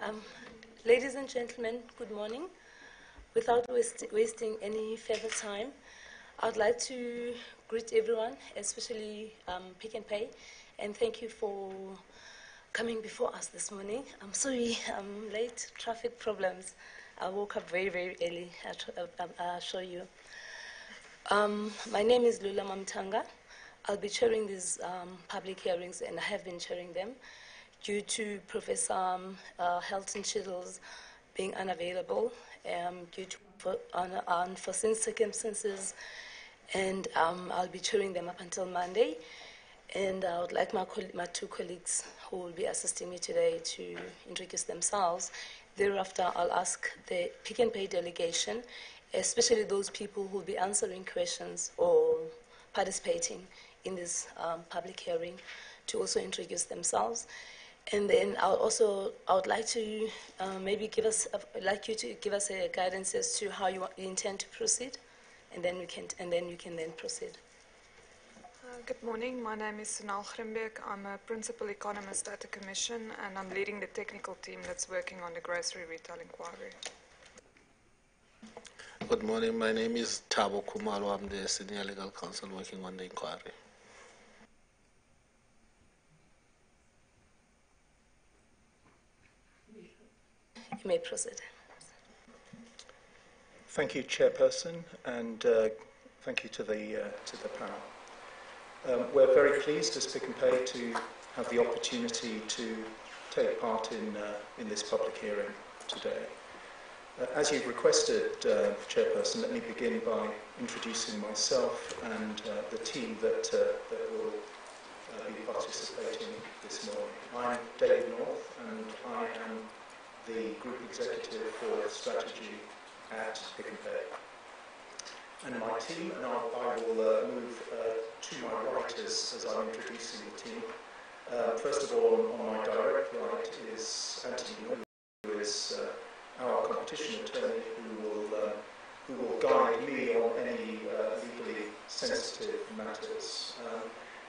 Um, Ladies and gentlemen, good morning. Without wasting any further time, I'd like to greet everyone, especially Pick n Pay, and thank you for coming before us this morning. I'm sorry I'm late, traffic problems. I woke up very, very early, I'll assure you. My name is Lula Mamtanga. I'll be chairing these public hearings, and I have been chairing them due to Professor Helton Shiddles being unavailable due to unforeseen circumstances, and I'll be chairing them up until Monday. And I would like my two colleagues who will be assisting me today to introduce themselves. Thereafter, I'll ask the Pick n Pay delegation, especially those people who will be answering questions or participating in this public hearing, to also introduce themselves. And then I would like to maybe like you to give us a guidance as to how you intend to proceed, and then you can proceed. Good morning. My name is Sonal Grimbeek. I'm a principal economist at the Commission, and I'm leading the technical team that's working on the grocery retail inquiry. Good morning. My name is Thabo Khumalo. I'm the senior legal counsel working on the inquiry. You may proceed. Thank you, Chairperson, and thank you to the panel. We're very pleased as Pick n Pay to have the opportunity to take part in this public hearing today. As you've requested, Chairperson, let me begin by introducing myself and the team that will be participating this morning. I'm David North, and I am the Group Executive for Strategy at Pick n Pay. And my team, and I will move to my right as I'm introducing the team. First of all, on my direct right is Anthony Nguyen, who is our competition attorney, who will guide me on any legally sensitive matters.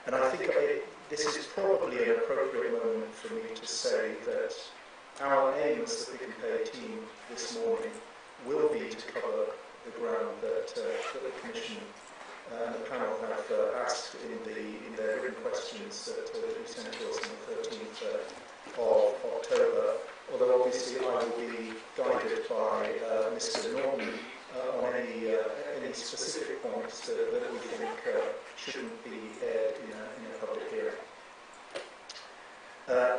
And I think this is probably an appropriate moment for me to say that our aim as the Pick n Pay team this morning will be to cover the ground that the Commission and the panel have asked in their written questions that we sent to us on the 13th of October, although obviously I will be guided by Mr. Norton on any specific points that we think shouldn't be aired in a public hearing.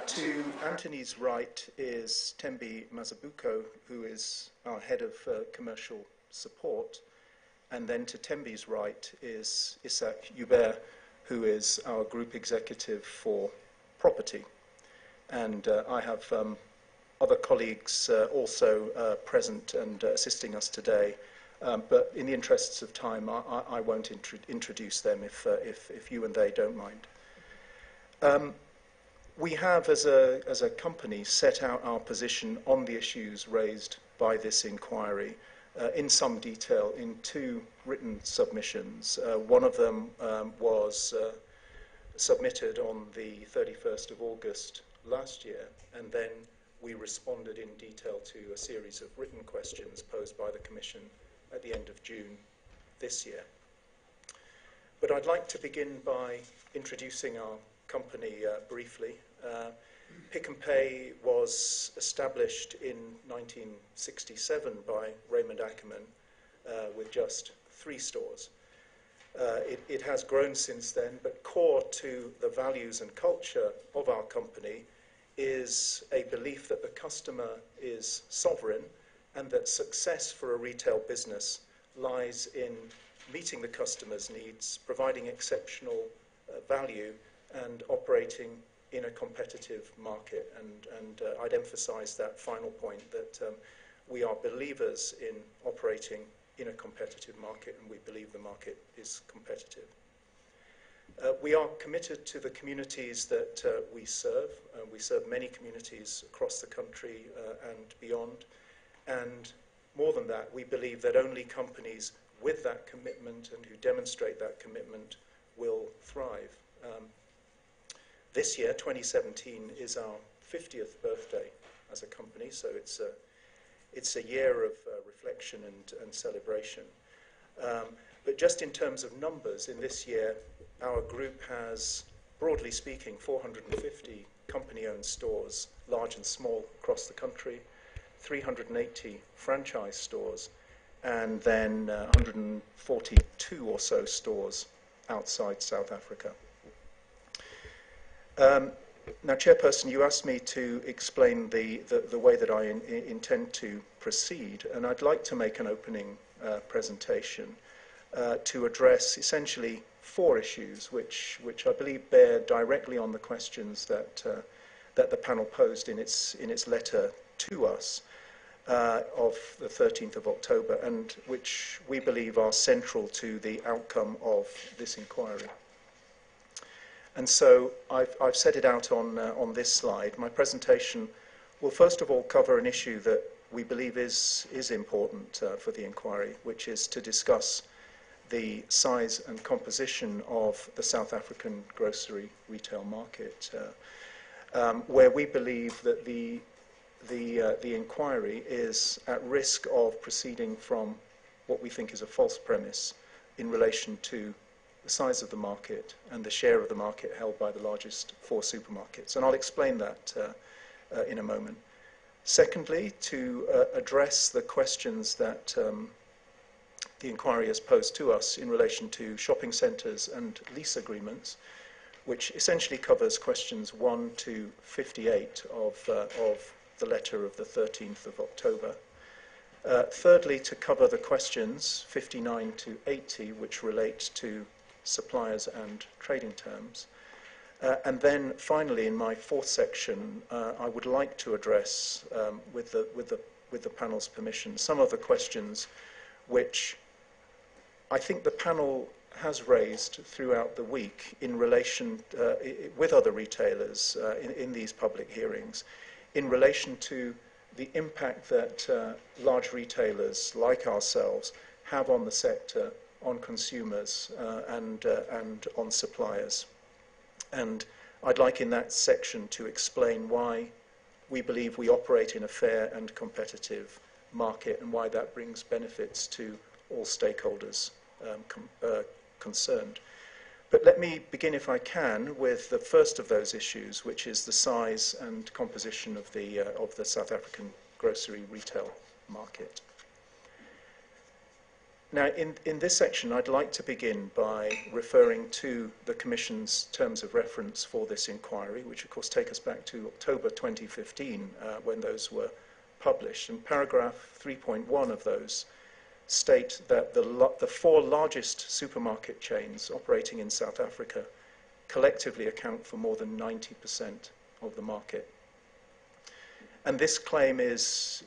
To Anthony's right is Tembi Mazabuko, who is our head of commercial support, and then to Tembi's right is Isaac Hubert, who is our group executive for property. And I have other colleagues also present and assisting us today, but in the interests of time, I won't introduce them if you and they don't mind. We have, as a company, set out our position on the issues raised by this inquiry in some detail in two written submissions. One of them was submitted on the 31st of August last year, and then we responded in detail to a series of written questions posed by the Commission at the end of June this year. But I'd like to begin by introducing our company briefly. Pick n Pay was established in 1967 by Raymond Ackerman with just 3 stores. It has grown since then, but core to the values and culture of our company is a belief that the customer is sovereign and that success for a retail business lies in meeting the customer's needs, providing exceptional value, and operating in a competitive market. And I'd emphasize that final point, that we are believers in operating in a competitive market, and we believe the market is competitive. We are committed to the communities that we serve. We serve many communities across the country and beyond. And more than that, we believe that only companies with that commitment and who demonstrate that commitment will thrive. This year, 2017, is our 50th birthday as a company. So it's a year of reflection and celebration. But just in terms of numbers, in this year, our group has, broadly speaking, 450 company-owned stores, large and small, across the country, 380 franchise stores, and then 142 or so stores outside South Africa. Now, Chairperson, you asked me to explain the way that I intend to proceed, and I'd like to make an opening presentation to address essentially four issues, which I believe bear directly on the questions that the panel posed in its letter to us of the 13th of October, and which we believe are central to the outcome of this inquiry. And so I've set it out on this slide. My presentation will first of all cover an issue that we believe is important for the inquiry, which is to discuss the size and composition of the South African grocery retail market, where we believe that the inquiry is at risk of proceeding from what we think is a false premise in relation to the size of the market and the share of the market held by the largest four supermarkets. And I'll explain that in a moment. Secondly, to address the questions that the inquiry has posed to us in relation to shopping centres and lease agreements, which essentially covers questions 1 to 58 of the letter of the 13th of October. Thirdly, to cover the questions 59 to 80, which relate to suppliers and trading terms. And then finally, in my fourth section, I would like to address, with the panel's permission, some of the questions which I think the panel has raised throughout the week in relation, with other retailers in these public hearings, in relation to the impact that large retailers like ourselves have on the sector, on consumers, and on suppliers. And I'd like in that section to explain why we believe we operate in a fair and competitive market and why that brings benefits to all stakeholders concerned. But let me begin, if I can, with the first of those issues, which is the size and composition of the South African grocery retail market. Now, in this section, I'd like to begin by referring to the Commission's terms of reference for this inquiry, which of course take us back to October 2015, when those were published. And paragraph 3.1 of those state that the four largest supermarket chains operating in South Africa collectively account for more than 90% of the market. And this claim is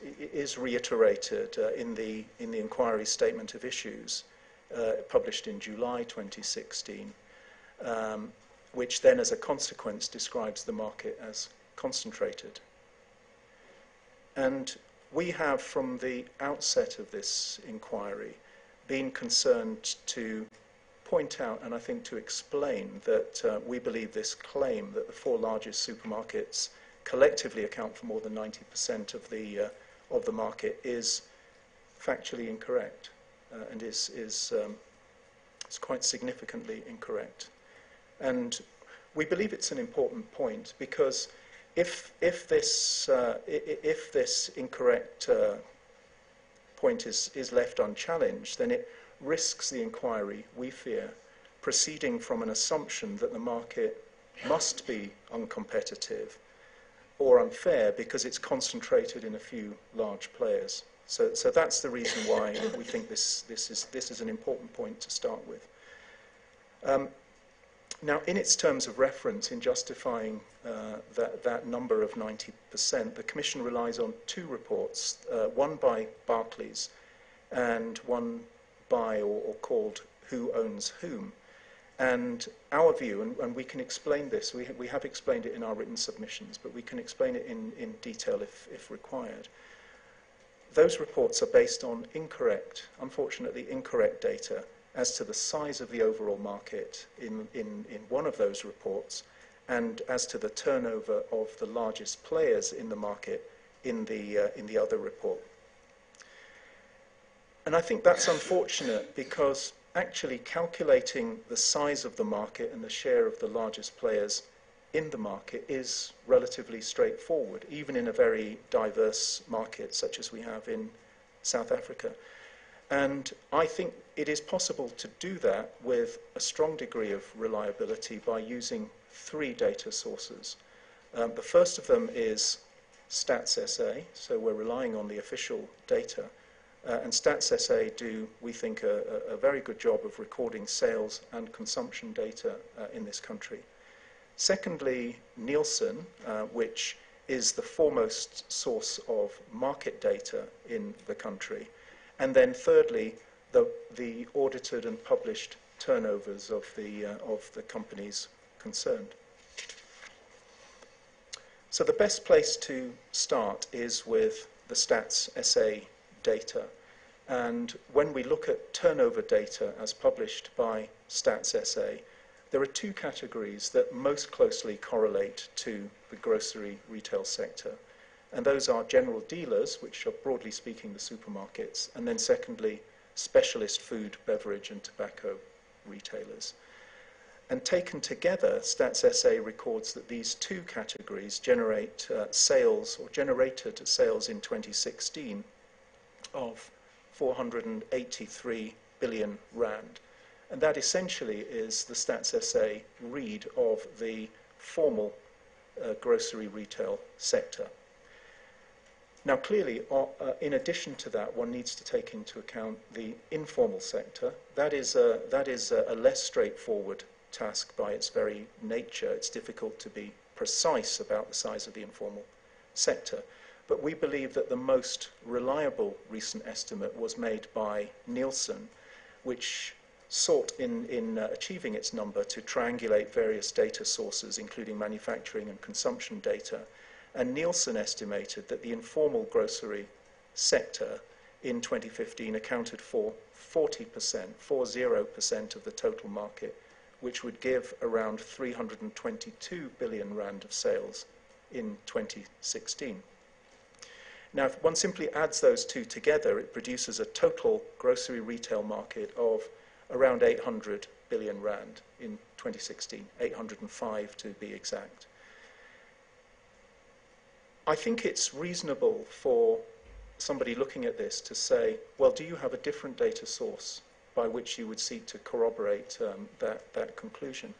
reiterated in the inquiry statement of issues published in July 2016, which then as a consequence describes the market as concentrated. And we have, from the outset of this inquiry, been concerned to point out, and I think to explain, that we believe this claim that the four largest supermarkets collectively account for more than 90% of the market is factually incorrect, and is quite significantly incorrect. And we believe it's an important point because if this incorrect point is left unchallenged, then it risks the inquiry, we fear, proceeding from an assumption that the market must be uncompetitive or unfair because it's concentrated in a few large players. So that's the reason why we think this is an important point to start with. Now, in its terms of reference, in justifying that number of 90%, the Commission relies on two reports, one by Barclays and one by or called Who Owns Whom. And our view, and we can explain this, we have explained it in our written submissions, but we can explain it in detail if required. Those reports are based on unfortunately incorrect data as to the size of the overall market in one of those reports, and as to the turnover of the largest players in the market in the other report. And I think that's unfortunate because actually calculating the size of the market and the share of the largest players in the market is relatively straightforward, even in a very diverse market such as we have in South Africa. And I think it is possible to do that with a strong degree of reliability by using three data sources. The first of them is Stats SA, so we're relying on the official data. And Stats SA do, we think, a very good job of recording sales and consumption data in this country. Secondly, Nielsen, which is the foremost source of market data in the country. And then thirdly, the audited and published turnovers of the companies concerned. So the best place to start is with the Stats SA data. And when we look at turnover data as published by Stats SA, there are two categories that most closely correlate to the grocery retail sector. And those are general dealers, which are broadly speaking the supermarkets, and then secondly, specialist food, beverage and tobacco retailers. And taken together, Stats SA records that these two categories generate sales, or generated sales in 2016 of 483 billion rand. And that essentially is the Stats SA read of the formal grocery retail sector. Now clearly, in addition to that, one needs to take into account the informal sector. That is a less straightforward task by its very nature. It's difficult to be precise about the size of the informal sector. But we believe that the most reliable recent estimate was made by Nielsen, which sought in achieving its number to triangulate various data sources, including manufacturing and consumption data. And Nielsen estimated that the informal grocery sector in 2015 accounted for 40% of the total market, which would give around 322 billion rand of sales in 2016. Now, if one simply adds those two together, it produces a total grocery retail market of around 800 billion rand in 2016, 805 to be exact. I think it's reasonable for somebody looking at this to say, well, do you have a different data source by which you would seek to corroborate that conclusion?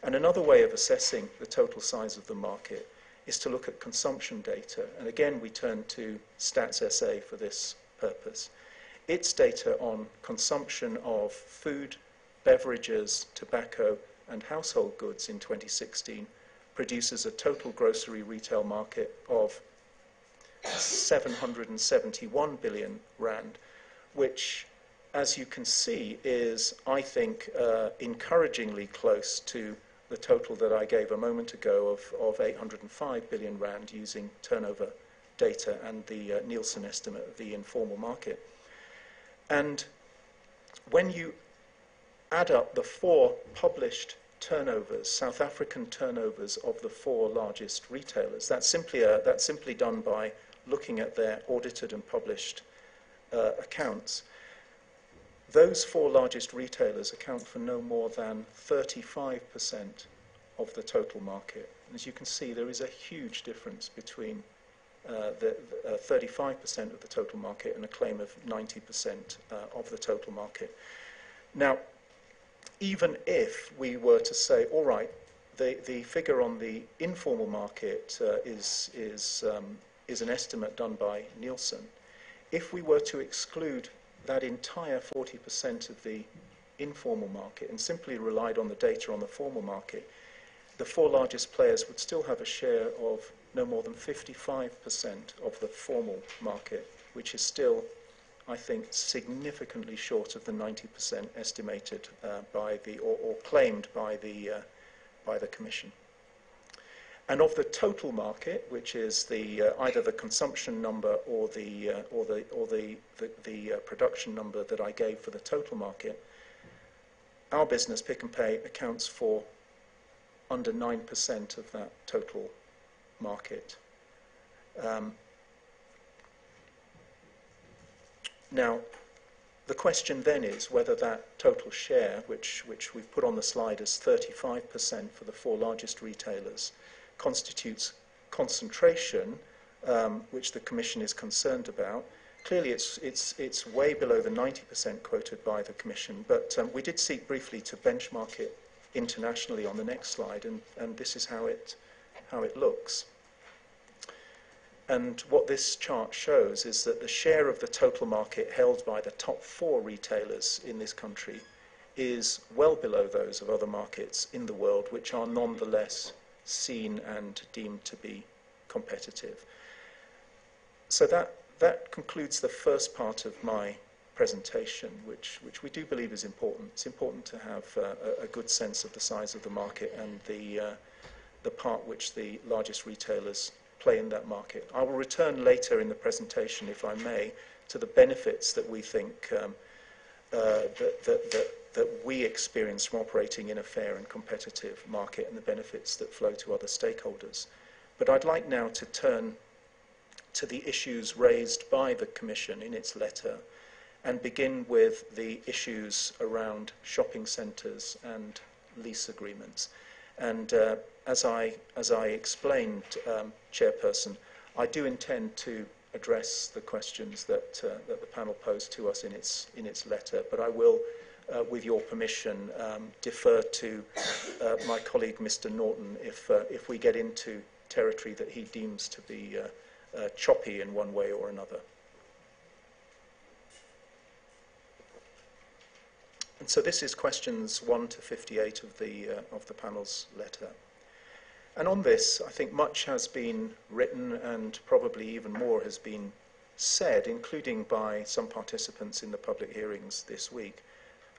And another way of assessing the total size of the market is to look at consumption data. And again, we turn to Stats SA for this purpose. Its data on consumption of food, beverages, tobacco, and household goods in 2016 produces a total grocery retail market of 771 billion rand, which, as you can see, is, I think, encouragingly close to the total that I gave a moment ago of 805 billion rand using turnover data and the Nielsen estimate of the informal market. And when you add up the four published turnovers, South African turnovers of the four largest retailers, that's simply done by looking at their audited and published accounts. Those four largest retailers account for no more than 35% of the total market. And as you can see, there is a huge difference between the 35% of the total market and a claim of 90% of the total market. Now, even if we were to say, all right, the figure on the informal market is an estimate done by Nielsen, if we were to exclude that entire 40% of the informal market and simply relied on the data on the formal market, the four largest players would still have a share of no more than 55% of the formal market, which is still, I think, significantly short of the 90% estimated by the or claimed by the Commission. And of the total market, which is the either the consumption number or the production number that I gave for the total market, our business, Pick and Pay, accounts for under 9% of that total market. Now, the question then is whether that total share, which we've put on the slide as 35% for the 4 largest retailers, constitutes concentration, which the Commission is concerned about. Clearly, it's way below the 90% quoted by the Commission, but we did seek briefly to benchmark it internationally on the next slide, and this is how it looks. And what this chart shows is that the share of the total market held by the top 4 retailers in this country is well below those of other markets in the world, which are nonetheless seen and deemed to be competitive. So that concludes the first part of my presentation, which we do believe is important. It's important to have a good sense of the size of the market and the part which the largest retailers play in that market. I will return later in the presentation, if I may, to the benefits that we think that we experience from operating in a fair and competitive market, and the benefits that flow to other stakeholders. But I'd like now to turn to the issues raised by the Commission in its letter, and begin with the issues around shopping centres and lease agreements. And as I explained, Chairperson, I do intend to address the questions that the panel posed to us in its letter, but I will, with your permission, defer to my colleague Mr. Norton if we get into territory that he deems to be choppy in one way or another. And so this is questions 1 to 58 of the panel's letter. And on this, I think much has been written, and probably even more has been said, including by some participants in the public hearings this week,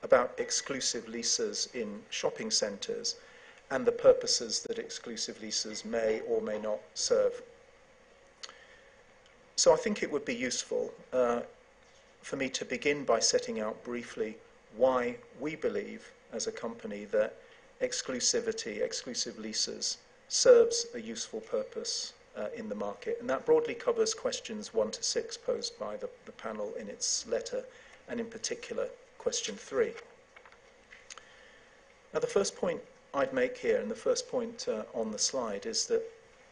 about exclusive leases in shopping centres and the purposes that exclusive leases may or may not serve. So I think it would be useful for me to begin by setting out briefly why we believe as a company that exclusive leases serves a useful purpose in the market. And that broadly covers questions 1 to 6 posed by the panel in its letter, and in particular question 3. Now, the first point I'd make here, and the first point on the slide, is that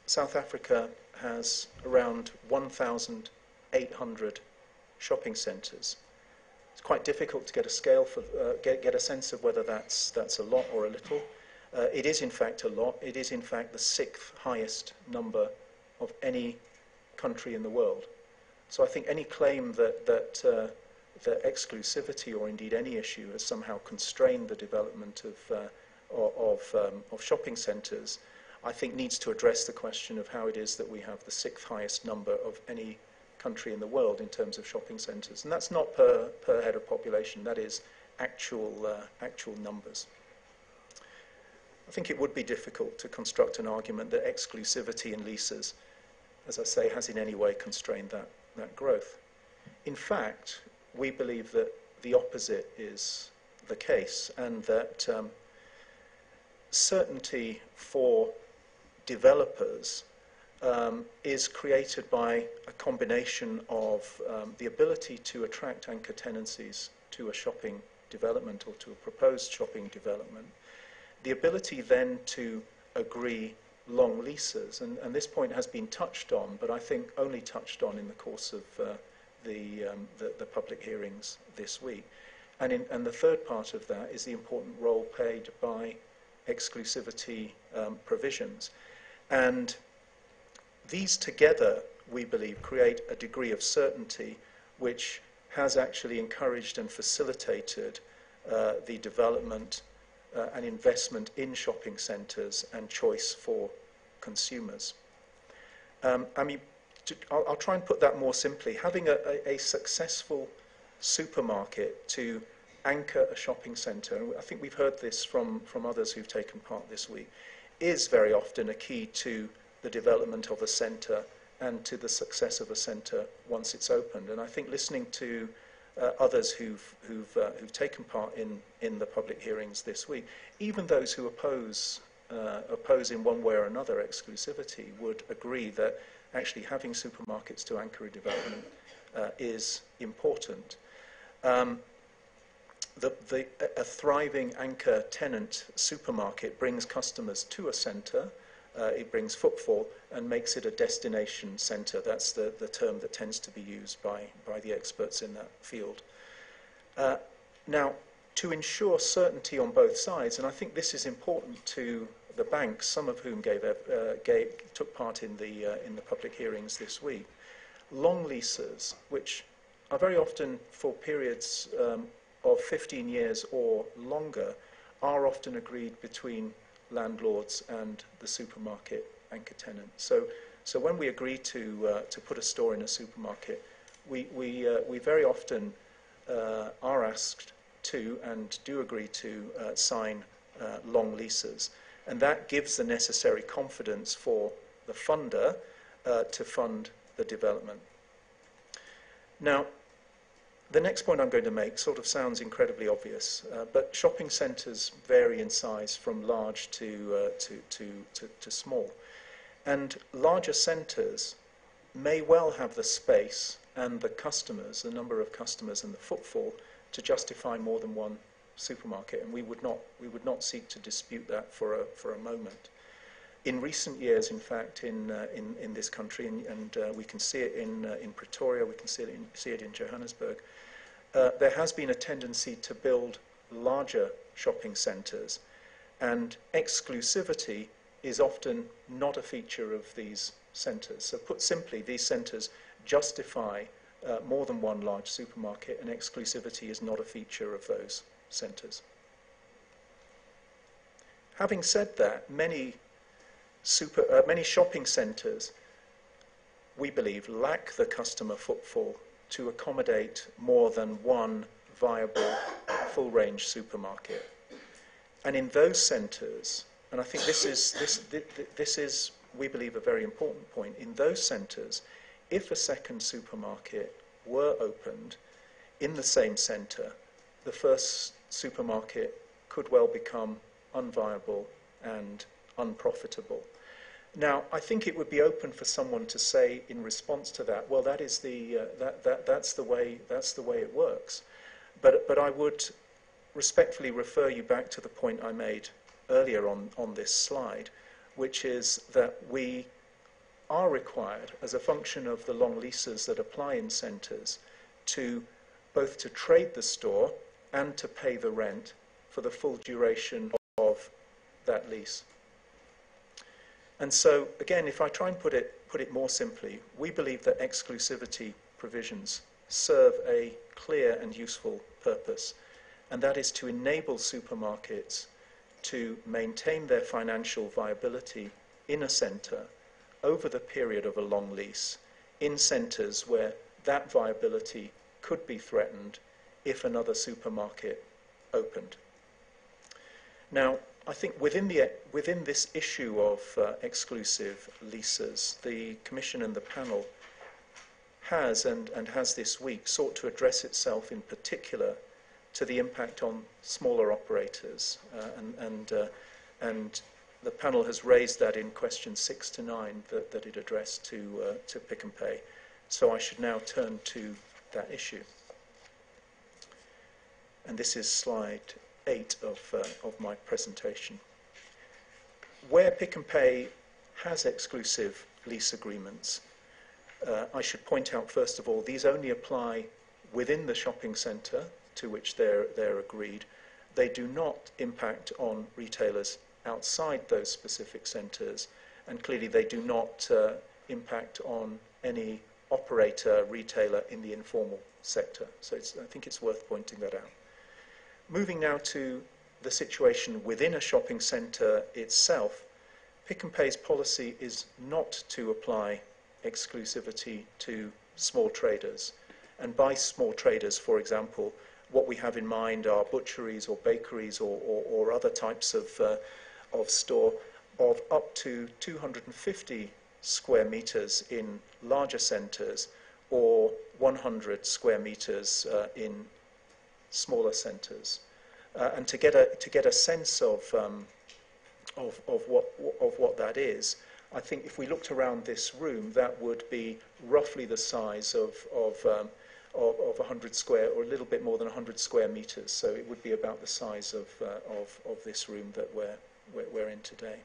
South Africa has around 1,800 shopping centres. It's quite difficult to get a scale for get a sense of whether that's a lot or a little. It is in fact a lot. It is in fact the 6th highest number of any country in the world. So I think any claim that exclusivity, or indeed any issue, has somehow constrained the development of shopping centres, I think needs to address the question of how it is that we have the 6th highest number of any country in the world in terms of shopping centres. And that's not per head of population, that is actual numbers. I think it would be difficult to construct an argument that exclusivity in leases, as I say, has in any way constrained that growth. In fact, we believe that the opposite is the case, and that certainty for developers is created by a combination of the ability to attract anchor tenancies to a shopping development or to a proposed shopping development, the ability then to agree long leases, and this point has been touched on, but I think only touched on in the course of the public hearings this week. And the third part of that is the important role played by exclusivity provisions. And these together, we believe, create a degree of certainty which has actually encouraged and facilitated the development and investment in shopping centres and choice for consumers. I'll try and put that more simply. Having a successful supermarket to anchor a shopping centre, and I think we've heard this from others who've taken part this week, is very often a key to the development of a centre and to the success of a centre once it's opened. And I think listening to others who've taken part in the public hearings this week, even those who oppose in one way or another exclusivity, would agree that actually having supermarkets to anchor a development is important. A thriving anchor tenant supermarket brings customers to a centre, it brings footfall and makes it a destination centre. That's the term that tends to be used by the experts in that field. Now, to ensure certainty on both sides, and I think this is important to the banks, some of whom took part in the public hearings this week, long leases, which are very often for periods of 15 years or longer, are often agreed between landlords and the supermarket anchor tenant. So when we agree to put a store in a supermarket, we very often are asked to and do agree to sign long leases, and that gives the necessary confidence for the funder to fund the development. Now, the next point I'm going to make sort of sounds incredibly obvious, but shopping centres vary in size from large to small. And larger centres may well have the space and the customers, the number of customers and the footfall to justify more than one supermarket, and we would not seek to dispute that for a moment. In recent years, in fact, in this country, and we can see it in Pretoria, we can see it in Johannesburg, there has been a tendency to build larger shopping centres, and exclusivity is often not a feature of these centres. So put simply, these centres justify more than one large supermarket, and exclusivity is not a feature of those centres. Having said that, many shopping centres, we believe, lack the customer footfall to accommodate more than one viable full-range supermarket. And in those centres, and I think this is, we believe, a very important point, in those centres, if a second supermarket were opened in the same centre, the first supermarket could well become unviable and unprofitable. Now, I think it would be open for someone to say in response to that, well, that's the way it works. But I would respectfully refer you back to the point I made earlier on this slide, which is that we are required, as a function of the long leases that apply in centres, to both to trade the store and to pay the rent for the full duration of that lease. And so, again, if I try and put it more simply, we believe that exclusivity provisions serve a clear and useful purpose, and that is to enable supermarkets to maintain their financial viability in a centre over the period of a long lease, in centres where that viability could be threatened if another supermarket opened. Now, I think within this issue of exclusive leases, the Commission and the panel has this week sought to address itself in particular to the impact on smaller operators, and the panel has raised that in questions 6 to 9 that it addressed to Pick n Pay. So I should now turn to that issue. And this is slide 8 of my presentation. Where Pick n Pay has exclusive lease agreements, I should point out first of all, these only apply within the shopping centre to which they're agreed. They do not impact on retailers outside those specific centres, and clearly they do not impact on any operator, retailer in the informal sector. So I think it's worth pointing that out. Moving now to the situation within a shopping centre itself, Pick n Pay's policy is not to apply exclusivity to small traders. And by small traders, for example, what we have in mind are butcheries or bakeries or other types of store of up to 250 square metres in larger centres or 100 square metres in smaller centres. And to get a sense of what that is, I think if we looked around this room, that would be roughly the size of 100 square, or a little bit more than 100 square meters. So it would be about the size of this room that we're in today.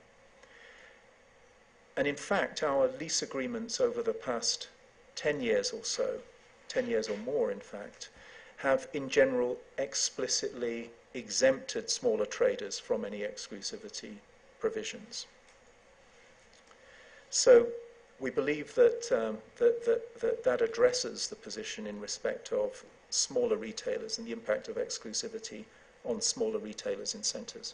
And in fact, our lease agreements over the past 10 years or so, 10 years or more in fact, have in general explicitly exempted smaller traders from any exclusivity provisions. So we believe that that addresses the position in respect of smaller retailers and the impact of exclusivity on smaller retailers in centres.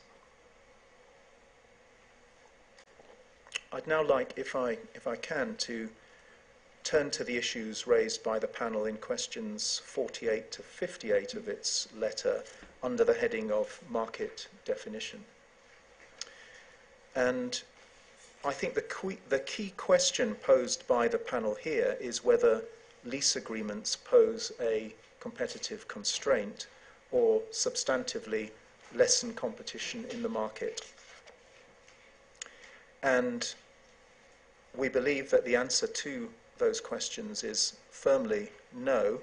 I'd now like, if I can, to turn to the issues raised by the panel in questions 48 to 58 of its letter under the heading of market definition. And I think the key question posed by the panel here is whether lease agreements pose a competitive constraint or substantively lessen competition in the market. And we believe that the answer to those questions is firmly no,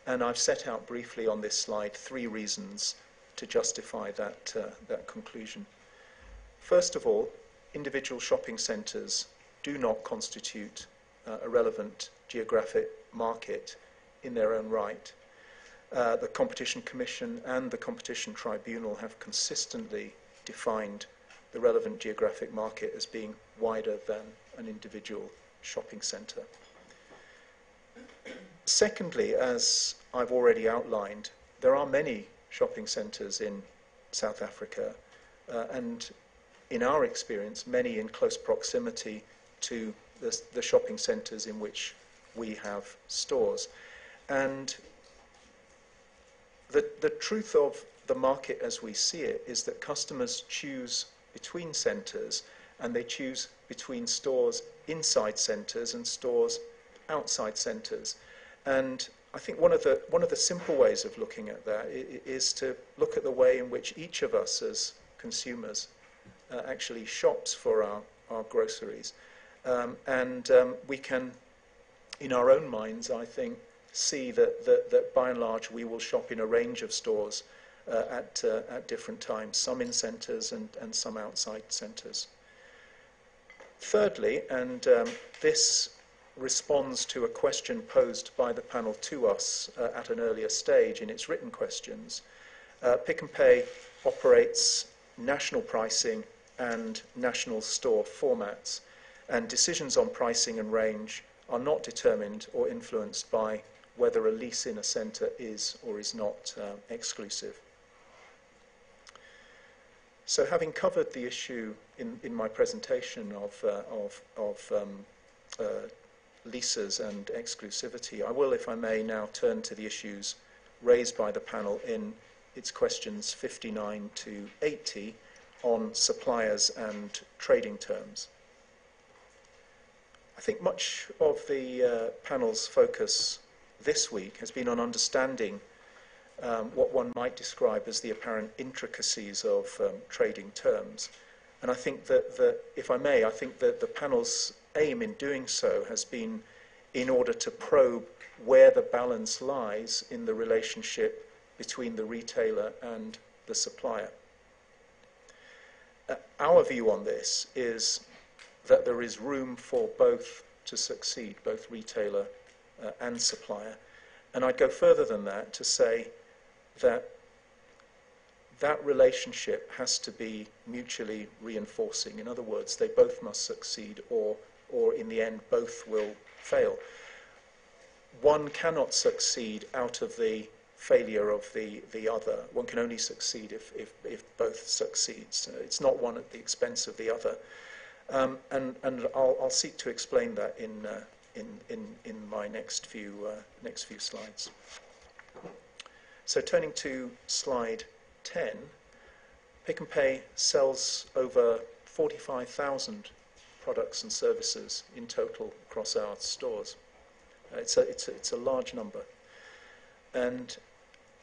and I've set out briefly on this slide 3 reasons to justify that conclusion. First of all, individual shopping centres do not constitute a relevant geographic market in their own right. The Competition Commission and the Competition Tribunal have consistently defined the relevant geographic market as being wider than an individual shopping centre. Secondly, as I've already outlined, there are many shopping centres in South Africa, and in our experience, many in close proximity to the shopping centres in which we have stores. And the truth of the market as we see it is that customers choose between centres, and they choose between stores inside centres and stores outside centres. And I think one of the simple ways of looking at that is to look at the way in which each of us as consumers actually shops for our groceries. We can, in our own minds, I think, see that by and large we will shop in a range of stores at different times, some in centres and some outside centres. Thirdly, and this responds to a question posed by the panel to us at an earlier stage in its written questions, Pick n Pay operates national pricing and national store formats, and decisions on pricing and range are not determined or influenced by whether a lease in a centre is or is not exclusive. So having covered the issue in my presentation of leases and exclusivity, I will, if I may, now turn to the issues raised by the panel in its questions 59 to 80 on suppliers and trading terms. I think much of the panel's focus this week has been on understanding what one might describe as the apparent intricacies of trading terms. And I think that if I may, I think that the panel's aim in doing so has been in order to probe where the balance lies in the relationship between the retailer and the supplier. Our view on this is that there is room for both to succeed, both retailer and supplier. And I'd go further than that to say that that relationship has to be mutually reinforcing. In other words, they both must succeed, or in the end, both will fail. One cannot succeed out of the failure of the other. One can only succeed if both succeeds. It's not one at the expense of the other. And I'll seek to explain that in my next few slides. So turning to slide 10, Pick n Pay sells over 45,000 products and services in total across our stores. It's a large number. And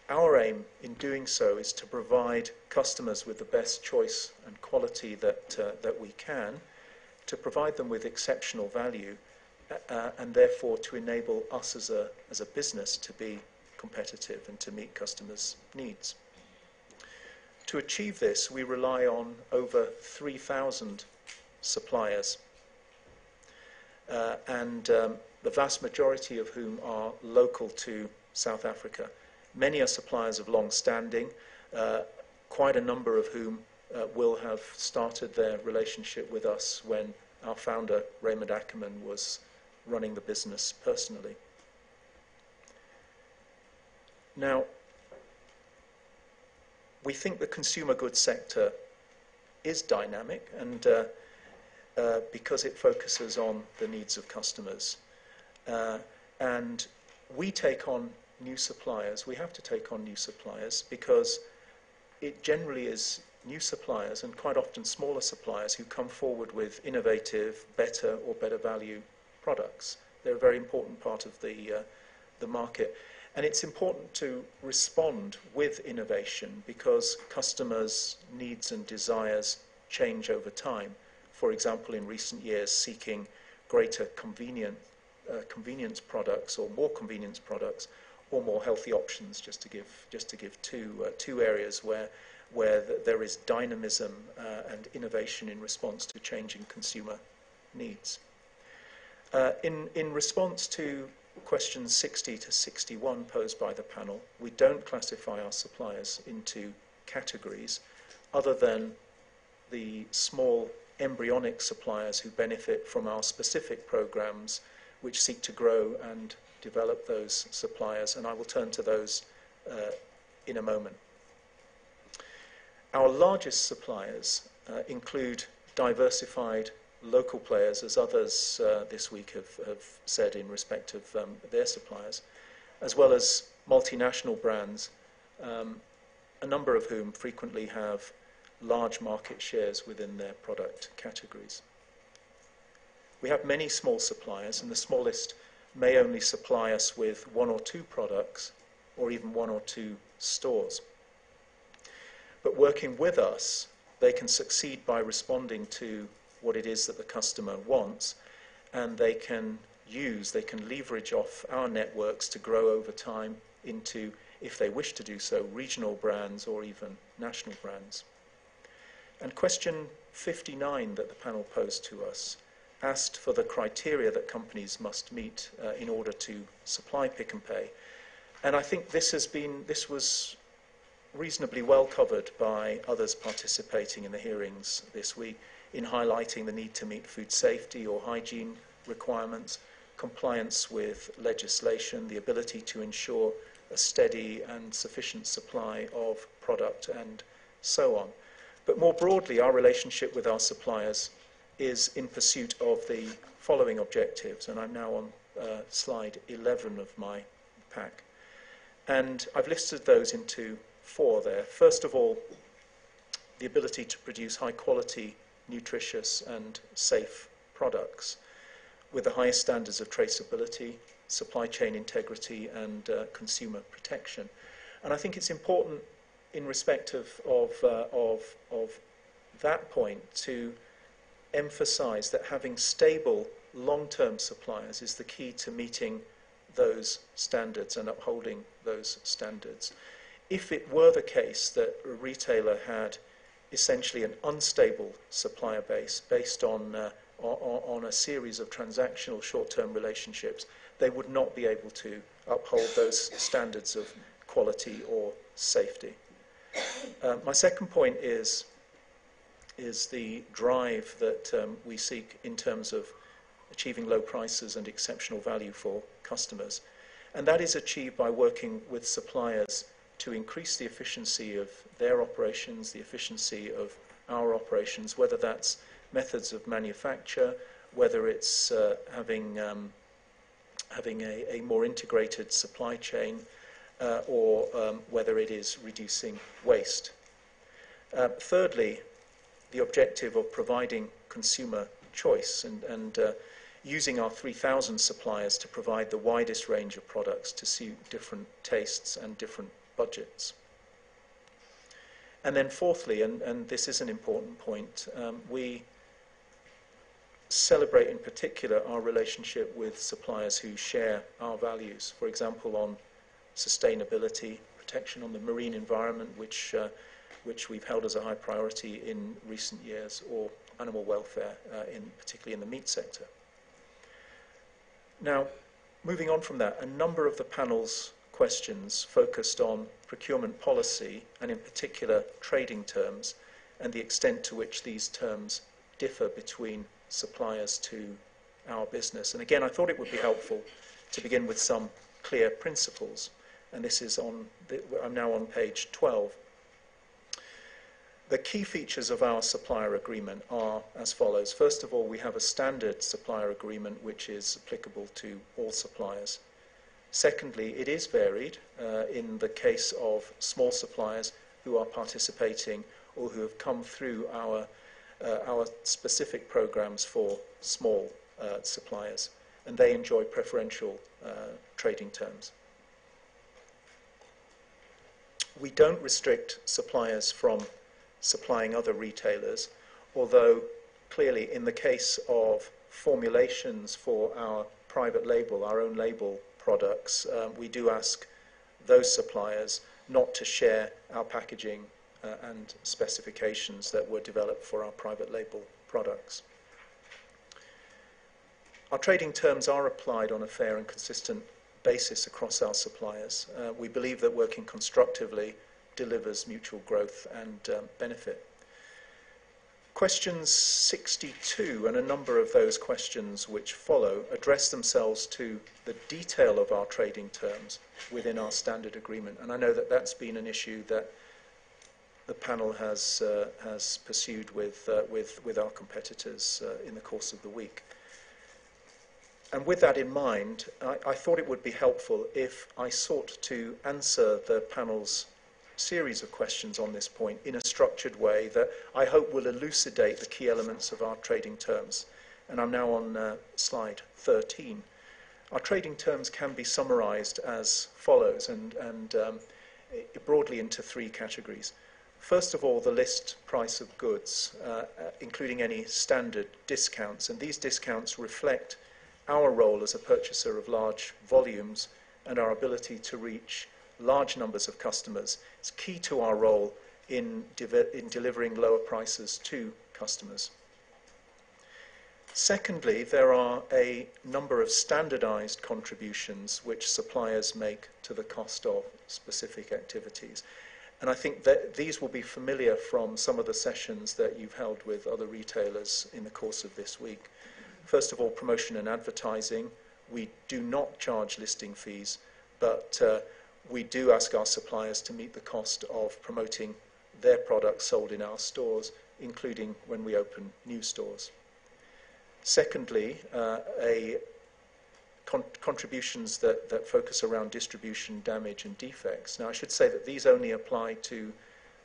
our aim in doing so is to provide customers with the best choice and quality that we can, to provide them with exceptional value and therefore to enable us as a business to be competitive and to meet customers' needs. To achieve this, we rely on over 3,000 suppliers, and the vast majority of whom are local to South Africa. Many are suppliers of long standing, quite a number of whom will have started their relationship with us when our founder, Raymond Ackerman, was running the business personally. Now, we think the consumer goods sector is dynamic, and because it focuses on the needs of customers. And we take on new suppliers. We have to take on new suppliers because it generally is new suppliers, and quite often smaller suppliers, who come forward with innovative, better or better value products. They're a very important part of the market. And it's important to respond with innovation because customers' needs and desires change over time. For example, in recent years, seeking greater convenience products or more convenience products or more healthy options, just to give two areas where there is dynamism and innovation in response to changing consumer needs. In response to questions 60 to 61 posed by the panel, we don't classify our suppliers into categories other than the small embryonic suppliers who benefit from our specific programs which seek to grow and develop those suppliers, and I will turn to those in a moment. Our largest suppliers include diversified local players, as others this week have said in respect of their suppliers, as well as multinational brands, a number of whom frequently have large market shares within their product categories. We have many small suppliers, and the smallest may only supply us with one or two products or even one or two stores. But working with us, they can succeed by responding to what it is that the customer wants, and they can leverage off our networks to grow over time into, if they wish to do so, regional brands or even national brands. And question 59 that the panel posed to us asked for the criteria that companies must meet in order to supply Pick n Pay. And I think this was reasonably well covered by others participating in the hearings this week in highlighting the need to meet food safety or hygiene requirements, compliance with legislation, the ability to ensure a steady and sufficient supply of product, and so on. But more broadly, our relationship with our suppliers is in pursuit of the following objectives, and I'm now on slide 11 of my pack. And I've listed those into four there. First of all, the ability to produce high quality, nutritious and safe products with the highest standards of traceability, supply chain integrity and consumer protection. And I think it's important in respect of that point to emphasize that having stable long-term suppliers is the key to meeting those standards and upholding those standards. If it were the case that a retailer had essentially an unstable supplier base based on a series of transactional short-term relationships, they would not be able to uphold those standards of quality or safety. My second point is the drive that we seek in terms of achieving low prices and exceptional value for customers. And that is achieved by working with suppliers to increase the efficiency of their operations, the efficiency of our operations, whether that's methods of manufacture, whether it's having a more integrated supply chain, or whether it is reducing waste. Thirdly, the objective of providing consumer choice and using our 3,000 suppliers to provide the widest range of products to suit different tastes and different budgets. And then fourthly, and this is an important point, we celebrate in particular our relationship with suppliers who share our values, for example on sustainability, protection on the marine environment, which we've held as a high priority in recent years, or animal welfare, particularly in the meat sector. Now, moving on from that, a number of the panel's questions focused on procurement policy, and in particular trading terms, and the extent to which these terms differ between suppliers to our business. And again, I thought it would be helpful to begin with some clear principles. And this is I'm now on page 12. The key features of our supplier agreement are as follows. First of all, we have a standard supplier agreement which is applicable to all suppliers. Secondly, it is varied in the case of small suppliers who are participating or who have come through our specific programs for small suppliers, and they enjoy preferential trading terms. We don't restrict suppliers from supplying other retailers, although clearly in the case of formulations for our private label, our own label products, we do ask those suppliers not to share our packaging and specifications that were developed for our private label products. Our trading terms are applied on a fair and consistent basis across our suppliers. We believe that working constructively delivers mutual growth and benefit. Questions 62 and a number of those questions which follow address themselves to the detail of our trading terms within our standard agreement, and I know that that's been an issue that the panel has pursued with our competitors in the course of the week. And with that in mind, I thought it would be helpful if I sought to answer the panel's series of questions on this point in a structured way that I hope will elucidate the key elements of our trading terms. And I'm now on slide 13. Our trading terms can be summarized as follows, and broadly into three categories. First of all, the list price of goods, including any standard discounts, and these discounts reflect our role as a purchaser of large volumes and our ability to reach large numbers of customers. It's key to our role in delivering lower prices to customers. Secondly, there are a number of standardized contributions which suppliers make to the cost of specific activities. And I think that these will be familiar from some of the sessions that you've held with other retailers in the course of this week. First of all, promotion and advertising. We do not charge listing fees, but we do ask our suppliers to meet the cost of promoting their products sold in our stores, including when we open new stores. Secondly, contributions that focus around distribution, damage and defects. Now, I should say that these only apply to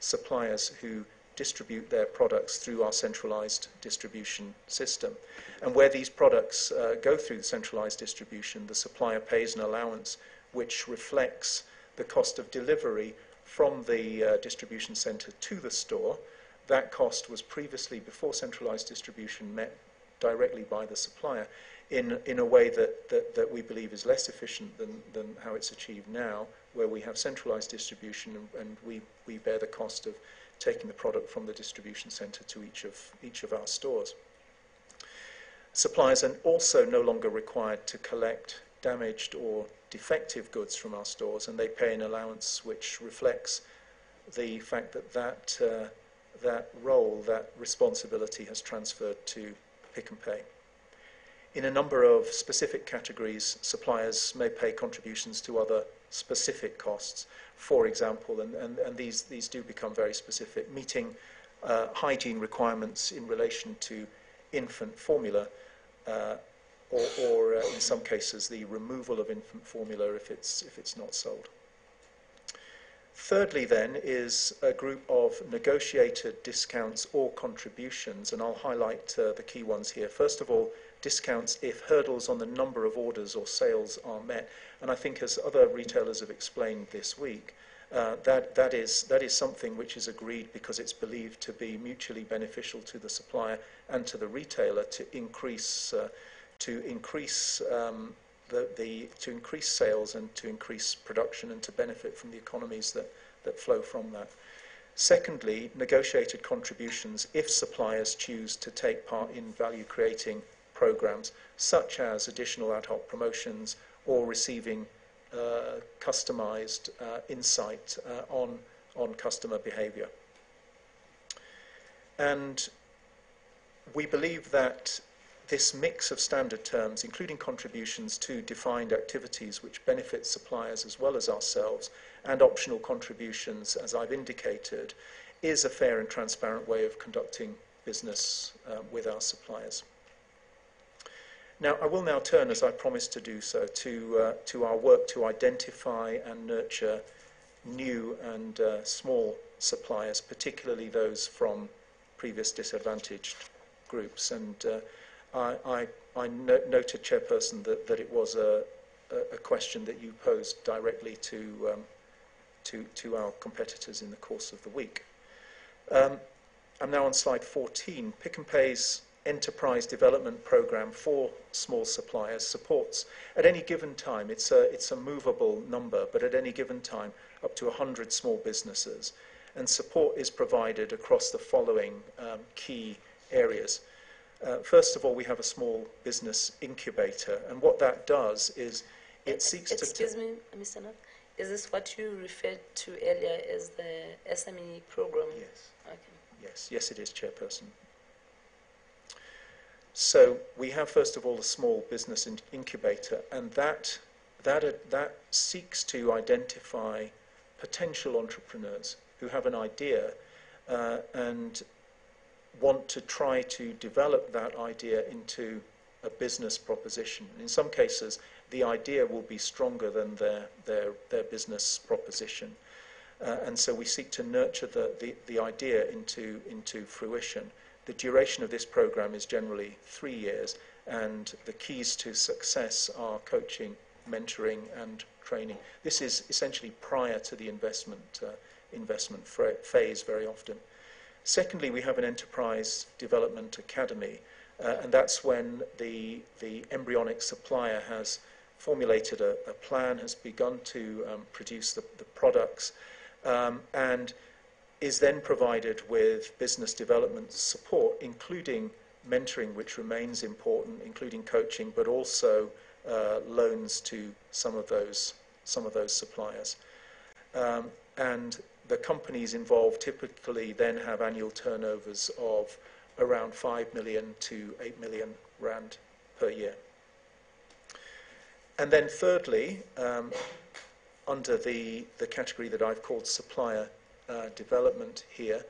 suppliers who distribute their products through our centralized distribution system. And where these products go through the centralized distribution, the supplier pays an allowance which reflects the cost of delivery from the distribution center to the store. That cost was previously, before centralized distribution, met directly by the supplier in a way that we believe is less efficient than how it's achieved now, where we have centralized distribution and we bear the cost of taking the product from the distribution center to each of our stores. Suppliers are also no longer required to collect damaged or defective goods from our stores, and they pay an allowance which reflects the fact that role, that responsibility has transferred to Pick and Pay. In a number of specific categories, suppliers may pay contributions to other specific costs. For example, and these do become very specific, meeting hygiene requirements in relation to infant formula, or in some cases the removal of infant formula if it's not sold. Thirdly, then, is a group of negotiated discounts or contributions, and I'll highlight the key ones here. First of all, discounts if hurdles on the number of orders or sales are met. And I think, as other retailers have explained this week, that is something which is agreed because it's believed to be mutually beneficial to the supplier and to the retailer to increase to increase sales and to increase production and to benefit from the economies that flow from that. Secondly, negotiated contributions if suppliers choose to take part in value-creating programs, such as additional ad hoc promotions or receiving customized insight on customer behavior. And we believe that this mix of standard terms, including contributions to defined activities which benefit suppliers as well as ourselves, and optional contributions, as I've indicated, is a fair and transparent way of conducting business with our suppliers. Now, I will now turn, as I promised to do so, to our work to identify and nurture new and small suppliers, particularly those from previous disadvantaged groups. And I noted, Chairperson, that it was a question that you posed directly to our competitors in the course of the week. I'm now on slide 14. Pick n Pay's enterprise development program for small suppliers supports at any given time, it's a movable number, but at any given time up to 100 small businesses, and support is provided across the following key areas. First of all, we have a small business incubator, and what that does is it seeks to... Excuse me, Mr. Nutt. Is this what you referred to earlier as the SME program? Yes. Okay. Yes, it is, Chairperson. So we have, first of all, a small business incubator, and that seeks to identify potential entrepreneurs who have an idea and want to try to develop that idea into a business proposition. In some cases, the idea will be stronger than their business proposition. And so we seek to nurture the idea into fruition. The duration of this program is generally 3 years, and the keys to success are coaching, mentoring, and training. This is essentially prior to the investment phase very often. Secondly, we have an enterprise development academy, and that's when the embryonic supplier has formulated a plan, has begun to produce the products, and is then provided with business development support, including mentoring, which remains important, including coaching, but also loans to some of those suppliers. And the companies involved typically then have annual turnovers of around 5 million to 8 million rand per year. And then thirdly, under the category that I've called supplier development here,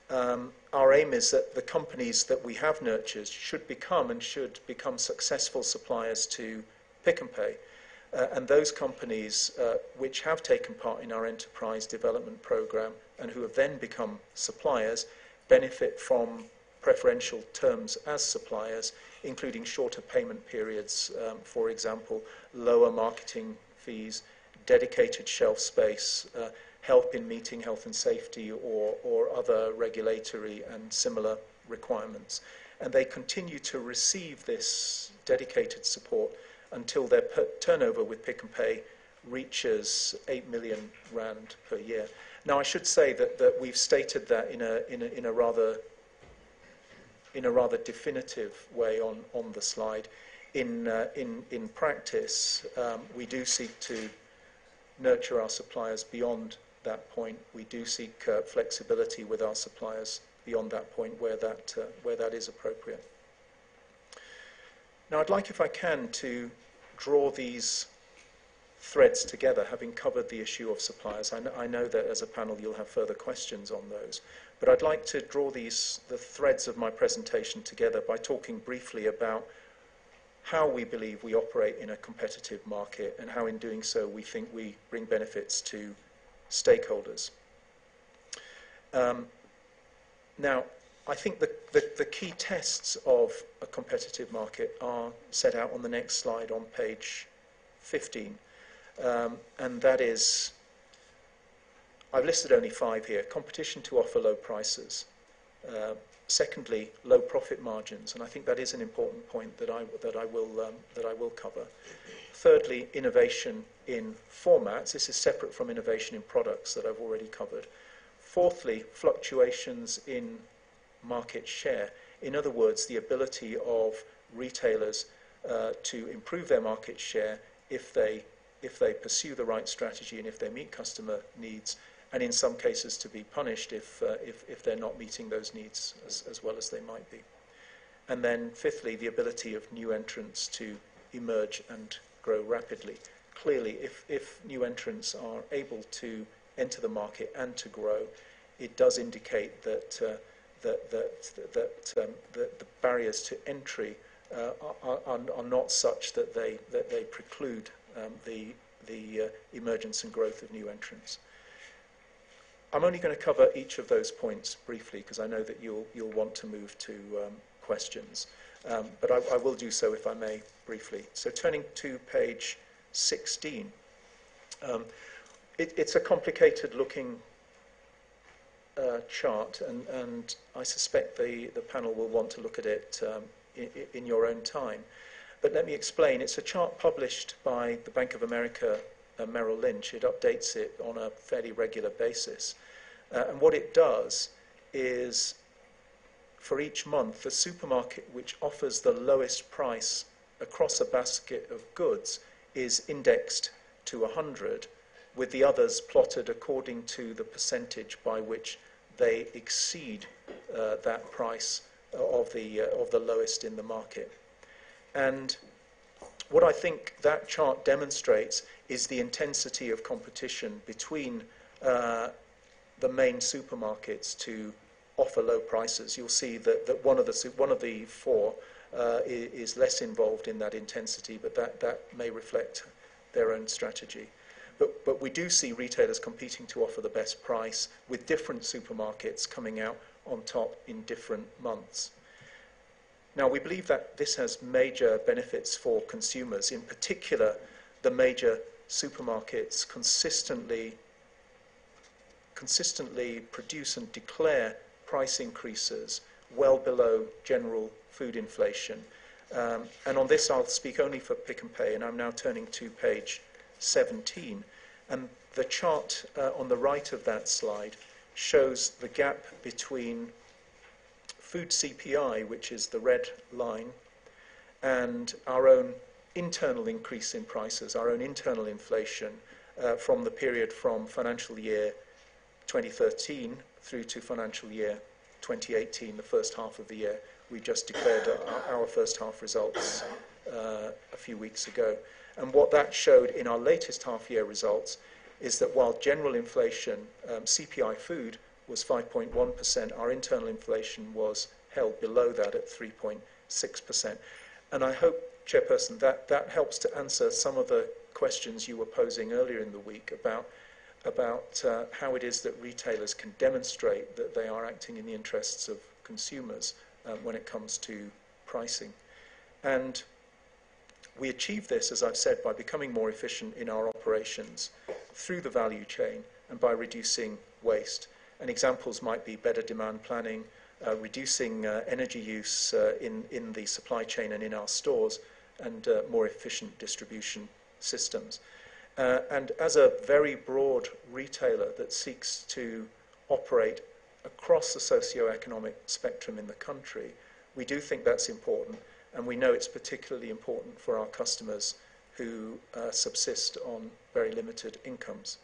our aim is that the companies that we have nurtured should become successful suppliers to Pick n Pay. And those companies which have taken part in our enterprise development program and who have then become suppliers benefit from preferential terms as suppliers, including shorter payment periods, for example, lower marketing fees, dedicated shelf space, help in meeting health and safety or other regulatory and similar requirements. And they continue to receive this dedicated support until their turnover with Pick n Pay reaches 8 million rand per year. Now, I should say that we've stated that in a rather definitive way on the slide. In practice, we do seek to nurture our suppliers beyond that point. We do seek flexibility with our suppliers beyond that point where that is appropriate. Now, I'd like, if I can, to draw these threads together, having covered the issue of suppliers. I know that as a panel you'll have further questions on those, but I'd like to draw the threads of my presentation together by talking briefly about how we believe we operate in a competitive market and how in doing so we think we bring benefits to stakeholders. Now, I think the key tests of a competitive market are set out on the next slide on page 15. And that is, I've listed only 5 here. Competition to offer low prices. Secondly, low profit margins, and I think that is an important point that I will cover. Thirdly, innovation in formats. This is separate from innovation in products that I've already covered. Fourthly, fluctuations in market share. In other words, the ability of retailers to improve their market share if they pursue the right strategy and if they meet customer needs, and in some cases to be punished if they're not meeting those needs as well as they might be. And then fifthly, the ability of new entrants to emerge and grow rapidly. Clearly, if new entrants are able to enter the market and to grow, it does indicate that the barriers to entry are not such that they preclude the emergence and growth of new entrants. I'm only going to cover each of those points briefly because I know that you'll want to move to questions, but I will do so if I may briefly. So turning to page 16, it's a complicated looking chart, and I suspect the panel will want to look at it in your own time. But let me explain. It's a chart published by the Bank of America Merrill Lynch. It updates it on a fairly regular basis. And what it does is, for each month, the supermarket which offers the lowest price across a basket of goods is indexed to 100, with the others plotted according to the percentage by which they exceed that price of the lowest in the market. And what I think that chart demonstrates is the intensity of competition between the main supermarkets to offer low prices. You'll see that one of the 4 is less involved in that intensity, but that may reflect their own strategy. But we do see retailers competing to offer the best price, with different supermarkets coming out on top in different months. Now, we believe that this has major benefits for consumers. In particular, the major supermarkets consistently produce and declare price increases well below general food inflation. And on this, I'll speak only for Pick n Pay, and I'm now turning to page 17. And the chart on the right of that slide shows the gap between food CPI, which is the red line, and our own internal increase in prices, our own internal inflation from the period from financial year 2013 through to financial year 2018, the first half of the year. We just declared our first half results a few weeks ago. And what that showed in our latest half-year results is that while general inflation, CPI food, was 5.1%, our internal inflation was held below that at 3.6%. And I hope, Chairperson, that helps to answer some of the questions you were posing earlier in the week about how it is that retailers can demonstrate that they are acting in the interests of consumers when it comes to pricing. And we achieve this, as I've said, by becoming more efficient in our operations through the value chain and by reducing waste. And examples might be better demand planning, reducing energy use in the supply chain and in our stores, and more efficient distribution systems. And as a very broad retailer that seeks to operate across the socio-economic spectrum in the country, we do think that's important, and we know it's particularly important for our customers who subsist on very limited incomes.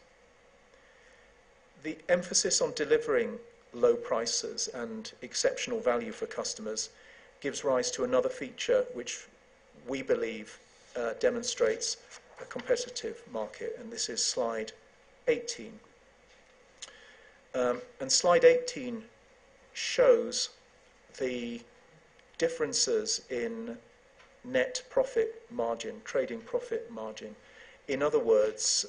The emphasis on delivering low prices and exceptional value for customers gives rise to another feature which we believe demonstrates a competitive market, and this is slide 18. And slide 18 shows the differences in net profit margin, trading profit margin. In other words,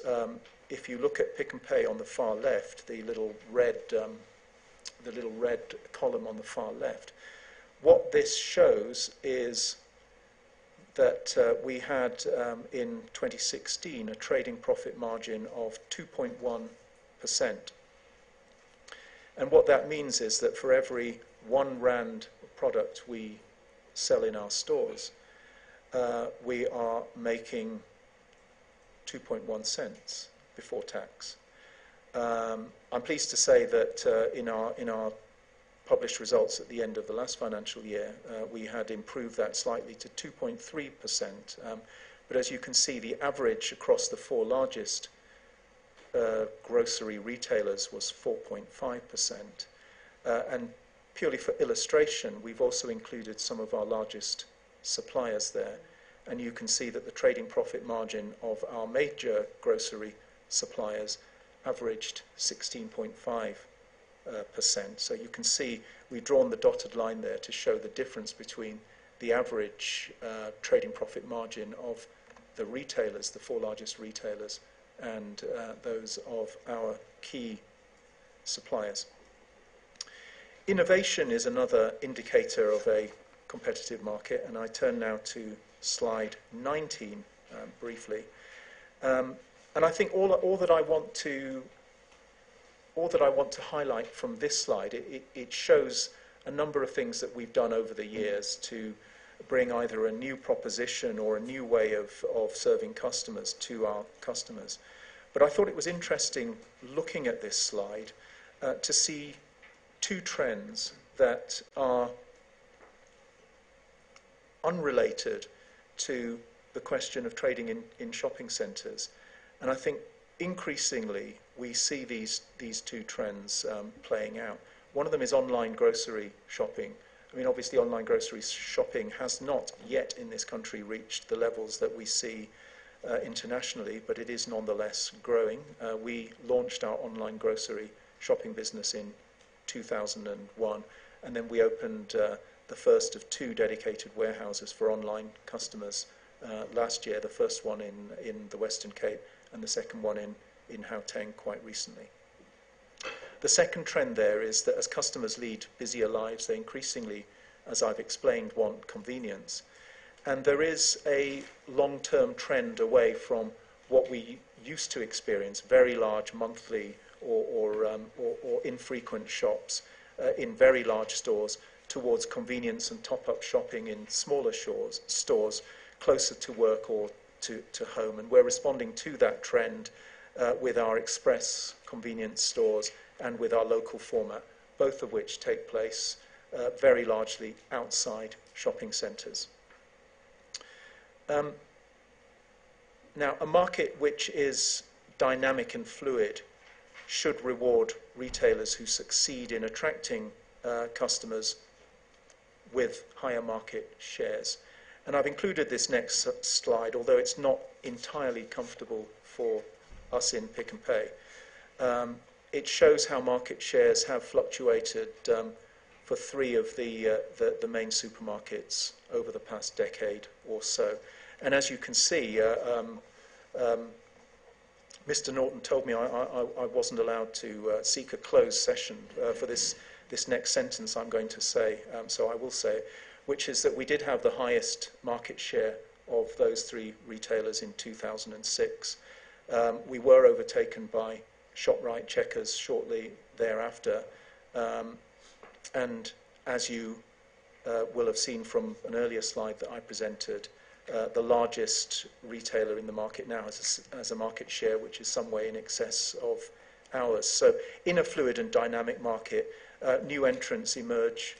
if you look at Pick n Pay on the far left, the little red column on the far left, what this shows is that we had in 2016 a trading profit margin of 2.1%. And what that means is that for every R1 product we sell in our stores, we are making 2.1 cents before tax. I'm pleased to say that in our published results at the end of the last financial year, we had improved that slightly to 2.3%. But as you can see, the average across the four largest grocery retailers was 4.5%. And purely for illustration, we've also included some of our largest suppliers there. And you can see that the trading profit margin of our major grocery suppliers averaged 16.5%. So you can see we've drawn the dotted line there to show the difference between the average trading profit margin of the retailers, the four largest retailers, and those of our key suppliers. Innovation is another indicator of a competitive market, and I turn now to slide 19 briefly. And I think all that I want to highlight from this slide, it shows a number of things that we've done over the years to bring either a new proposition or a new way of serving customers to our customers. But I thought it was interesting looking at this slide to see two trends that are unrelated to the question of trading in shopping centres. And I think increasingly we see these two trends playing out. One of them is online grocery shopping. I mean, obviously online grocery shopping has not yet in this country reached the levels that we see internationally, but it is nonetheless growing. We launched our online grocery shopping business in 2001, and then we opened the first of two dedicated warehouses for online customers last year, the first one in the Western Cape and the second one in Gauteng quite recently. The second trend there is that as customers lead busier lives, they increasingly, as I've explained, want convenience. And there is a long-term trend away from what we used to experience, very large monthly or infrequent shops in very large stores, towards convenience and top-up shopping in smaller stores closer to work or to home. And we're responding to that trend with our express convenience stores and with our local format, both of which take place very largely outside shopping centres. Now, a market which is dynamic and fluid should reward retailers who succeed in attracting customers with higher market shares. And I've included this next slide, although it's not entirely comfortable for us in Pick n Pay. It shows how market shares have fluctuated for three of the main supermarkets over the past decade or so. And as you can see, Mr. Norton told me I wasn't allowed to seek a closed session for this next sentence I'm going to say, so I will say it, which is that we did have the highest market share of those three retailers in 2006. We were overtaken by ShopRite, Checkers shortly thereafter, and as you will have seen from an earlier slide that I presented, the largest retailer in the market now has a market share which is some way in excess of ours. So in a fluid and dynamic market, new entrants emerge.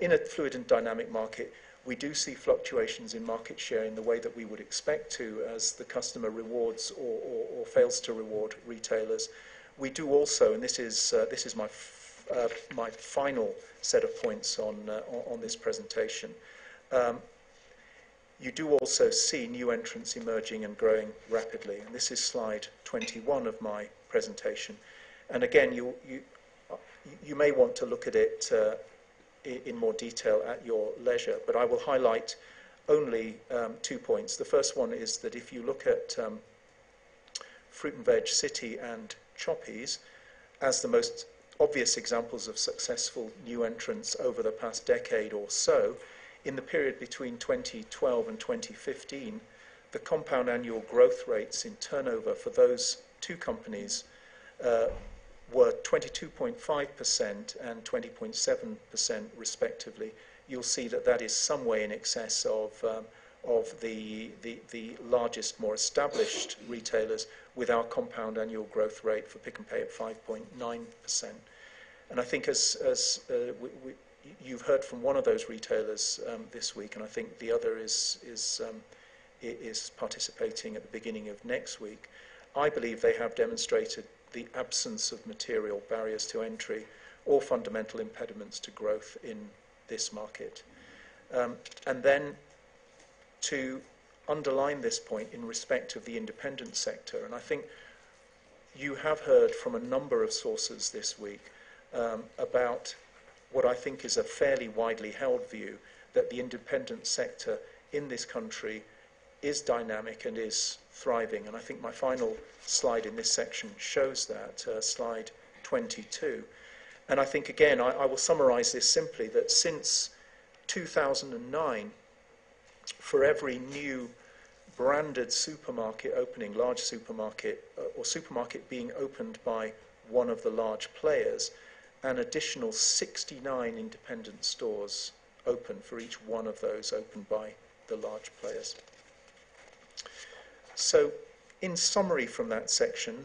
In a fluid and dynamic market, we do see fluctuations in market share in the way that we would expect to as the customer rewards or fails to reward retailers. We do also, and this is my final set of points on this presentation, you do also see new entrants emerging and growing rapidly. And this is slide 21 of my presentation. And again, you may want to look at it in more detail at your leisure, but I will highlight only 2 points. The first one is that if you look at Fruit and Veg City and Choppies as the most obvious examples of successful new entrants over the past decade or so, in the period between 2012 and 2015, the compound annual growth rates in turnover for those two companies were 22.5% and 20.7% respectively. You'll see that that is some way in excess of the largest, more established retailers, with our compound annual growth rate for Pick n Pay at 5.9%. And I think as you've heard from one of those retailers this week, and I think the other is participating at the beginning of next week, I believe they have demonstrated the absence of material barriers to entry or fundamental impediments to growth in this market. And then to underline this point in respect of the independent sector, and I think you have heard from a number of sources this week about what I think is a fairly widely held view, that the independent sector in this country is dynamic and is thriving. And I think my final slide in this section shows that, slide 22. And I think, again, I will summarize this simply, that since 2009, for every new branded supermarket opening, large supermarket, or supermarket being opened by one of the large players, an additional 69 independent stores open for each one of those opened by the large players. So, in summary from that section,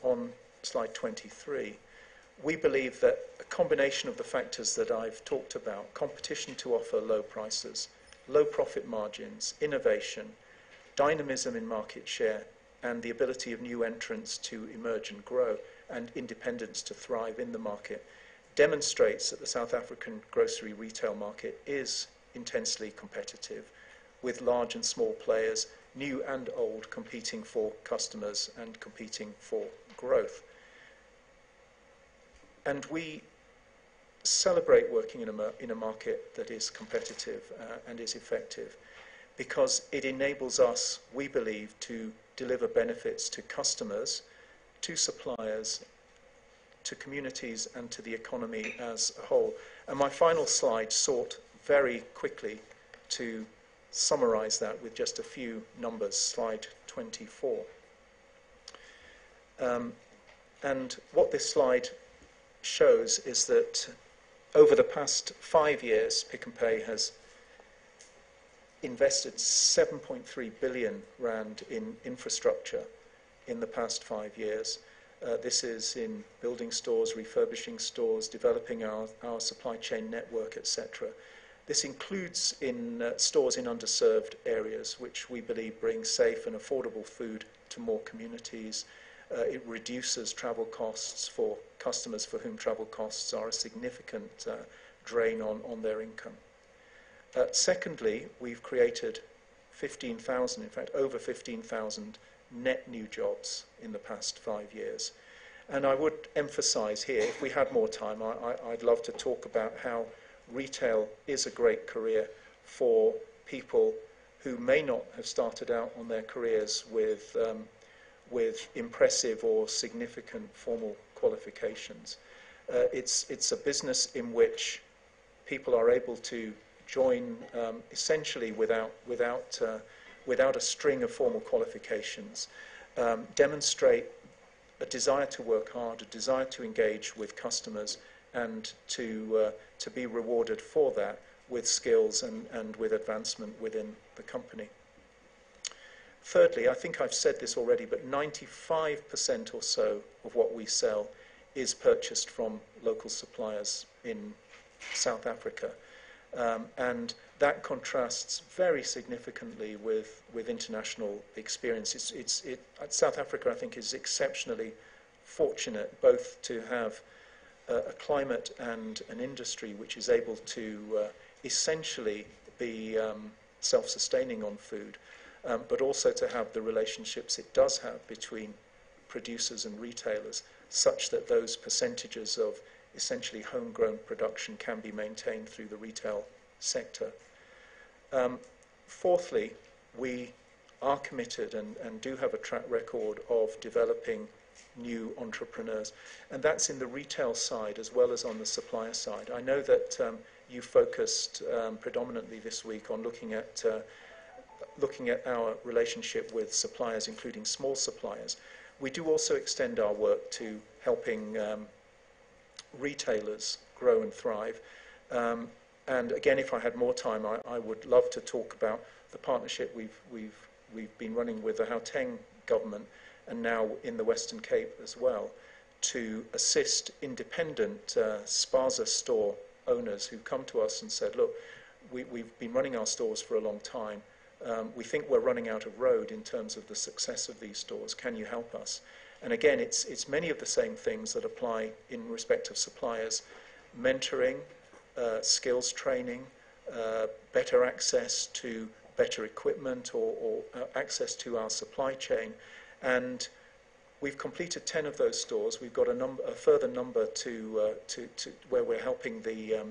on slide 23, we believe that a combination of the factors that I've talked about, competition to offer low prices, low profit margins, innovation, dynamism in market share, and the ability of new entrants to emerge and grow, and independents to thrive in the market, demonstrates that the South African grocery retail market is intensely competitive, with large and small players, new and old, competing for customers and competing for growth. And we celebrate working in a market that is competitive and is effective, because it enables us, we believe, to deliver benefits to customers, to suppliers, to communities, and to the economy as a whole. And my final slide sought very quickly to summarize that with just a few numbers, slide 24. And what this slide shows is that over the past 5 years, Pick n Pay has invested 7.3 billion rand in infrastructure in the past 5 years. This is in building stores, refurbishing stores, developing our supply chain network, etc. This includes in stores in underserved areas, which we believe bring safe and affordable food to more communities. It reduces travel costs for customers for whom travel costs are a significant drain on their income. Secondly, we've created 15,000, in fact over 15,000 net new jobs in the past 5 years. And I would emphasize here, if we had more time, I'd love to talk about how retail is a great career for people who may not have started out on their careers with impressive or significant formal qualifications. It's a business in which people are able to join essentially without a string of formal qualifications, demonstrate a desire to work hard, a desire to engage with customers, and to be rewarded for that with skills and with advancement within the company. Thirdly, I think I've said this already, but 95% or so of what we sell is purchased from local suppliers in South Africa. And that contrasts very significantly with international experience. South Africa, I think, is exceptionally fortunate both to have a climate and an industry which is able to essentially be self-sustaining on food, but also to have the relationships it does have between producers and retailers, such that those percentages of essentially homegrown production can be maintained through the retail sector. Fourthly, we are committed and do have a track record of developing new entrepreneurs, and that's in the retail side as well as on the supplier side. I know that you focused predominantly this week on looking at our relationship with suppliers, including small suppliers. We do also extend our work to helping retailers grow and thrive. And again, if I had more time, I would love to talk about the partnership we've been running with the Gauteng government and now in the Western Cape as well, to assist independent spaza store owners who come to us and said, look, we've been running our stores for a long time. We think we're running out of road in terms of the success of these stores. Can you help us? And again, it's many of the same things that apply in respect of suppliers: mentoring, skills training, better access to better equipment or access to our supply chain. And we've completed 10 of those stores. We've got a further number to where we're helping the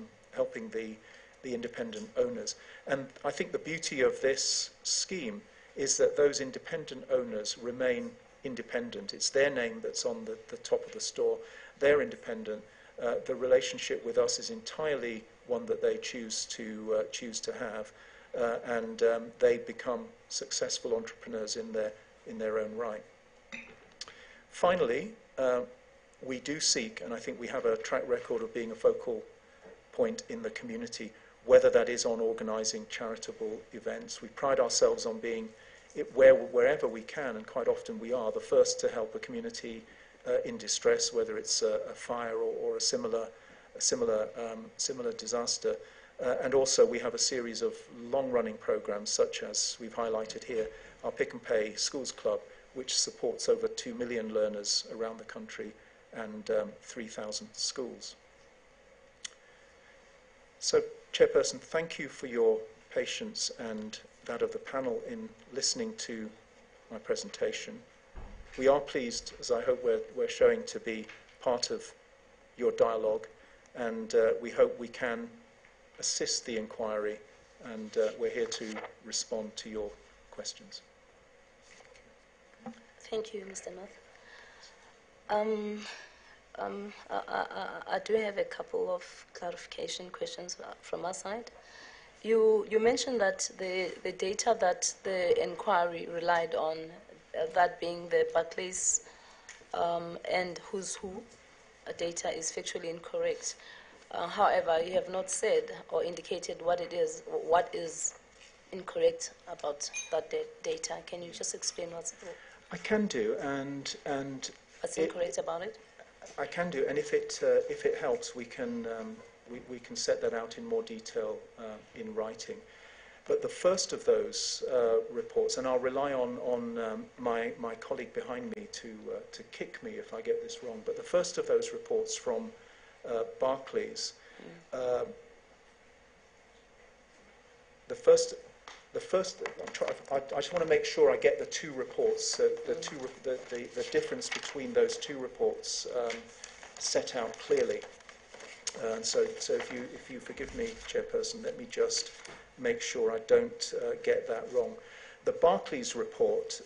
independent owners. And I think the beauty of this scheme is that those independent owners remain independent. It's their name that's on the top of the store. They're independent. The relationship with us is entirely one that they choose to have, and they become successful entrepreneurs in their own right. Finally, we do seek, and I think we have a track record of being a focal point in the community, whether that is on organising charitable events. We pride ourselves on being, wherever we can, and quite often we are, the first to help a community in distress, whether it's a fire or a similar disaster. And also we have a series of long-running programs, such as we've highlighted here, our Pick and Pay Schools Club, which supports over 2 million learners around the country and 3,000 schools. So, Chairperson, thank you for your patience and that of the panel in listening to my presentation. We are pleased, as I hope we're showing, to be part of your dialogue, and we hope we can assist the inquiry, and we're here to respond to your questions. Thank you, Mr. North. I do have a couple of clarification questions from our side. You mentioned that the data that the inquiry relied on, that being the Barclays and Who's Who data, is factually incorrect. However, you have not said or indicated what is incorrect about that data. Can you just explain what's I can do, and what's incorrect about it? I can do, and if it helps, we can set that out in more detail in writing. But the first of those reports, and I'll rely on my colleague behind me to kick me if I get this wrong. But the first of those reports from Barclays, I just want to make sure I get the two reports, the difference between those two reports set out clearly. So if you forgive me, Chairperson, let me just make sure I don't get that wrong. The Barclays report,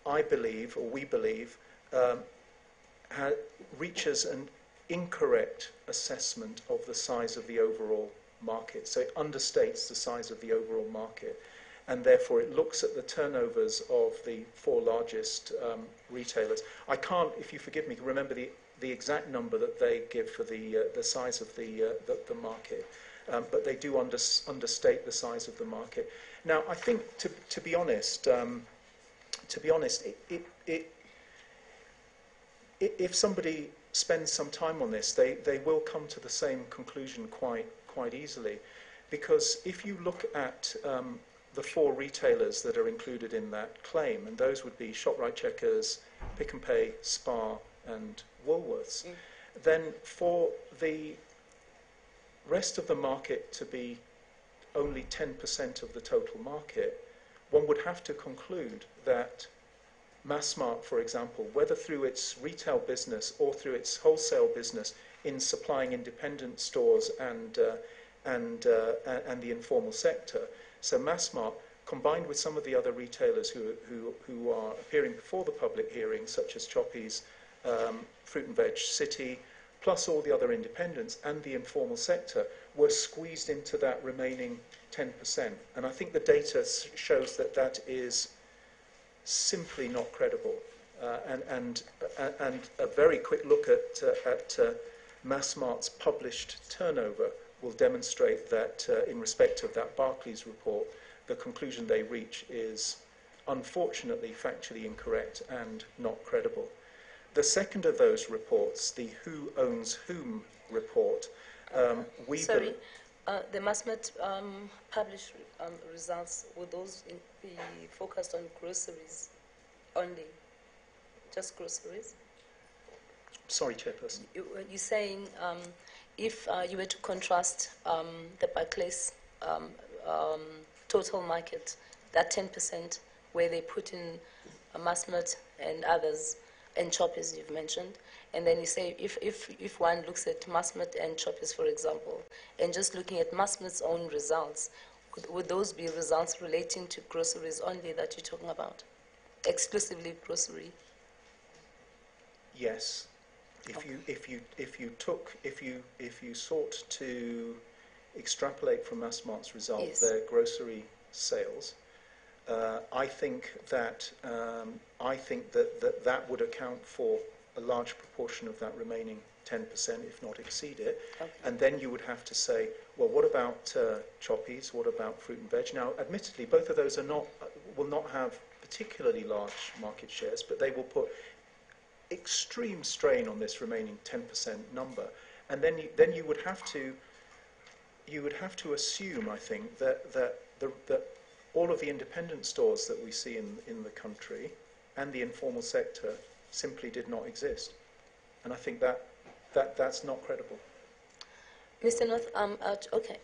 I believe, or we believe, reaches an incorrect assessment of the size of the overall market. So it understates the size of the overall market, and therefore it looks at the turnovers of the four largest retailers. I can't, if you forgive me, remember the exact number that they give for the size of the market, but they do understate the size of the market. Now, I think to be honest, if somebody spends some time on this, they will come to the same conclusion quite easily, because if you look at the four retailers that are included in that claim, and those would be ShopRite Checkers, Pick and Pay, Spar, and Woolworths, then for the rest of the market to be only 10% of the total market, one would have to conclude that Massmart, for example, whether through its retail business or through its wholesale business in supplying independent stores and the informal sector, so Massmart, combined with some of the other retailers who are appearing before the public hearing, such as Choppies, Fruit and Veg City, plus all the other independents and the informal sector, were squeezed into that remaining 10%. And I think the data shows that that is simply not credible. and a very quick look at Massmart's published turnover will demonstrate that in respect of that Barclays report, the conclusion they reach is unfortunately factually incorrect and not credible. The second of those reports, the Who Owns Whom report, Sorry, the Massmart published results, would those be focused on groceries only? Just groceries? Sorry, Chairperson. You're saying if you were to contrast the Barclays total market, that 10% where they put in Massmart and others, and Choppers you've mentioned, and then you say if one looks at Massmart and Choppers, for example, and just looking at Massmart's own results, would those be results relating to groceries only that you're talking about? Exclusively grocery? Yes. If you sought to extrapolate from Massmart's result Yes. their grocery sales, I think that that would account for a large proportion of that remaining 10%, if not exceed it. Okay. And then you would have to say, well, what about Choppies? What about fruit and veg? Now, admittedly, both of those will not have particularly large market shares, but they will put extreme strain on this remaining 10% number. And then you would have to assume, I think, that all of the independent stores that we see in the country and the informal sector simply did not exist. And I think that's not credible. Mr. North, okay,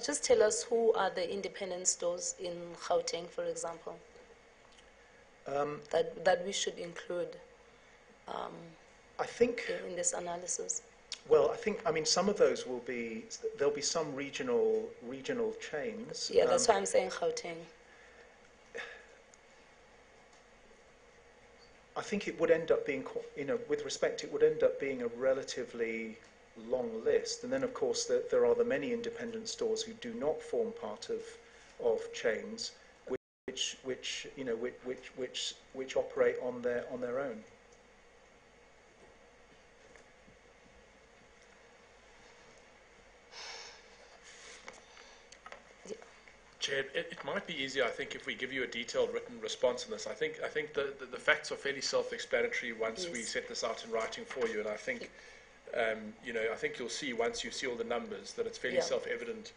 just tell us who are the independent stores in Gauteng, for example, that we should include I think in this analysis. Well, I mean, some of those there'll be some regional chains. Yeah, that's why I'm saying Gauteng. I think it would end up being, with respect, it would end up being a relatively long list. And then, of course, there are the many independent stores who do not form part of chains, which operate on their own. Chair, it might be easier, I think, if we give you a detailed written response on this. I think the facts are fairly self-explanatory once we set this out in writing for you, and I think I think you'll see once you see all the numbers that it's fairly self-evident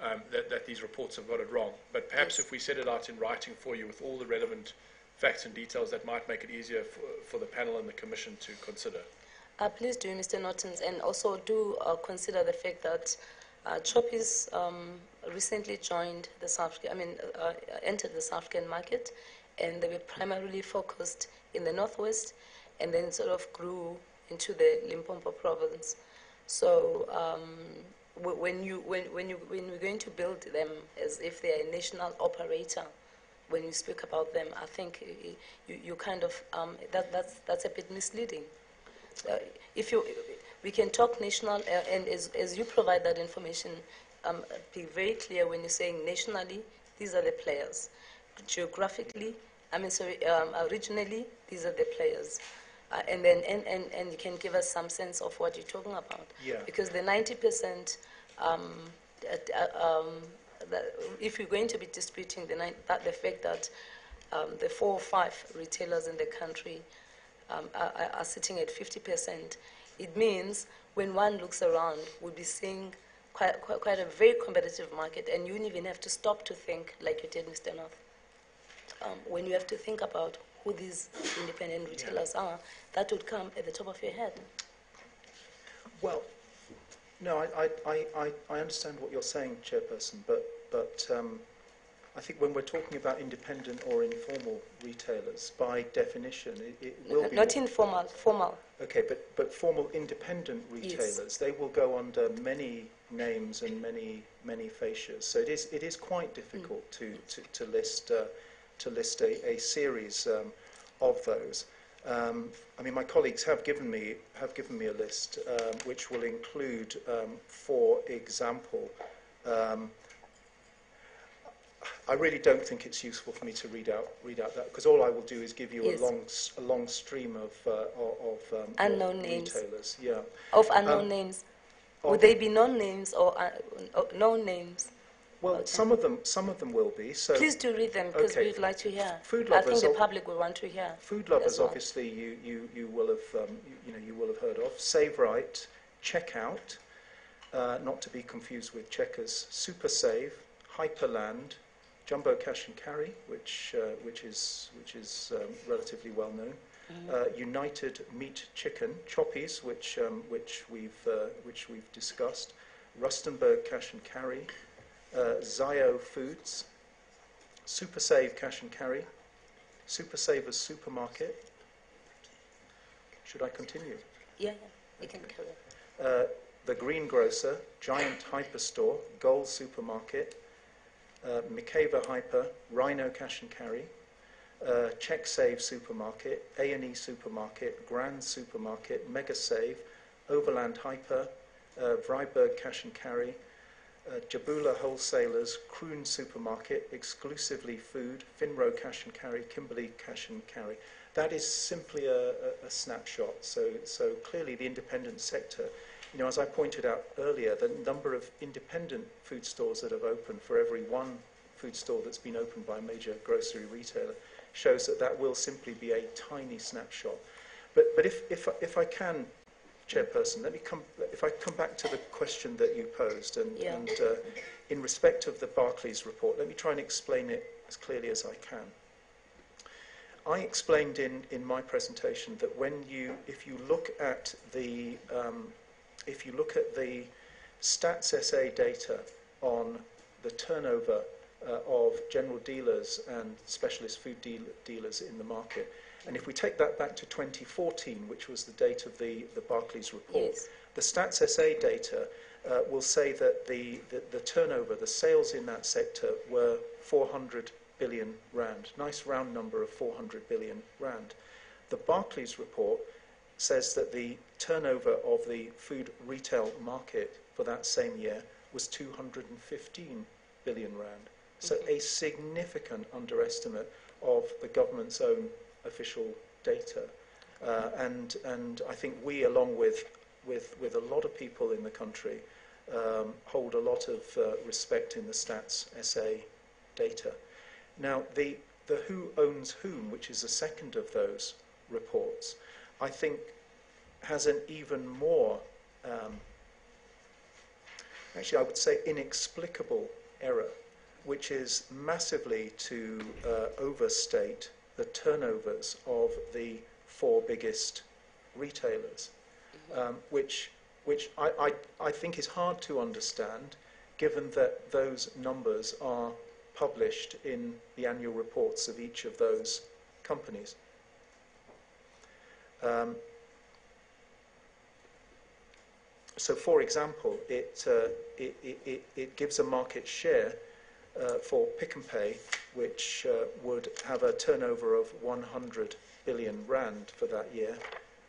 that these reports have got it wrong. But perhaps if we set it out in writing for you with all the relevant facts and details, that might make it easier for the panel and the Commission to consider. Please do, Mr. Nortons, and also do consider the fact that Choppies recently joined the entered the South African market, and they were primarily focused in the northwest, and then sort of grew into the Limpopo province. So when we're going to build them as if they are a national operator, when you speak about them, I think you kind of that's a bit misleading. We can talk national, and as you provide that information, be very clear when you're saying nationally, these are the players. Geographically, regionally, these are the players. And you can give us some sense of what you're talking about. Yeah. Because the 90%, if you're going to be disputing the fact that the 4 or 5 retailers in the country are sitting at 50%, it means when one looks around, we'll be seeing quite a very competitive market, and you wouldn't even have to stop to think like you did, Mr. North. When you have to think about who these independent retailers are, that would come at the top of your head. Well, no, I understand what you're saying, Chairperson, but I think when we're talking about independent or informal retailers, by definition, it will be... Not informal, formal. Okay, but formal independent retailers, they will go under many names and many fascias. So it is quite difficult to list a series of those. I mean, my colleagues have given me a list which will include, for example, I really don't think it's useful for me to read out that, because all I will do is give you Yes. a long stream of Unknown names. retailers. Yeah. Of unknown names. Would of- they be non-names or known names? Well, Okay. some of them will be. So Please do read them because Okay. we'd like to hear. Food I think lovers the of- public will want to hear. Food lovers, as well. obviously, you will have you will have heard of. Save Right, Checkout, not to be confused with Checkers. Super Save, Hyperland, Jumbo Cash and Carry, which is relatively well known. United Meat Chicken, Choppies, which we've discussed. Rustenburg Cash and Carry, Zio Foods, Super Save Cash and Carry, Super Savers Supermarket. Should I continue? Yeah, you can carry on. The Greengrocer, Giant Hyperstore, Gold Supermarket, Mikeva Hyper, Rhino Cash and Carry, Check Save Supermarket, A&E Supermarket, Grand Supermarket, Mega Save, Overland Hyper, Vryburg Cash and Carry, Jabula Wholesalers, Kroon Supermarket, Exclusively Food, Finro Cash and Carry, Kimberley Cash and Carry. That is simply a snapshot. So clearly the independent sector, as I pointed out earlier, the number of independent food stores that have opened for every one food store that's been opened by a major grocery retailer shows that will simply be a tiny snapshot. But if I can, Chairperson, if I come back to the question that you posed, and in respect of the Barclays report, let me try and explain it as clearly as I can. I explained in my presentation that if you look at the Stats SA data on the turnover of general dealers and specialist food dealers in the market, and if we take that back to 2014, which was the date of the Barclays report, Yes. the Stats SA data will say that the turnover, the sales in that sector were 400 billion rand. Nice round number of 400 billion rand. The Barclays report says that the turnover of the food retail market for that same year was 215 billion rand. So a significant underestimate of the government's own official data. And I think we, along with a lot of people in the country, hold a lot of respect in the Stats SA data. Now, the Who Owns Whom, which is the second of those reports, I think has an even more, actually I would say inexplicable error, which is massively to overstate the turnovers of the four biggest retailers, which I think is hard to understand, given that those numbers are published in the annual reports of each of those companies. So, for example, it gives a market share for Pick and Pay, which would have a turnover of 100 billion rand for that year,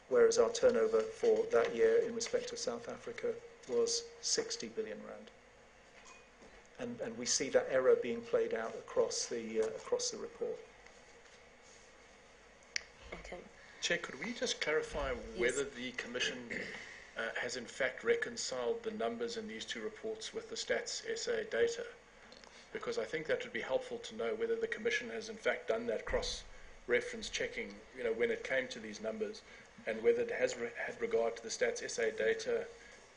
whereas our turnover for that year in respect of South Africa was 60 billion rand. And we see that error being played out across the report. Okay. Chair, could we just clarify whether the Commission has in fact reconciled the numbers in these two reports with the Stats SA data? Because I think that would be helpful to know whether the Commission has in fact done that cross-reference checking, when it came to these numbers, and whether it has had regard to the Stats SA data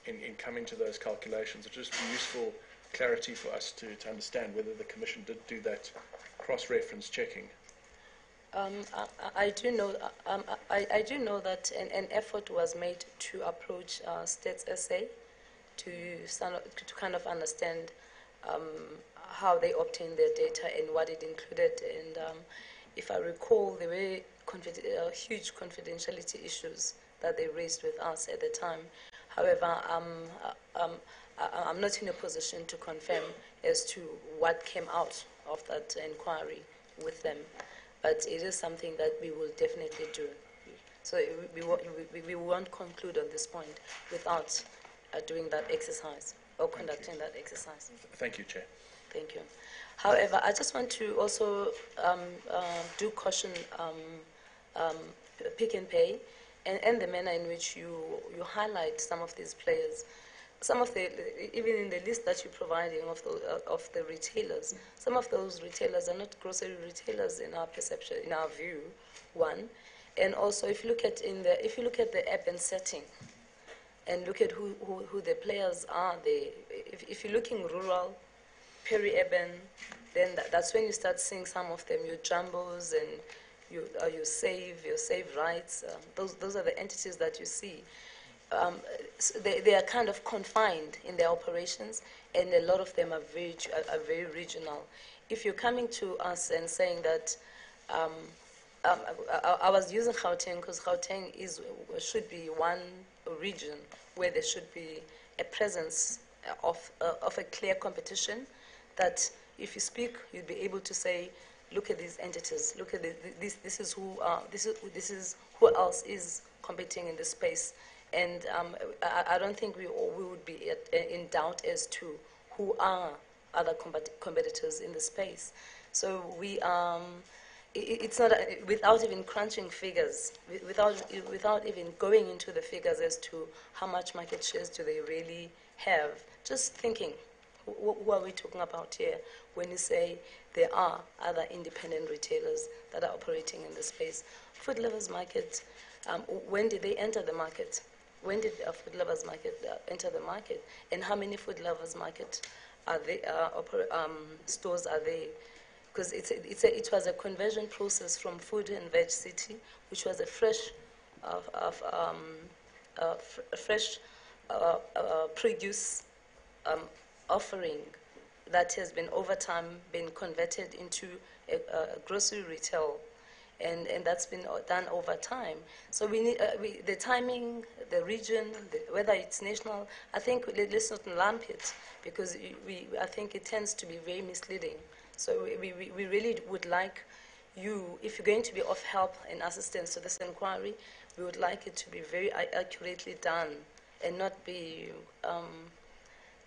in coming to those calculations. It would just be useful clarity for us to understand whether the Commission did do that cross-reference checking. I do know. I do know that an effort was made to approach Stats SA to kind of understand how they obtained their data and what it included. And if I recall, there were huge confidentiality issues that they raised with us at the time. However, I'm not in a position to confirm as to what came out of that inquiry with them, but it is something that we will definitely do. So we won't conclude on this point without doing that exercise or conducting that exercise. Thank you, Chair. Thank you. However, I just want to also do caution um, Pick and Pay and the manner in which you highlight some of these players. Some of the, even in the list that you're providing of the retailers, some of those retailers are not grocery retailers in our perception, in our view, one. And also, if you look at the urban setting, and look at who the players are there. If you're looking rural, peri-urban, then that's when you start seeing some of them, your Jumbos and your Save Rights. Those are the entities that you see. So they are kind of confined in their operations, and a lot of them are very regional. If you're coming to us and saying that, I was using Gauteng because Gauteng should be one region where there should be a presence of a clear competition, that if you speak, you'd be able to say, look at these entities, look at this is who else is competing in this space. And I don't think we would be in doubt as to who are other competitors in the space. So it's not without even crunching figures, without even going into the figures as to how much market shares do they really have. Just thinking, who are we talking about here when you say there are other independent retailers that are operating in the space? Food Lovers Market, when did they enter the market? When did Food Lovers Market enter the market? And how many Food Lovers Market are they, stores are there? Because it was a conversion process from Food and Veg City, which was a fresh produce offering that has been over time been converted into a grocery retail, and that's been done over time. So we need the timing, the region, whether it's national. I think let's not lump it, because I think it tends to be very misleading. So we really would like you, if you're going to be of help and assistance to this inquiry, we would like it to be very accurately done and not be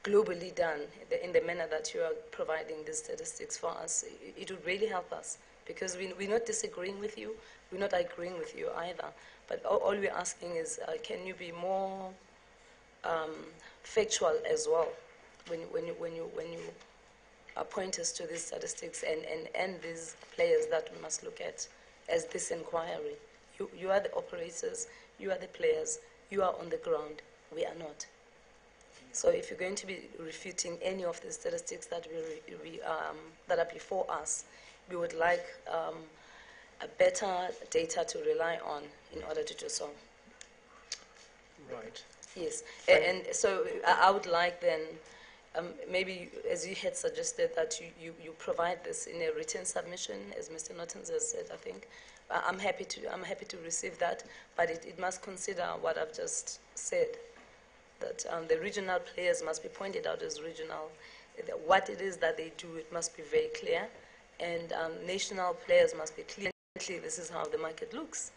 globally done in the manner that you are providing these statistics for us. It would really help us, because we're not disagreeing with you, we're not agreeing with you either. But all we're asking is, can you be more factual as well when you point us to these statistics and these players that we must look at as this inquiry. You are the operators, you are the players, you are on the ground, we are not. So if you're going to be refuting any of the statistics that that are before us, we would like a better data to rely on in order to do so. Right. Yes, and so I would like then, maybe as you had suggested, that you provide this in a written submission, as Mr. Nortons has said. I think I'm happy to receive that, but it must consider what I've just said, that the regional players must be pointed out as regional. What it is that they do, it must be very clear, and national players must be clear. This is how the market looks.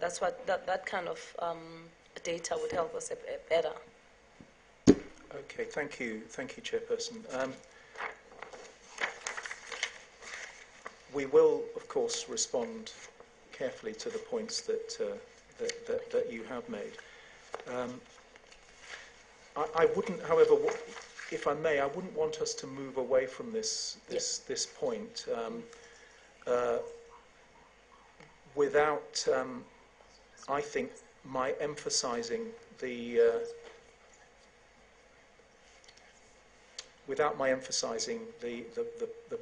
That's what that kind of data would help us better. Okay, thank you, Chairperson. We will, of course, respond carefully to the points that you have made. I wouldn't, however, if I may, I wouldn't want us to move away from this point without, I think, my emphasising the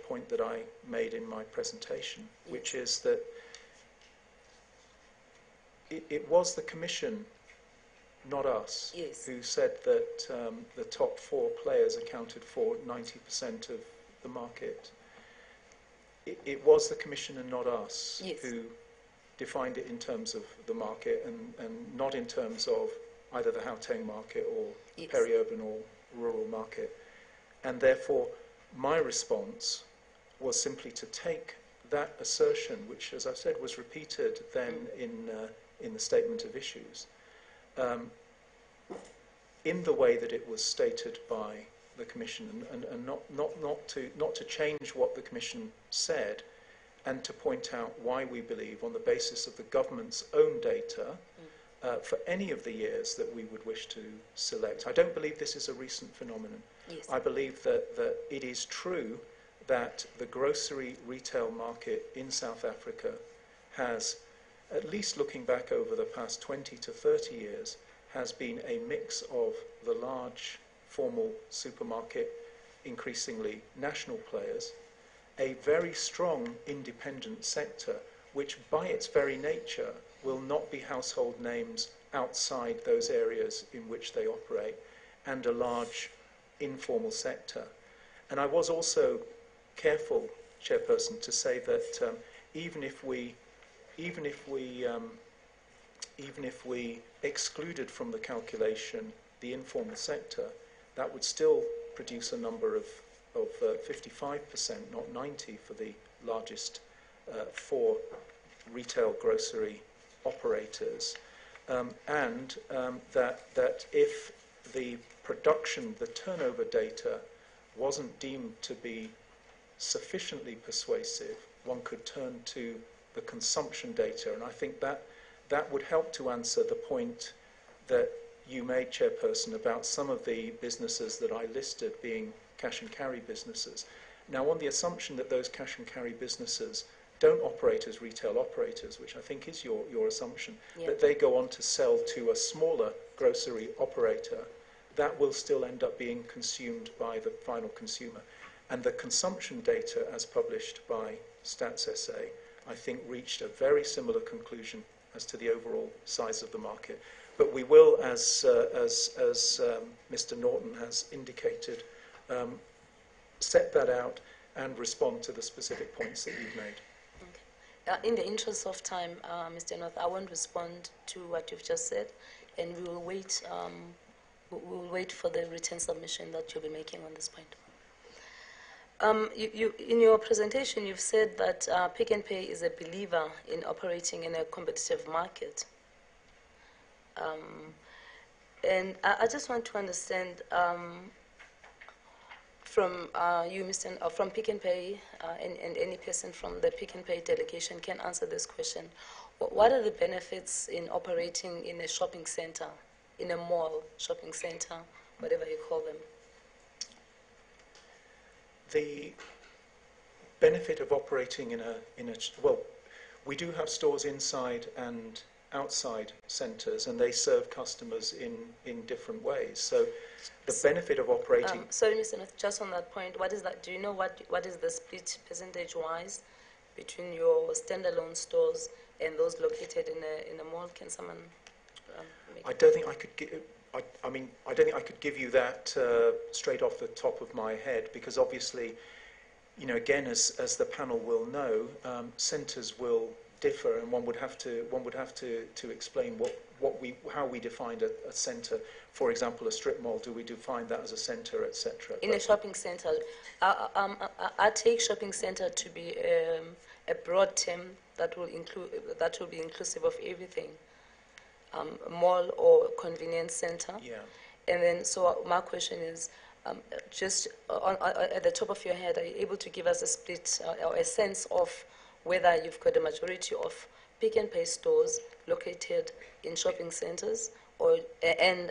point that I made in my presentation, which is that it was the Commission, not us, Yes. who said that the top 4 players accounted for 90% of the market. It was the Commission and not us, Yes, who defined it in terms of the market and not in terms of either the Gauteng market or yes, peri-urban or rural market. And therefore, my response was simply to take that assertion, which, as I said, was repeated then in the statement of issues, in the way that it was stated by the Commission and not to change what the Commission said, and to point out why we believe, on the basis of the government's own data, for any of the years that we would wish to select. I don't believe this is a recent phenomenon. Yes. I believe that it is true that the grocery retail market in South Africa has, at least looking back over the past 20 to 30 years, has been a mix of the large formal supermarket, increasingly national players, a very strong independent sector, which by its very nature will not be household names outside those areas in which they operate, and a large informal sector. And I was also careful, Chairperson, to say that even if we excluded from the calculation the informal sector, that would still produce a number of 55%, not 90%, for the largest four retail grocery operators, and that if the production, the turnover data wasn't deemed to be sufficiently persuasive, one could turn to the consumption data. And I think that would help to answer the point that you made, Chairperson, about some of the businesses that I listed being cash and carry businesses. Now, on the assumption that those cash and carry businesses don't operate as retail operators, which I think is your assumption, that they go on to sell to a smaller grocery operator, that will still end up being consumed by the final consumer. And the consumption data, as published by Stats SA, I think reached a very similar conclusion as to the overall size of the market. But we will, as Mr. Norton has indicated, set that out and respond to the specific points that you've made. Okay. In the interest of time, Mr. North, I won't respond to what you've just said, and we will wait. We will wait for the written submission that you'll be making on this point. In your presentation, you've said that Pick n Pay is a believer in operating in a competitive market. And I just want to understand from you, from Pick n Pay, and any person from the Pick n Pay delegation can answer this question. What are the benefits in operating in a shopping center, in a mall, shopping center, whatever you call them? The benefit of operating in a well, we do have stores inside and outside centres, and they serve customers in different ways. So the benefit of operating... sorry, Mr. North, just on that point, what is that? Do you know what is the split percentage-wise between your standalone stores and those located in a mall? Can someone make I don't think I could give... I mean, I don't think I could give you that straight off the top of my head, because obviously, you know, again, as the panel will know, centres will differ, and one would have to explain how we defined a centre. For example, a strip mall, do we define that as a centre, etc.? In a shopping centre, I take shopping centre to be a broad term that will be inclusive of everything. Mall or convenience center. Yeah. And then, so my question is, just at the top of your head, are you able to give us a split or a sense of whether you've got a majority of Pick n Pay stores located in shopping centers, or and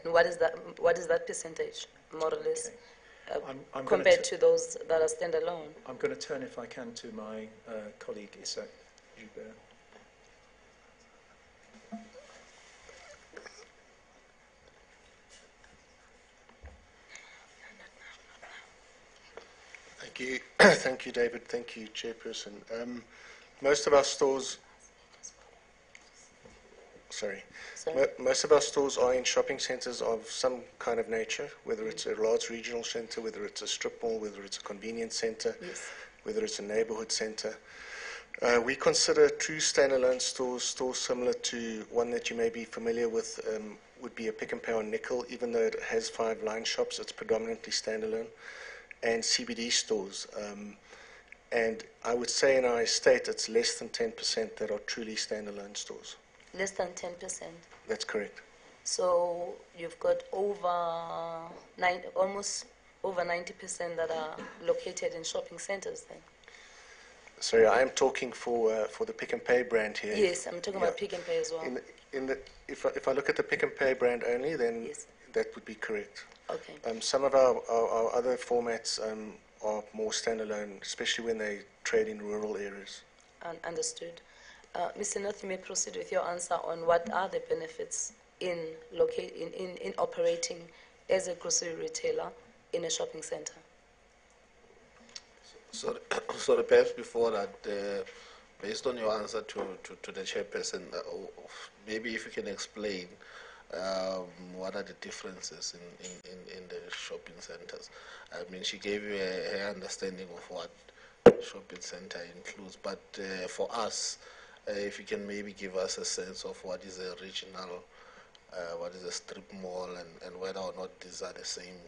what is that percentage, more or less, I'm compared to those that are standalone? I'm going to turn, if I can, to my colleague Isaac Joubert. Thank you. Thank you, David. Thank you, Chairperson. Most of our stores... Most of our stores are in shopping centres of some kind of nature, whether it's a large regional centre, whether it's a strip mall, whether it's a convenience centre, whether it's a neighbourhood centre. We consider true standalone stores similar to one that you may be familiar with, would be a Pick n Pay on Nickel. Even though it has 5 line shops, it's predominantly standalone. And CBD stores. And I would say in our estate it's less than 10% that are truly standalone stores. Less than 10%? That's correct. So you've got almost over 90% that are located in shopping centers then. Sorry, I am talking for the Pick and Pay brand here. Yes, I'm talking about Pick and Pay as well. If I look at the Pick and Pay brand only, then Yes. that would be correct. Okay. Some of our other formats are more standalone, especially when they trade in rural areas. Understood. Mr. North, you may proceed with your answer on what are the benefits in operating as a grocery retailer in a shopping center. So, so perhaps before that, based on your answer to the chairperson, maybe if you can explain what are the differences in the shopping centers. I mean, she gave you her understanding of what shopping center includes, but for us, if you can maybe give us a sense of what is a regional, what is a strip mall, and whether or not these are the same,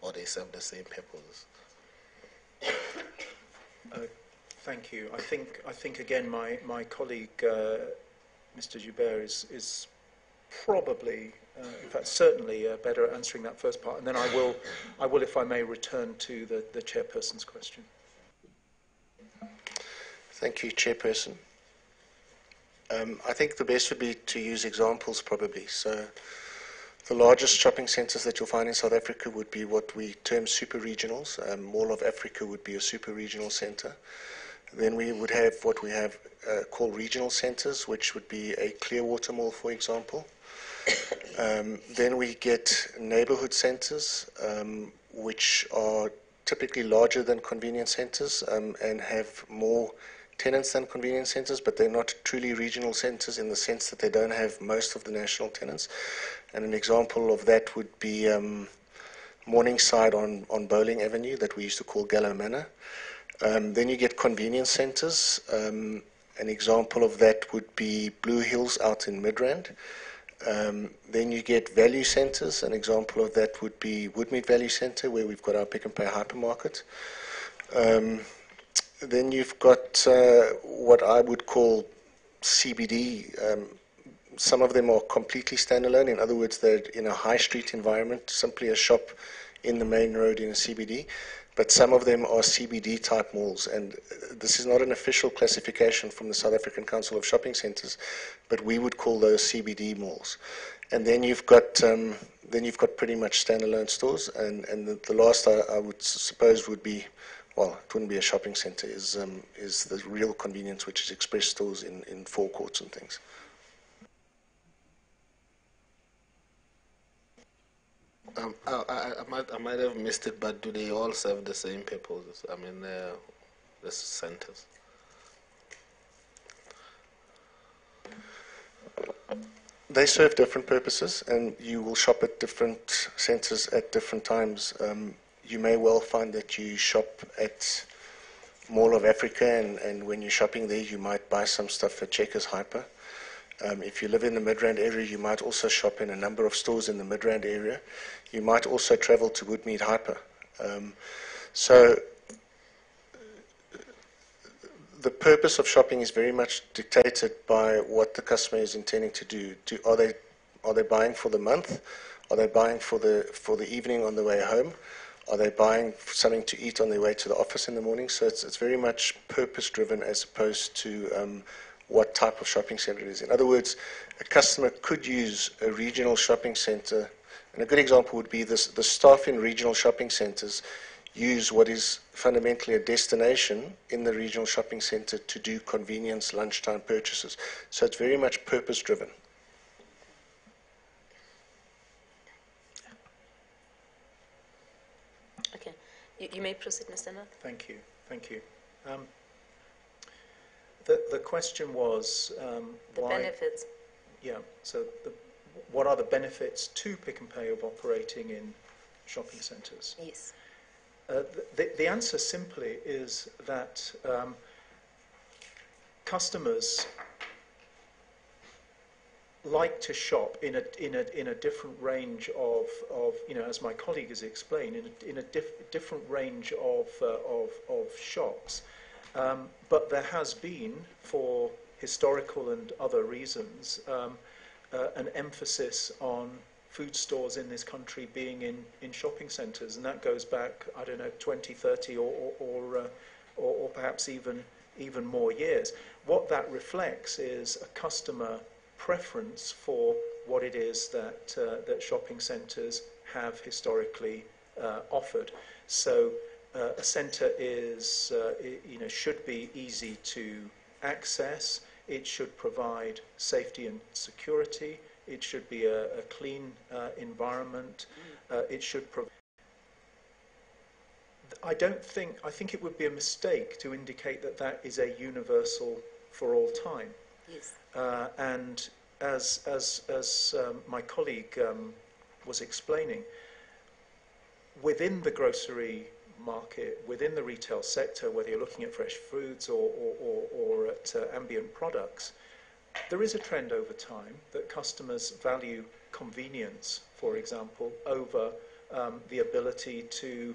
or they serve the same purpose. Thank you. I think again, my colleague, Mr. Joubert, is probably, in fact, certainly better at answering that first part, and then I will, if I may, return to the chairperson's question. Thank you, Chairperson. I think the best would be to use examples, probably. So, the largest shopping centres that you'll find in South Africa would be what we term super regionals. Mall of Africa would be a super regional centre. Then we would have what we have called regional centres, which would be a Clearwater Mall, for example. Then we get neighbourhood centres, which are typically larger than convenience centres and have more tenants than convenience centres, but they're not truly regional centres in the sense that they don't have most of the national tenants. And an example of that would be Morningside on Bowling Avenue that we used to call Gallo Manor. Then you get convenience centres. An example of that would be Blue Hills out in Midrand. Then you get value centres. An example of that would be Woodmead Value Centre, where we've got our Pick and Pay hypermarket. Then you've got what I would call CBD. Some of them are completely standalone. In other words, they're in a high street environment, simply a shop in the main road in a CBD. But some of them are CBD type malls, and this is not an official classification from the South African Council of Shopping Centres, but we would call those CBD malls. And then you've got pretty much standalone stores, and the last I would suppose would be, well, it wouldn't be a shopping centre, is the real convenience, which is express stores in forecourts and things. I might have missed it, but do they all serve the same purposes? I mean, the centers. They serve different purposes, and you will shop at different centres at different times. You may well find that you shop at Mall of Africa, and when you're shopping there, you might buy some stuff at Checkers Hyper. If you live in the Midrand area, you might also shop in a number of stores in the Midrand area. You might also travel to Woodmead Hyper. So the purpose of shopping is very much dictated by what the customer is intending to do. Are they buying for the month? Are they buying for the evening on the way home? Are they buying something to eat on their way to the office in the morning? So it's very much purpose-driven as opposed to what type of shopping centre it is. In other words, a customer could use a regional shopping centre, and a good example would be the staff in regional shopping centres use what is fundamentally a destination in the regional shopping centre to do convenience lunchtime purchases. So it's very much purpose-driven. Okay. You may proceed, Mr. North. Thank you. Thank you. The question was the why, benefits. Yeah. So what are the benefits to Pick and Pay of operating in shopping centres? Yes. The answer simply is that customers like to shop in a different range of as my colleague has explained, in a different range of shops. But there has been, for historical and other reasons, an emphasis on food stores in this country being in shopping centres, and that goes back, I don't know, 20, 30 or perhaps even more years. What that reflects is a customer preference for what it is that shopping centres have historically offered. So a centre is, should be easy to access. It should provide safety and security. It should be a clean environment. It should provide. I think it would be a mistake to indicate that that is a universal for all time. Yes. And as my colleague was explaining, within the grocery market, within the retail sector, whether you're looking at fresh foods or at ambient products, there is a trend over time that customers value convenience, for example, over the ability to,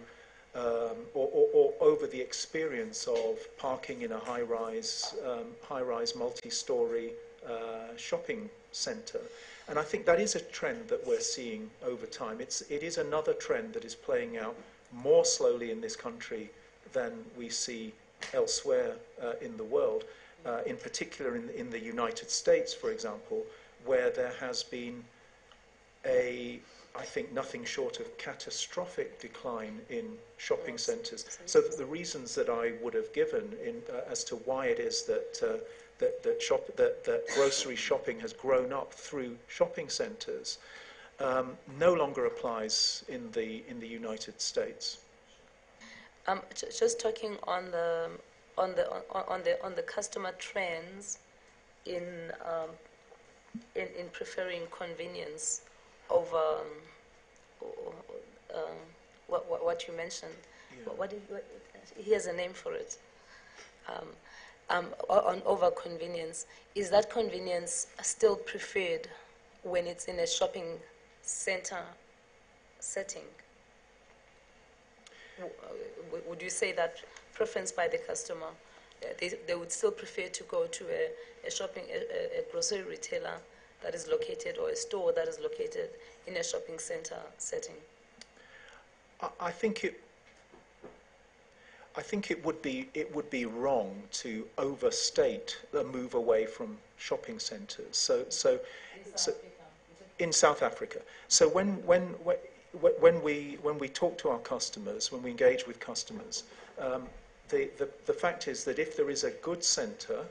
or over the experience of parking in a high-rise multi-storey shopping centre. And I think that is a trend that we're seeing over time. It is another trend that is playing out more slowly in this country than we see elsewhere in the world, in particular in the United States, for example, where there has been I think, nothing short of catastrophic decline in shopping centres. So the reasons that I would have given as to why it is that grocery shopping has grown up through shopping centres no longer applies in the United States. Just talking on the customer trends in preferring convenience over what you mentioned. Yeah. Here's a name for it. On over convenience, is that convenience still preferred when it's in a shopping center setting? Would you say that preference by the customer, they would still prefer to go to a grocery retailer that is located, or a store that is located in a shopping center setting? I think it would be wrong to overstate the move away from shopping centres. So in South Africa. So when we talk to our customers, when we engage with customers, the fact is that if there is a good centre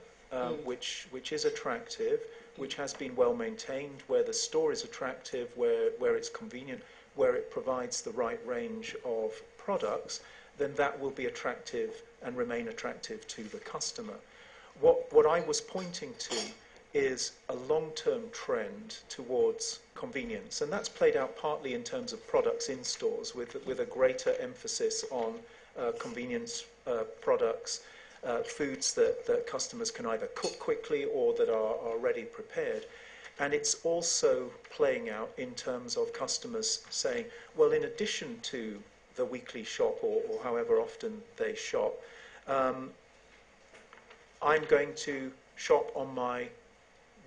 which is attractive, which has been well maintained, where the store is attractive, where it's convenient, where it provides the right range of products, then that will be attractive and remain attractive to the customer. What I was pointing to is a long-term trend towards convenience, and that's played out partly in terms of products in stores with a greater emphasis on convenience products, foods that customers can either cook quickly or that are ready prepared. And it's also playing out in terms of customers saying, well, in addition to the weekly shop or however often they shop, I'm going to shop on my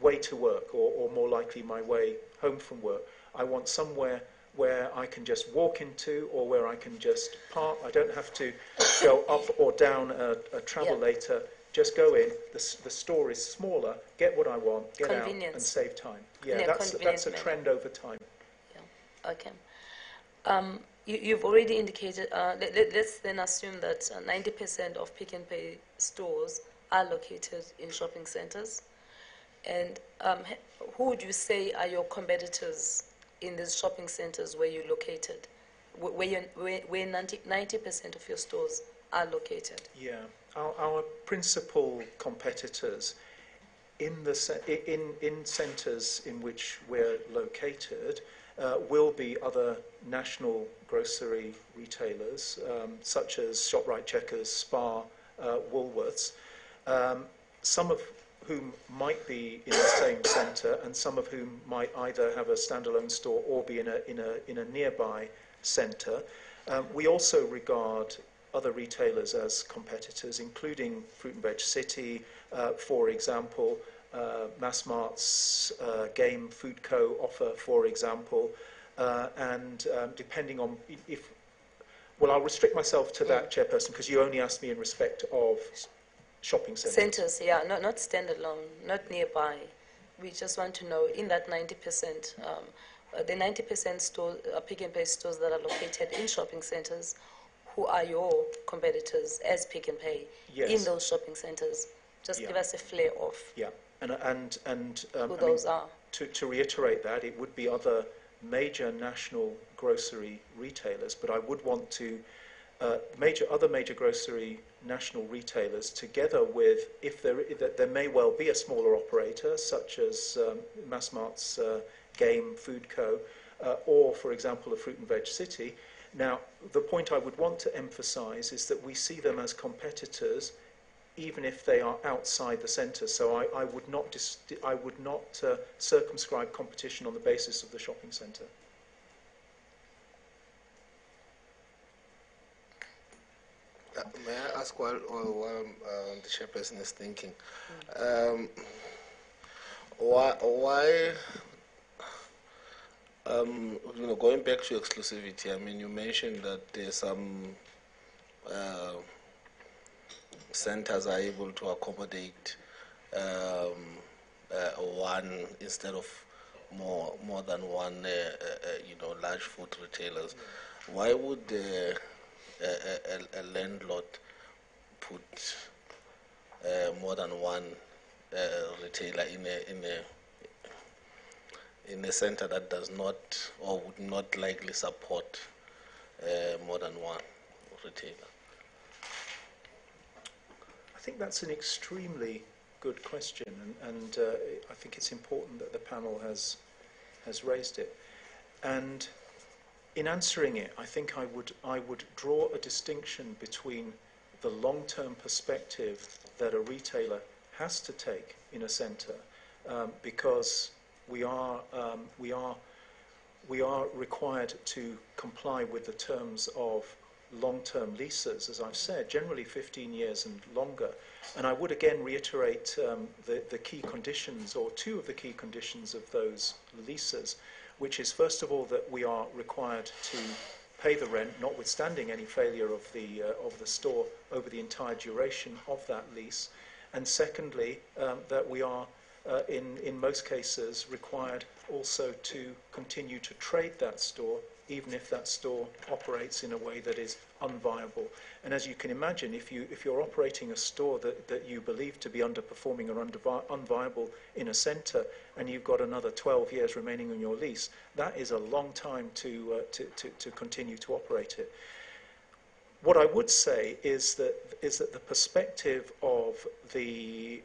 way to work or more likely my way home from work. I want somewhere where I can just walk into or where I can just park. I don't have to go up or down a travelator. Just go in, the store is smaller, get what I want, get out and save time. Yeah, that's a trend over time. Yeah. Okay. You've already indicated, let's then assume that 90% of Pick n Pay stores are located in shopping centres. And who would you say are your competitors in these shopping centres where you're located, where 90% of your stores are located? Yeah, our principal competitors in centres in which we're located will be other national grocery retailers such as ShopRite, Checkers, Spar, Woolworths, some of whom might be in the same centre and some of whom might either have a standalone store or be in a nearby centre. We also regard other retailers as competitors, including Fruit and Veg City, for example, Massmart's Game Food Co. offer, for example, and depending on if, well, I'll restrict myself to that, Chairperson, because you only asked me in respect of shopping centres. Centres, yeah, not standalone, not nearby. We just want to know in that 90%, the 90% store, Pick and Pay stores that are located in shopping centres, who are your competitors as Pick and Pay in those shopping centres? Just give us a flare of who those are. To reiterate that, it would be other major national grocery retailers, but I would want to other major grocery national retailers, together with, if there may well be a smaller operator such as Massmart's Game Food Co. Or, for example, a Fruit and Veg City. Now, the point I would want to emphasise is that we see them as competitors, even if they are outside the centre. So I would not circumscribe competition on the basis of the shopping centre. May I ask while the chairperson is thinking, why going back to exclusivity, I mean, you mentioned that there's some centers are able to accommodate one instead of more than one, large food retailers. Why would a landlord put more than one retailer in a center that does not or would not likely support more than one retailer? I think that's an extremely good question, and I think it's important that the panel has raised it. And in answering it, I think I would draw a distinction between the long-term perspective that a retailer has to take in a centre, because we are required to comply with the terms of long-term leases, as I've said, generally 15 years and longer. And I would again reiterate the key conditions, or two of the key conditions of those leases, which is, first of all, that we are required to pay the rent, notwithstanding any failure of the store over the entire duration of that lease. And secondly, that we are, in most cases, required also to continue to trade that store, even if that store operates in a way that is unviable. And as you can imagine, if you're operating a store that you believe to be underperforming or unviable in a centre, and you've got another 12 years remaining on your lease, that is a long time to continue to operate it. What I would say is that the perspective of the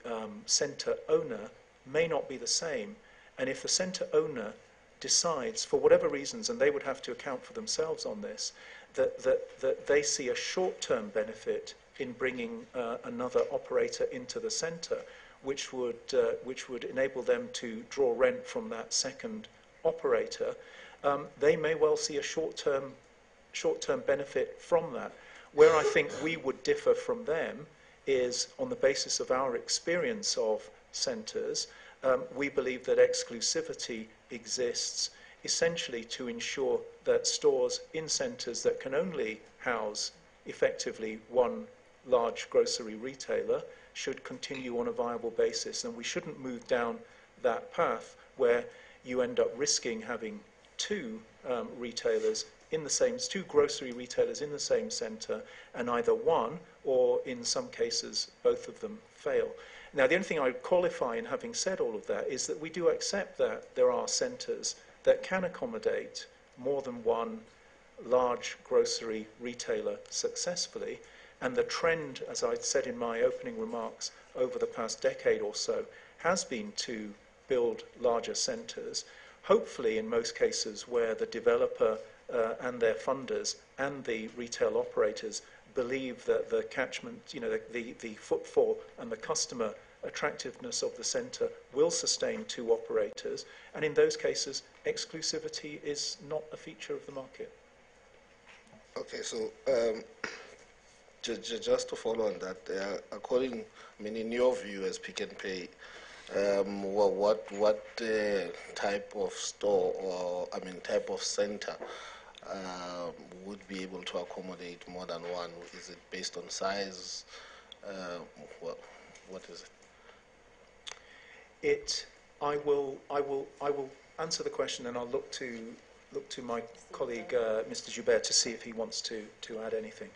centre owner may not be the same, and if the centre owner decides, for whatever reasons, and they would have to account for themselves on this, that they see a short-term benefit in bringing another operator into the centre, which would enable them to draw rent from that second operator, they may well see a short-term benefit from that. Where I think we would differ from them is on the basis of our experience of centres. We believe that exclusivity exists essentially to ensure that stores in centres that can only house effectively one large grocery retailer should continue on a viable basis, and we shouldn't move down that path where you end up risking having two grocery retailers in the same centre, and either one or in some cases both of them fail. Now, the only thing I would qualify in having said all of that is that we do accept that there are centres that can accommodate more than one large grocery retailer successfully, and the trend, as I said in my opening remarks, over the past decade or so has been to build larger centres, hopefully in most cases where the developer and their funders and the retail operators believe that the catchment, the footfall and the customer attractiveness of the centre will sustain two operators, and in those cases exclusivity is not a feature of the market. Okay, so just to follow on that, in your view as Pick and Pay, what type of store, or I mean type of center would be able to accommodate more than one? Is it based on size? What is it? I will answer the question, and I'll look to my colleague, Mr. Joubert, to see if he wants to add anything.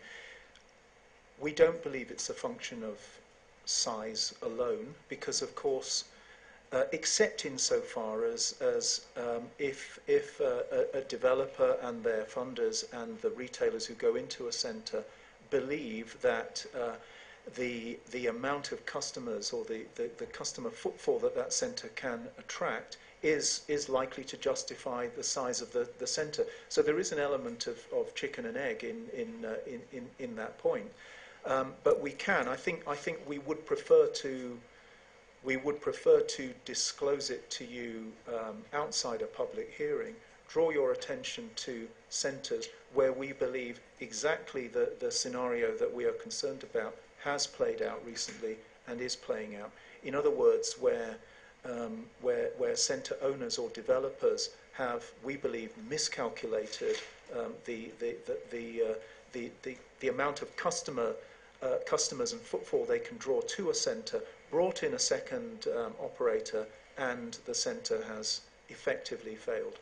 We don't believe it's a function of size alone, because of course, except insofar as if a developer and their funders and the retailers who go into a centre believe that the amount of customers or the customer footfall that centre can attract is likely to justify the size of the centre. So there is an element of chicken and egg in that point. But we can. I think we would prefer to disclose it to you outside a public hearing. Draw your attention to centres where we believe exactly the scenario that we are concerned about has played out recently and is playing out. In other words, where centre owners or developers have, we believe, miscalculated the amount of customers and footfall they can draw to a centre, brought in a second operator, and the centre has effectively failed.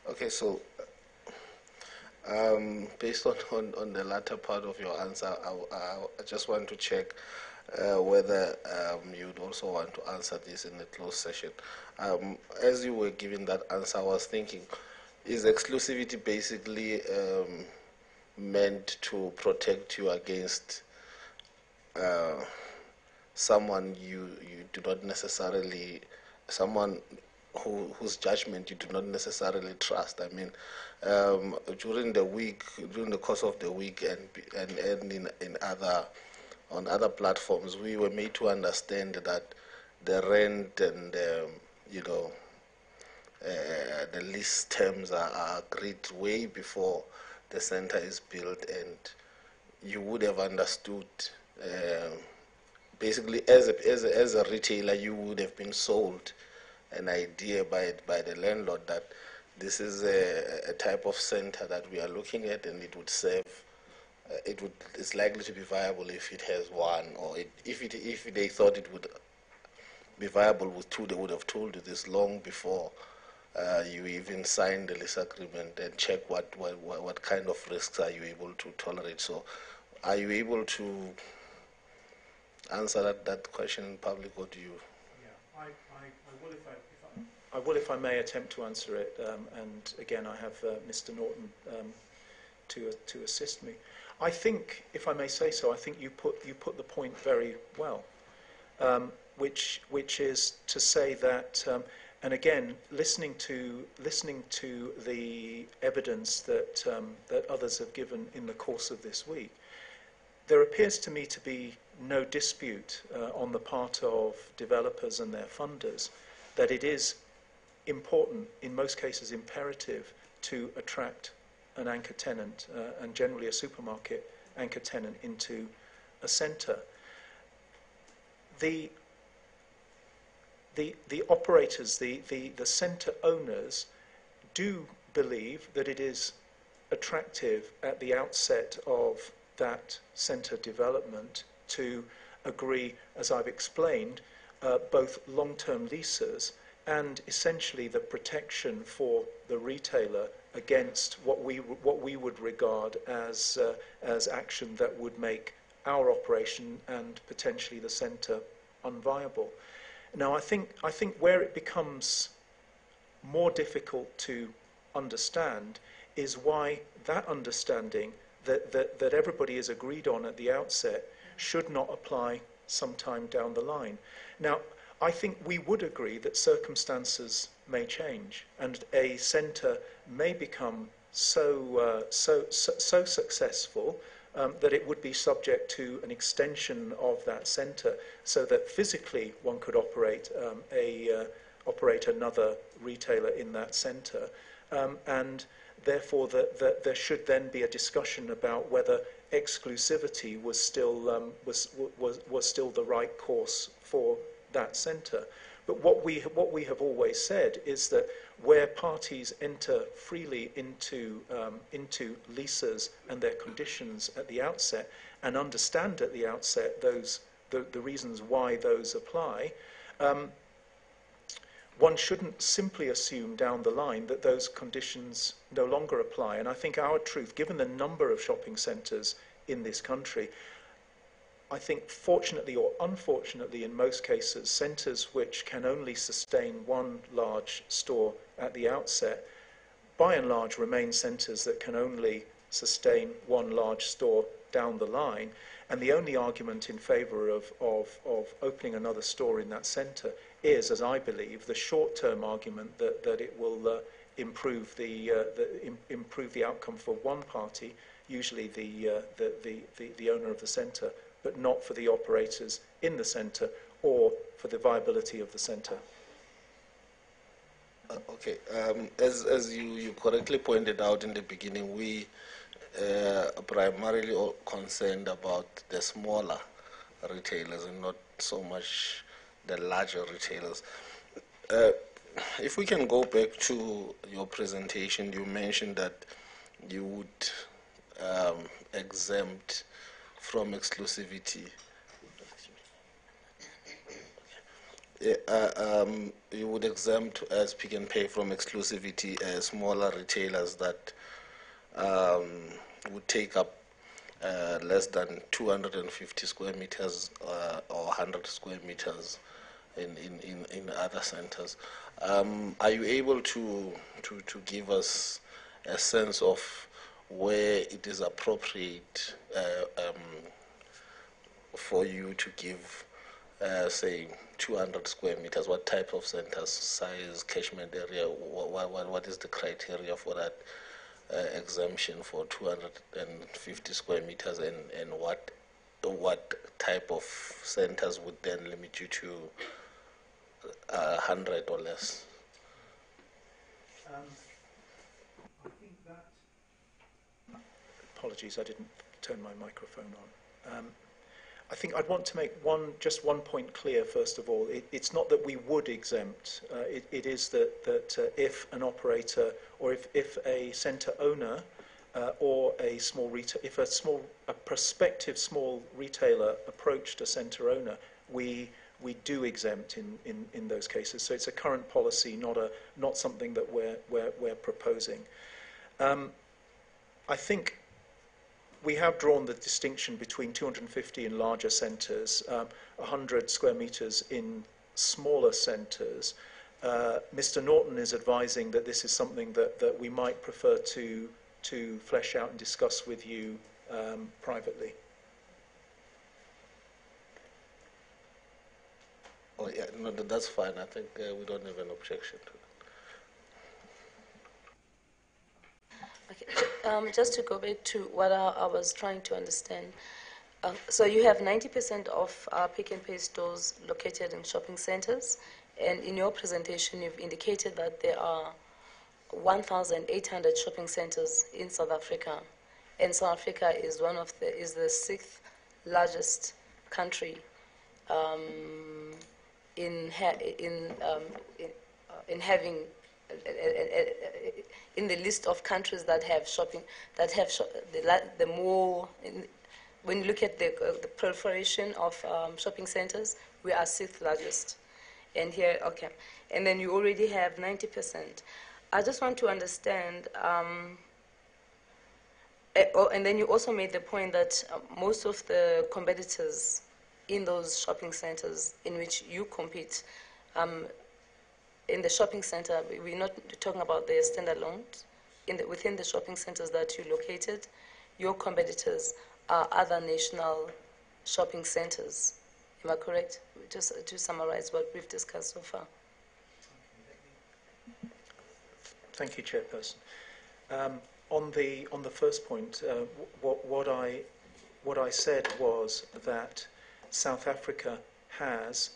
Okay, so based on the latter part of your answer, I just want to check whether you'd also want to answer this in a closed session. As you were giving that answer, I was thinking, is exclusivity basically meant to protect you against someone you do not necessarily, someone whose judgment you do not necessarily trust? I mean, during the course of the week, and on other platforms, we were made to understand that the rent and the lease terms are agreed way before the center is built, and you would have understood. Basically, as a retailer, you would have been sold an idea by the landlord that this is a type of center that we are looking at, and it would serve. It's likely to be viable if it has one, or if they thought it would be viable with two, they would have told you this long before you even signed the lease agreement, and check what kind of risks are you able to tolerate. So, are you able to answer that question in public, or do you? Yeah, I will if I may attempt to answer it, and again I have Mr. Norton to assist me. I think, if I may say so, I think you put the point very well, which is to say that, and again, listening to the evidence that others have given in the course of this week, there appears to me to be no dispute on the part of developers and their funders that it is important, in most cases imperative, to attract an anchor tenant and generally a supermarket anchor tenant into a centre. The operators, the centre owners, do believe that it is attractive at the outset of that centre development to agree, as I've explained, both long-term leases and essentially the protection for the retailer against what we would regard as action that would make our operation and potentially the centre unviable. Now, I think where it becomes more difficult to understand is why that understanding that everybody is agreed on at the outset should not apply sometime down the line. Now, I think we would agree that circumstances may change, and a centre may become so successful that it would be subject to an extension of that centre, so that physically one could operate another retailer in that centre, and therefore that there should then be a discussion about whether exclusivity was still the right course for that centre. But what we have always said is that where parties enter freely into leases and their conditions at the outset, and understand at the outset the reasons why those apply, one shouldn't simply assume down the line that those conditions no longer apply. And I think our truth, given the number of shopping centres in this country, I think fortunately or unfortunately in most cases, centres which can only sustain one large store at the outset, by and large remain centres that can only sustain one large store down the line. And the only argument in favour of opening another store in that centre is, as I believe, the short-term argument that it will improve the outcome for one party, usually the owner of the centre, but not for the operators in the centre or for the viability of the centre. Okay, as you correctly pointed out in the beginning, we primarily all concerned about the smaller retailers and not so much the larger retailers. If we can go back to your presentation, you mentioned that you would exempt from exclusivity. You would exempt as Pick n Pay from exclusivity smaller retailers that would take up less than 250 square meters or 100 square meters in other centers. Are you able to give us a sense of where it is appropriate for you to give, say, 200 square meters? What type of centers, size, catchment area? What is the criteria for that exemption for 250 square meters, and what type of centers would then limit you to 100 or less? I think that... Apologies, I didn't turn my microphone on. I think I'd want to make just one point clear, first of all. It's not that we would exempt. It is that if an operator or if a centre owner or a small retail, if a prospective small retailer approached a centre owner, we do exempt in those cases. So it's a current policy, not something that we're proposing. I think we have drawn the distinction between 250 in larger centres, 100 square metres in smaller centres. Mr. Norton is advising that this is something that we might prefer to flesh out and discuss with you privately. Oh yeah, no, that's fine. I think we don't have an objection to it. Okay. Just to go back to what I was trying to understand. So you have 90% of Pick n Pay stores located in shopping centres, and in your presentation you've indicated that there are 1,800 shopping centres in South Africa, and South Africa is the sixth largest country in having in the list of countries that have the more. When you look at the proliferation of shopping centers, we are sixth largest. And here, okay, and then you already have 90%. I just want to understand. And then you also made the point that most of the competitors in those shopping centers in which you compete. In the shopping center, we're not talking about the standalones. Within the shopping centers that you located, your competitors are other national shopping centers. Am I correct? Just to summarize what we've discussed so far. Thank you, Chairperson. On the first point, what I said was that South Africa has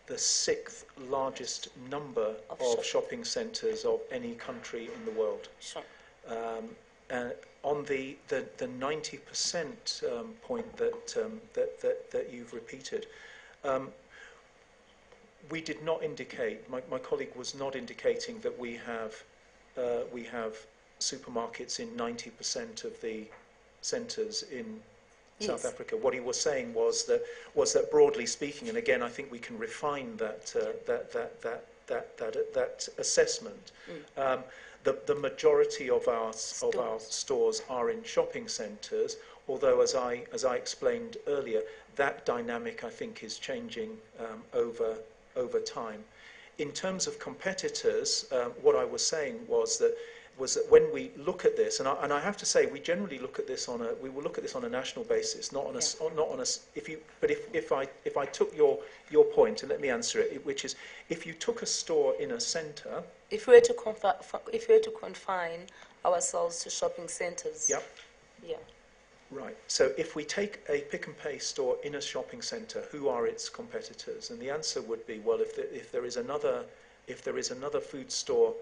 the sixth largest number of shopping centres of any country in the world. Sure. And on the 90% point that you've repeated, we did not indicate, my colleague was not indicating that we have supermarkets in 90% of the centres in South Africa. What he was saying was that broadly speaking, and again, I think we can refine that assessment. The majority of our stores are in shopping centres, although as I explained earlier, that dynamic I think is changing over time. In terms of competitors, what I was saying was that when we look at this, and I have to say, we generally look at this on a national basis, not on a. If I took your point, and let me answer it, which is, if you took a store in a centre, if we were to confine ourselves to shopping centres, right. So if we take a Pick and Pay store in a shopping centre, who are its competitors? And the answer would be, well, if there is another food store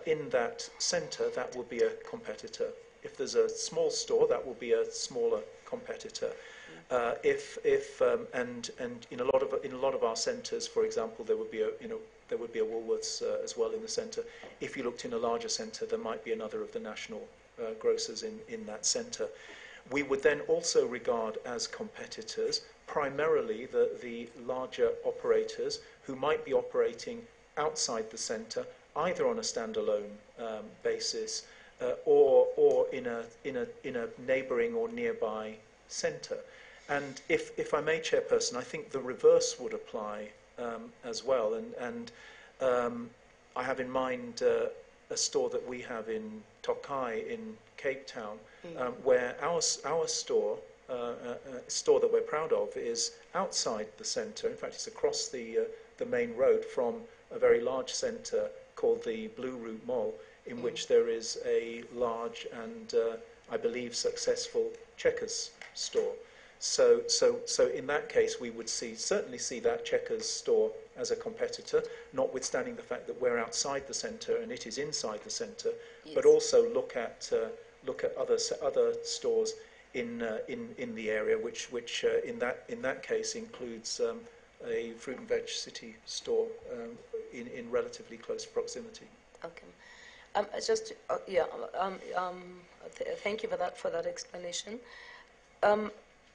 in that centre, that will be a competitor. If there's a small store, that will be a smaller competitor. And in a lot of our centres, for example, there would be a Woolworths as well in the centre. If you looked in a larger centre, there might be another of the national grocers in that centre. We would then also regard as competitors primarily the larger operators who might be operating outside the centre, either on a standalone basis or in a neighbouring or nearby centre. And if I may, Chairperson, I think the reverse would apply as well. And I have in mind a store that we have in Tokai in Cape Town, where our store, a store that we're proud of, is outside the centre. In fact, it's across the main road from a very large centre called the Blue Route Mall, in which there is a large and I believe successful Checkers store. So in that case, we would certainly see that Checkers store as a competitor, notwithstanding the fact that we're outside the centre and it is inside the centre, but also look at other stores in the area, which in that case includes a fruit and veg city store in relatively close proximity. Okay. Thank you for that explanation.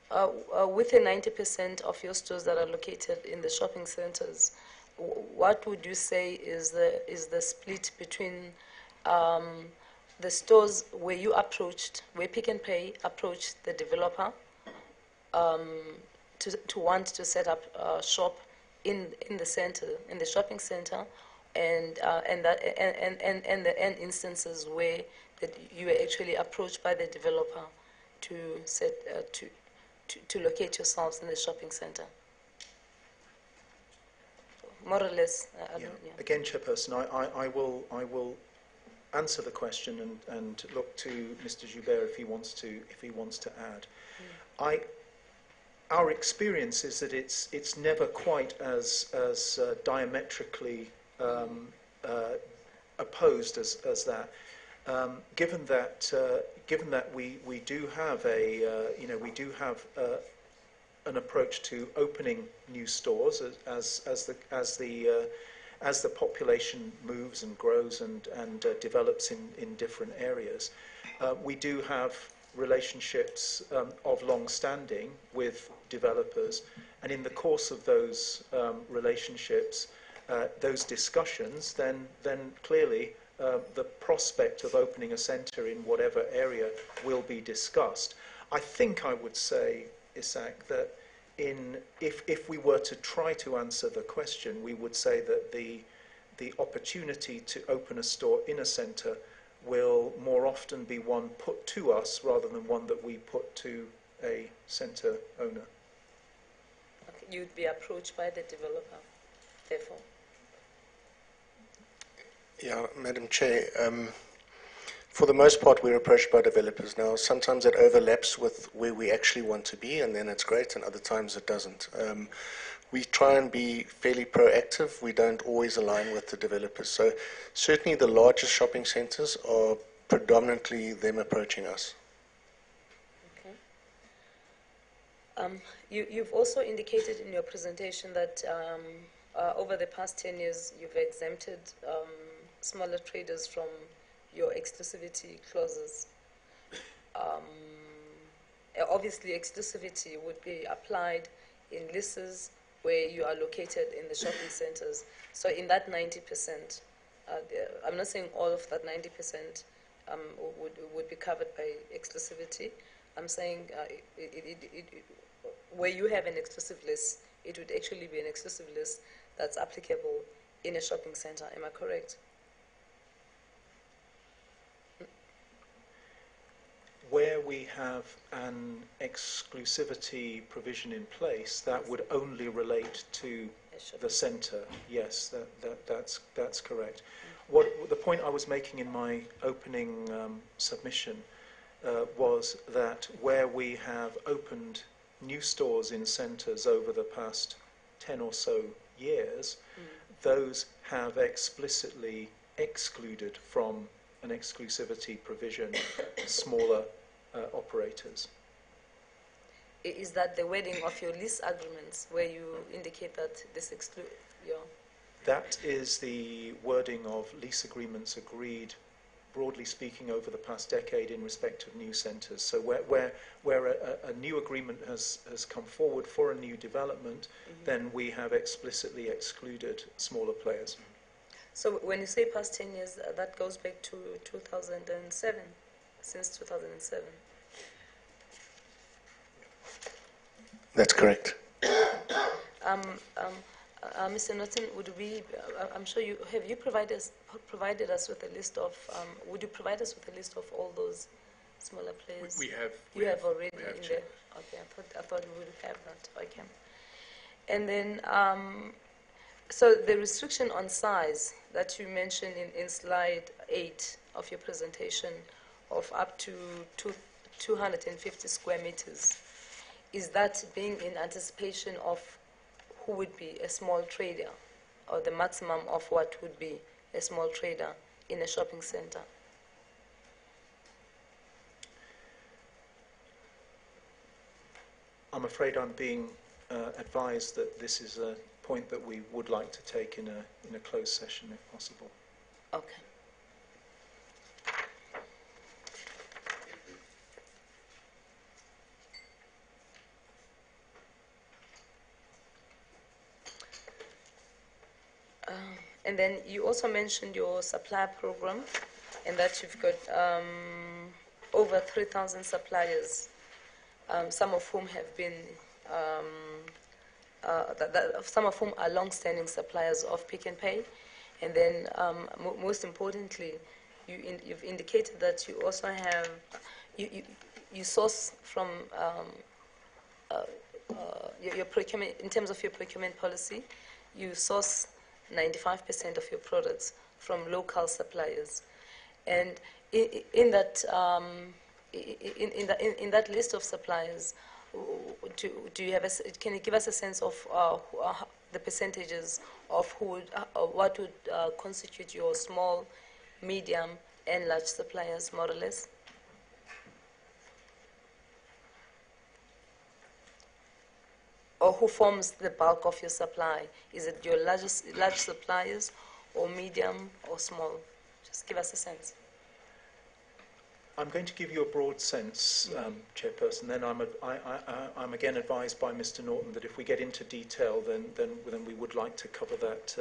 With the 90% of your stores that are located in the shopping centres, what would you say is the split between the stores where Pick and Pay approached the developer to want to set up a shop in the centre, in the shopping centre, and the instances where you were actually approached by the developer to locate yourselves in the shopping centre? More or less. Again, Chairperson, I will answer the question and look to Mr. Joubert if he wants to add. Our experience is that it's never quite as diametrically opposed as that. Given that we do have an approach to opening new stores as the population moves and grows and develops in different areas, we do have relationships of long standing with developers, and in the course of those relationships, those discussions, then clearly the prospect of opening a centre in whatever area will be discussed. I think I would say, Isaac, that if we were to try to answer the question, we would say that the opportunity to open a store in a centre will more often be one put to us rather than one that we put to a centre owner. Okay. You'd be approached by the developer, therefore. Yeah, Madam Chair, for the most part we're approached by developers. Now sometimes it overlaps with where we actually want to be, and then it's great, and other times it doesn't. We try and be fairly proactive. We don't always align with the developers. So certainly the largest shopping centres are predominantly them approaching us. Okay. You've also indicated in your presentation that over the past 10 years, you've exempted smaller traders from your exclusivity clauses. Obviously, exclusivity would be applied in leases where you are located in the shopping centers. So in that 90%, I'm not saying all of that 90% would be covered by exclusivity. I'm saying where you have an exclusive list, it would actually be an exclusive list that's applicable in a shopping center. Am I correct? Where we have an exclusivity provision in place, that would only relate to the centre. Yes, that's correct. The point I was making in my opening submission was that where we have opened new stores in centres over the past 10 or so years, those have explicitly excluded from an exclusivity provision smaller operators. Is that the wording of your lease agreements where you indicate that this excludes your... That is the wording of lease agreements agreed, broadly speaking, over the past decade in respect of new centres. So where a new agreement has come forward for a new development, then we have explicitly excluded smaller players. So when you say past 10 years, that goes back to 2007, since 2007. That's correct. Mr. Norton, would we? I'm sure you have. You provided us with a list of. Would you provide us with a list of all those smaller players? We have. You have already we have in checked. there. Okay, I thought we would have that. Okay. And then, so the restriction on size that you mentioned in slide 8 of your presentation, of up to 250 square meters, is that being in anticipation of who would be a small trader, or the maximum of what would be a small trader in a shopping center? I'm afraid I'm being advised that this is a point that we would like to take in a closed session, if possible. Okay. And then you also mentioned your supply program, and that you've got over 3,000 suppliers, some of whom have been, some of whom are long-standing suppliers of Pick and Pay. And then, most importantly, you've indicated that you also have, you source from your procurement, in terms of your procurement policy, you source 95% of your products from local suppliers, and in that list of suppliers, do you have can you give us a sense of the percentages of who would, what would constitute your small, medium, and large suppliers, more or less? Or who forms the bulk of your supply? Is it your large suppliers, or medium, or small? Just give us a sense. I'm going to give you a broad sense, Chairperson. Then I'm again advised by Mr. Norton that if we get into detail, then we would like to cover that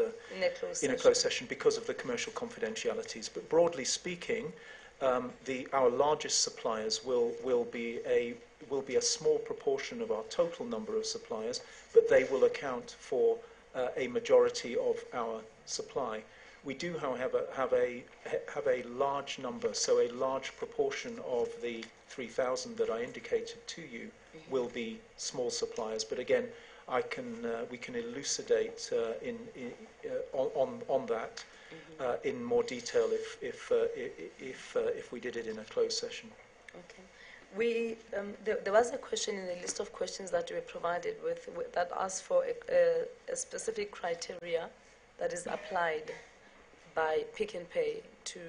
in a closed session because of the commercial confidentialities. But broadly speaking, our largest suppliers will be a small proportion of our total number of suppliers, but they will account for a majority of our supply. We do, however, have a large number, so a large proportion of the 3,000 that I indicated to you will be small suppliers. But again, we can elucidate on that in more detail if we did it in a closed session. Okay. There was a question in the list of questions that we were provided with that asked for a specific criteria that is applied by Pick and Pay to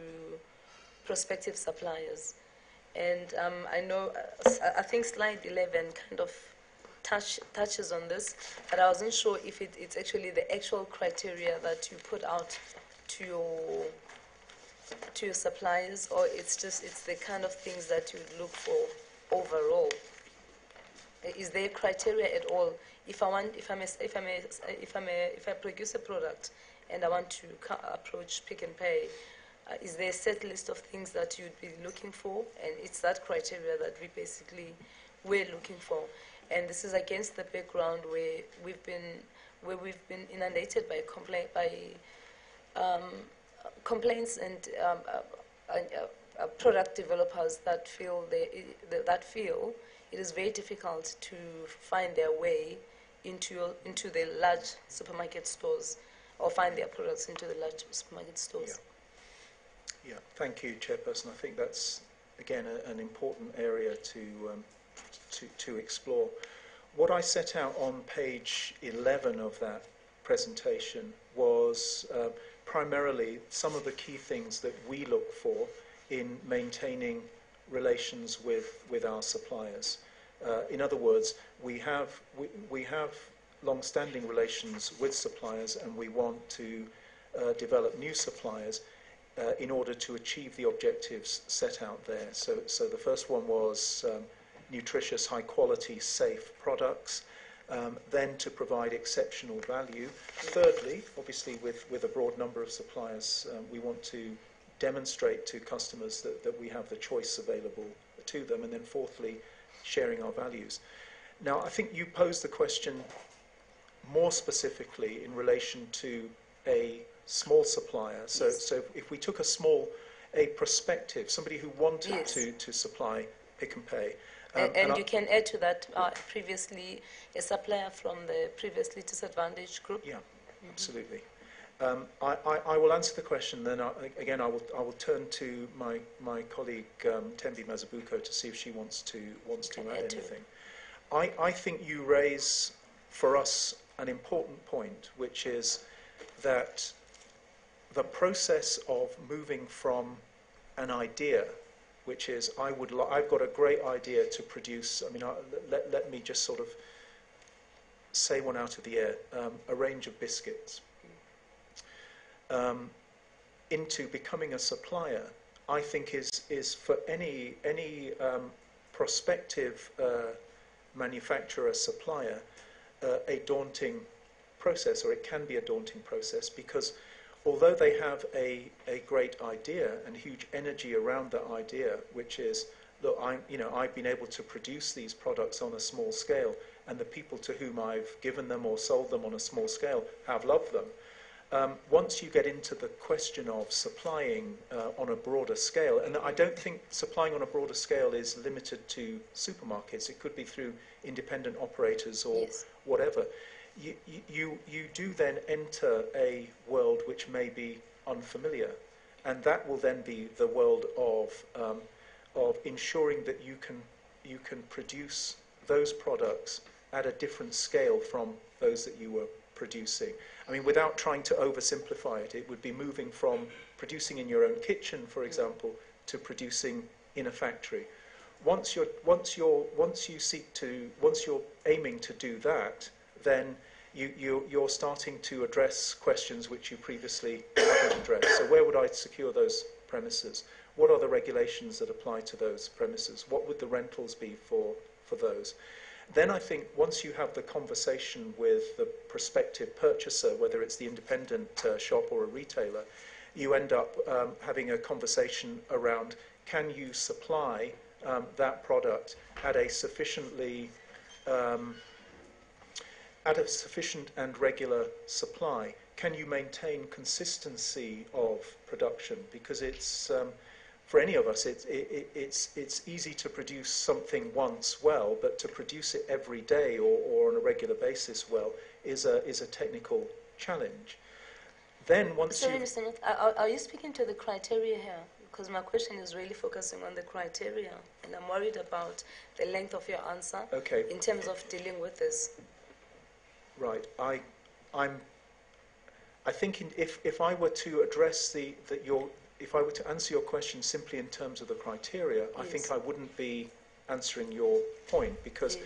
prospective suppliers. And I think slide 11 kind of touches on this, but I wasn't sure if it's actually the actual criteria that you put out to your suppliers, or it's the kind of things that you look for overall. Is there criteria at all? If I produce a product and I want to approach Pick and Pay, is there a set list of things that you'd be looking for? And it's that criteria that we're looking for. And this is against the background where we've been inundated by complaints and product developers that feel it is very difficult to find their way into the large supermarket stores, or find their products into the large supermarket stores. Yeah, thank you, Chairperson. I think that's, again, an important area to explore. What I set out on page 11 of that presentation was primarily some of the key things that we look for in maintaining relations with our suppliers. In other words, we have long-standing relations with suppliers, and we want to develop new suppliers in order to achieve the objectives set out there. So the first one was nutritious, high-quality, safe products. Then to provide exceptional value. Thirdly, obviously with a broad number of suppliers, we want to demonstrate to customers that we have the choice available to them. And then fourthly, sharing our values. Now, I think you posed the question more specifically in relation to a small supplier. So if we took a prospective, somebody who wanted to supply Pick and Pay. And you can add to that previously a supplier from the previously disadvantaged group. Yeah, absolutely. I will answer the question. Then again, I will turn to my colleague Thembi Mazibuko to see if she wants to add anything. I think you raise for us an important point, which is that the process of moving from an idea, which is I've got a great idea to produce. I mean, let me just sort of say one out of the air, a range of biscuits. Into becoming a supplier, I think is for any prospective manufacturer, supplier, a daunting process, or it can be a daunting process, because although they have a great idea and huge energy around that idea, which is, look, I've been able to produce these products on a small scale, and the people to whom I've given them or sold them on a small scale have loved them. Once you get into the question of supplying on a broader scale, and I don't think supplying on a broader scale is limited to supermarkets, it could be through independent operators or whatever, you do then enter a world which may be unfamiliar, and that will then be the world of ensuring that you can produce those products at a different scale from those that you were producing. I mean, without trying to oversimplify it, it would be moving from producing in your own kitchen, for example, to producing in a factory. Once you're aiming to do that, then you're starting to address questions which you previously haven't addressed. So where would I secure those premises? What are the regulations that apply to those premises? What would the rentals be for those? Then I think once you have the conversation with the prospective purchaser, whether it's the independent shop or a retailer, you end up having a conversation around, can you supply that product at a sufficient and regular supply? Can you maintain consistency of production? Because it's for any of us, it's easy to produce something once well, but to produce it every day or on a regular basis well is a technical challenge. Then once Sorry, Mr. North, are you speaking to the criteria here? Because my question is really focusing on the criteria, and I'm worried about the length of your answer in terms of dealing with this. Right. I think if I were to address if I were to answer your question simply in terms of the criteria, I think I wouldn't be answering your point, because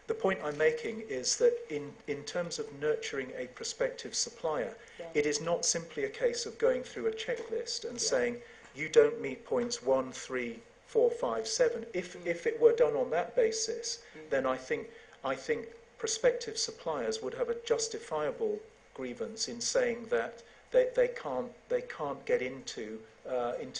The point I'm making is that in terms of nurturing a prospective supplier, it is not simply a case of going through a checklist and saying, you don't meet points 1, 3, 4, 5, 7. If it were done on that basis, then I think prospective suppliers would have a justifiable grievance in saying that they can't get into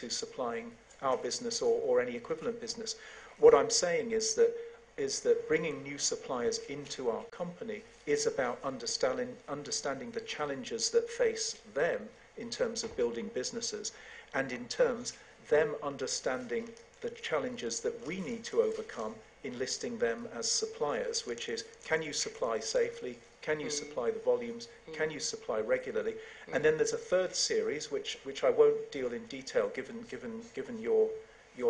supplying our business or any equivalent business. What I'm saying is that bringing new suppliers into our company is about understanding the challenges that face them in terms of building businesses, and in terms them understanding the challenges that we need to overcome in listing them as suppliers, which is, can you supply safely? Can you supply the volumes? Can you supply regularly? And then there's a third series, which I won't deal in detail, given your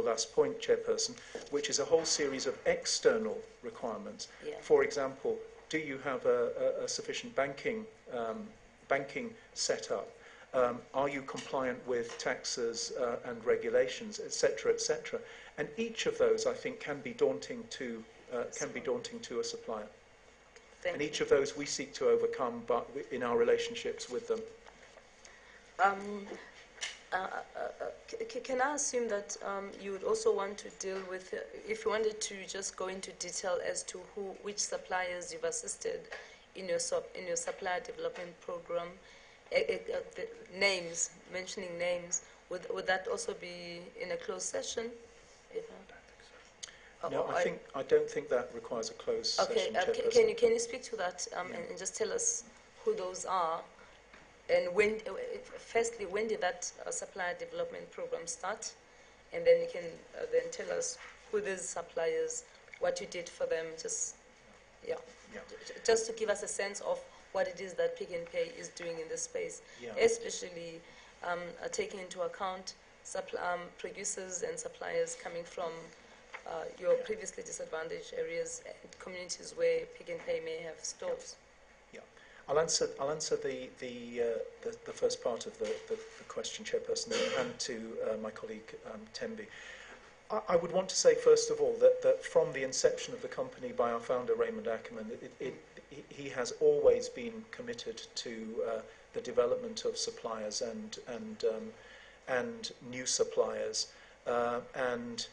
last point, Chairperson, which is a whole series of external requirements. For example, do you have a sufficient banking setup? Are you compliant with taxes and regulations, etc., etc.? And each of those, I think, can be daunting to a supplier. And each of those we seek to overcome, but in our relationships with them. Can I assume that you would also want to deal with, if you wanted to just go into detail as to which suppliers you've assisted in your supplier development program, names, mentioning names, would that also be in a closed session? No, I don't think that requires a closed session. Can you speak to that and just tell us who those are, and when? Firstly, when did that supplier development program start, and then you can then tell us who these suppliers, what you did for them, just to give us a sense of what it is that Pick n Pay is doing in this space, especially taking into account producers and suppliers coming from your previously disadvantaged areas and communities where Pick n Pay may have stores. Yeah, I'll answer the first part of the question, Chairperson, and hand to my colleague Tembi. I would want to say first of all that from the inception of the company by our founder Raymond Ackerman, he has always been committed to the development of suppliers and new suppliers, and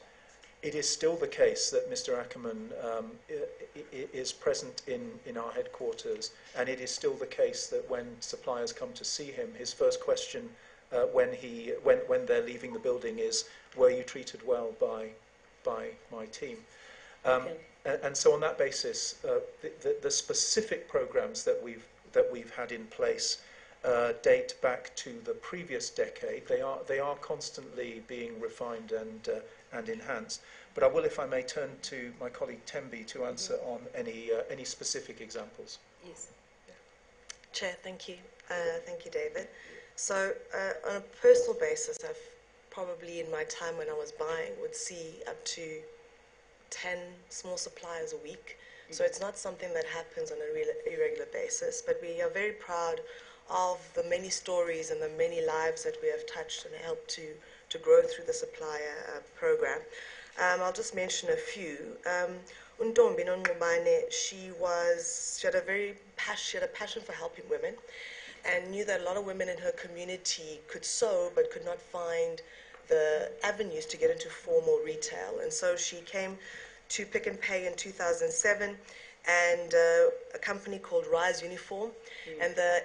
it is still the case that Mr. Ackerman is present in our headquarters, and it is still the case that when suppliers come to see him, his first question when they're leaving the building is, "Were you treated well by my team?" And so on that basis, the specific programs that we've had in place date back to the previous decade. They are constantly being refined and enhanced. But I will, if I may, turn to my colleague Tembi to answer on any specific examples. Yes. Chair, thank you. Thank you, David. So on a personal basis, I've probably in my time when I was buying would see up to 10 small suppliers a week. So it's not something that happens on a irregular basis, but we are very proud of the many stories and the many lives that we have touched and helped to grow through the supplier program. I'll just mention a few. Untombi Nonqubane, she had a passion for helping women, and knew that a lot of women in her community could sew but could not find the avenues to get into formal retail. And so she came to Pick n Pay in 2007, and a company called Rise Uniform and the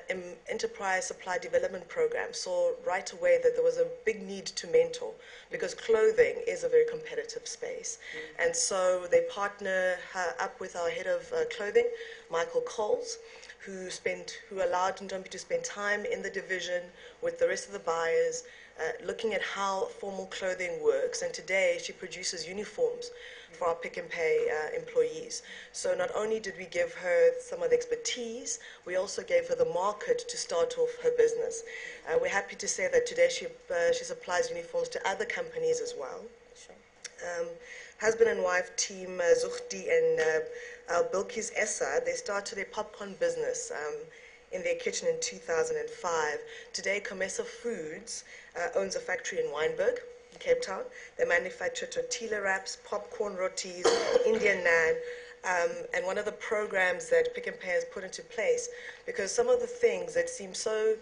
Enterprise Supply Development Program saw right away that there was a big need to mentor, because clothing is a very competitive space. And so they partner her up with our head of clothing, Michael Coles, who allowed Ntombi to spend time in the division with the rest of the buyers, looking at how formal clothing works. And today she produces uniforms for our Pick n Pay employees. So not only did we give her some of the expertise, we also gave her the market to start off her business. We're happy to say that today she supplies uniforms to other companies as well. Sure. Husband and wife team, Zuhdi and Bilkis Essa, they started a popcorn business in their kitchen in 2005. Today, Comesa Foods owns a factory in Wynberg, in Cape Town. They manufacture tortilla wraps, popcorn rotis, Indian naan, and one of the programs that Pick and Pay has put into place, because some of the things that seem so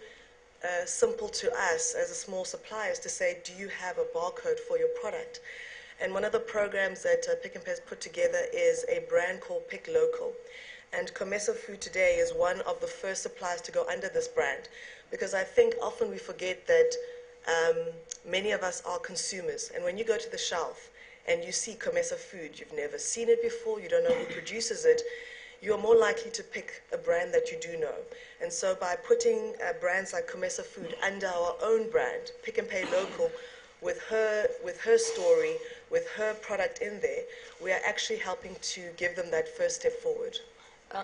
simple to us as a small supplier is to say, do you have a barcode for your product? And one of the programs that Pick and Pay has put together is a brand called Pick Local. And Comeso Food today is one of the first suppliers to go under this brand, because I think often we forget that many of us are consumers. And when you go to the shelf and you see Comeso Food, you've never seen it before, you don't know who produces it, you're more likely to pick a brand that you do know. And so by putting brands like Comeso Food under our own brand, Pick and Pay Local, with her story, with her product in there, we are actually helping to give them that first step forward.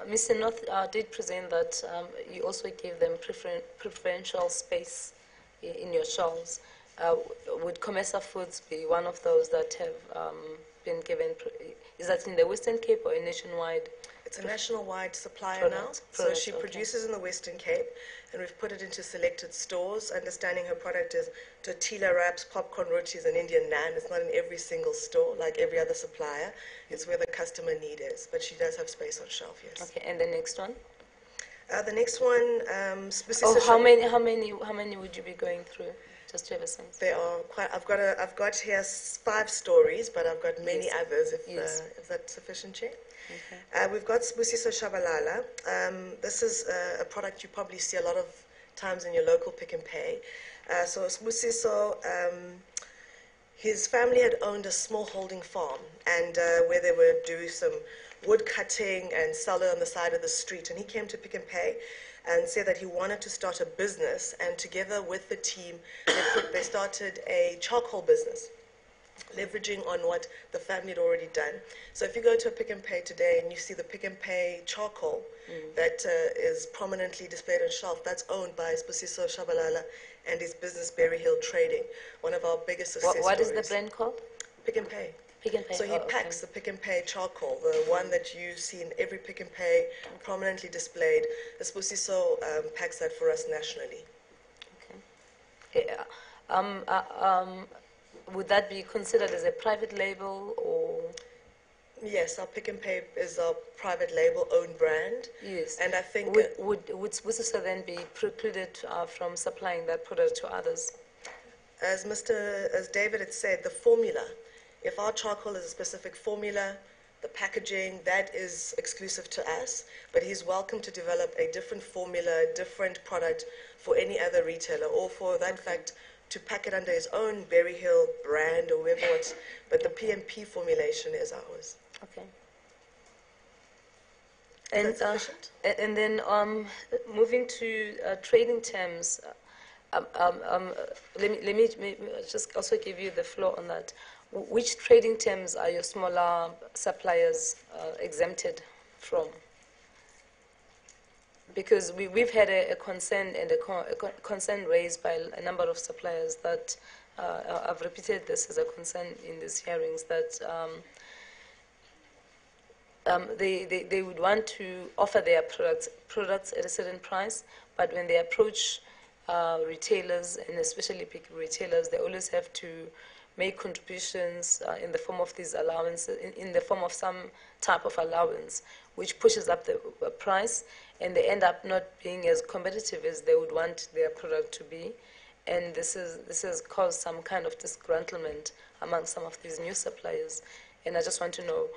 Mr. North did present that you also gave them preferential space in your shelves. Would Comeso Foods be one of those that have been given? Is that in the Western Cape or a nationwide? It's a national-wide supplier now. So she produces in the Western Cape, and we've put it into selected stores, understanding her product is tortilla wraps, popcorn rotis, and Indian naan. It's not in every single store like every other supplier. It's where the customer need is. But she does have space on shelf, yes. Okay, and the next one? The next one, how many would you be going through? Just to have a sense. There are quite. I've got here 5 stories, but I've got many others. If that's sufficient, Chair. Okay. We've got Sbusiso Shabalala. This is a product you probably see a lot of times in your local Pick and Pay. So Sbusiso, his family had owned a small holding farm, and where they would do some wood cutting and sell it on the side of the street. And he came to Pick and Pay and said that he wanted to start a business, and together with the team, they started a charcoal business, leveraging on what the family had already done. So if you go to a Pick and Pay today and you see the Pick and Pay charcoal that is prominently displayed on shelf, that's owned by Sbusiso Shabalala and his business Berry Hill Trading, one of our biggest success stories. What is the brand called? Pick and Pay. Pick and Pay. So he packs the Pick and Pay charcoal, the one that you see in every Pick and Pay, prominently displayed. The Sbusiso packs that for us nationally. Okay. Would that be considered as a private label or? Yes, our Pick and Pay is our private label owned brand. Yes. And I think would Sbusiso then be precluded from supplying that product to others? As David had said, the formula. If our charcoal is a specific formula, the packaging, that is exclusive to us, but he's welcome to develop a different formula, a different product for any other retailer, or for that fact, to pack it under his own Berry Hill brand or whatever it's, but the PMP formulation is ours. Okay. And then moving to trading terms, let me just also give you the floor on that. Which trading terms are your smaller suppliers exempted from? Because we've had a concern and a concern raised by a number of suppliers that I've repeated this as a concern in these hearings, that they would want to offer their products at a certain price, but when they approach retailers, and especially big retailers, they always have to make contributions in the form of these allowances, in the form of some type of allowance, which pushes up the price, and they end up not being as competitive as they would want their product to be. And this has caused some kind of disgruntlement among some of these new suppliers. And I just want to know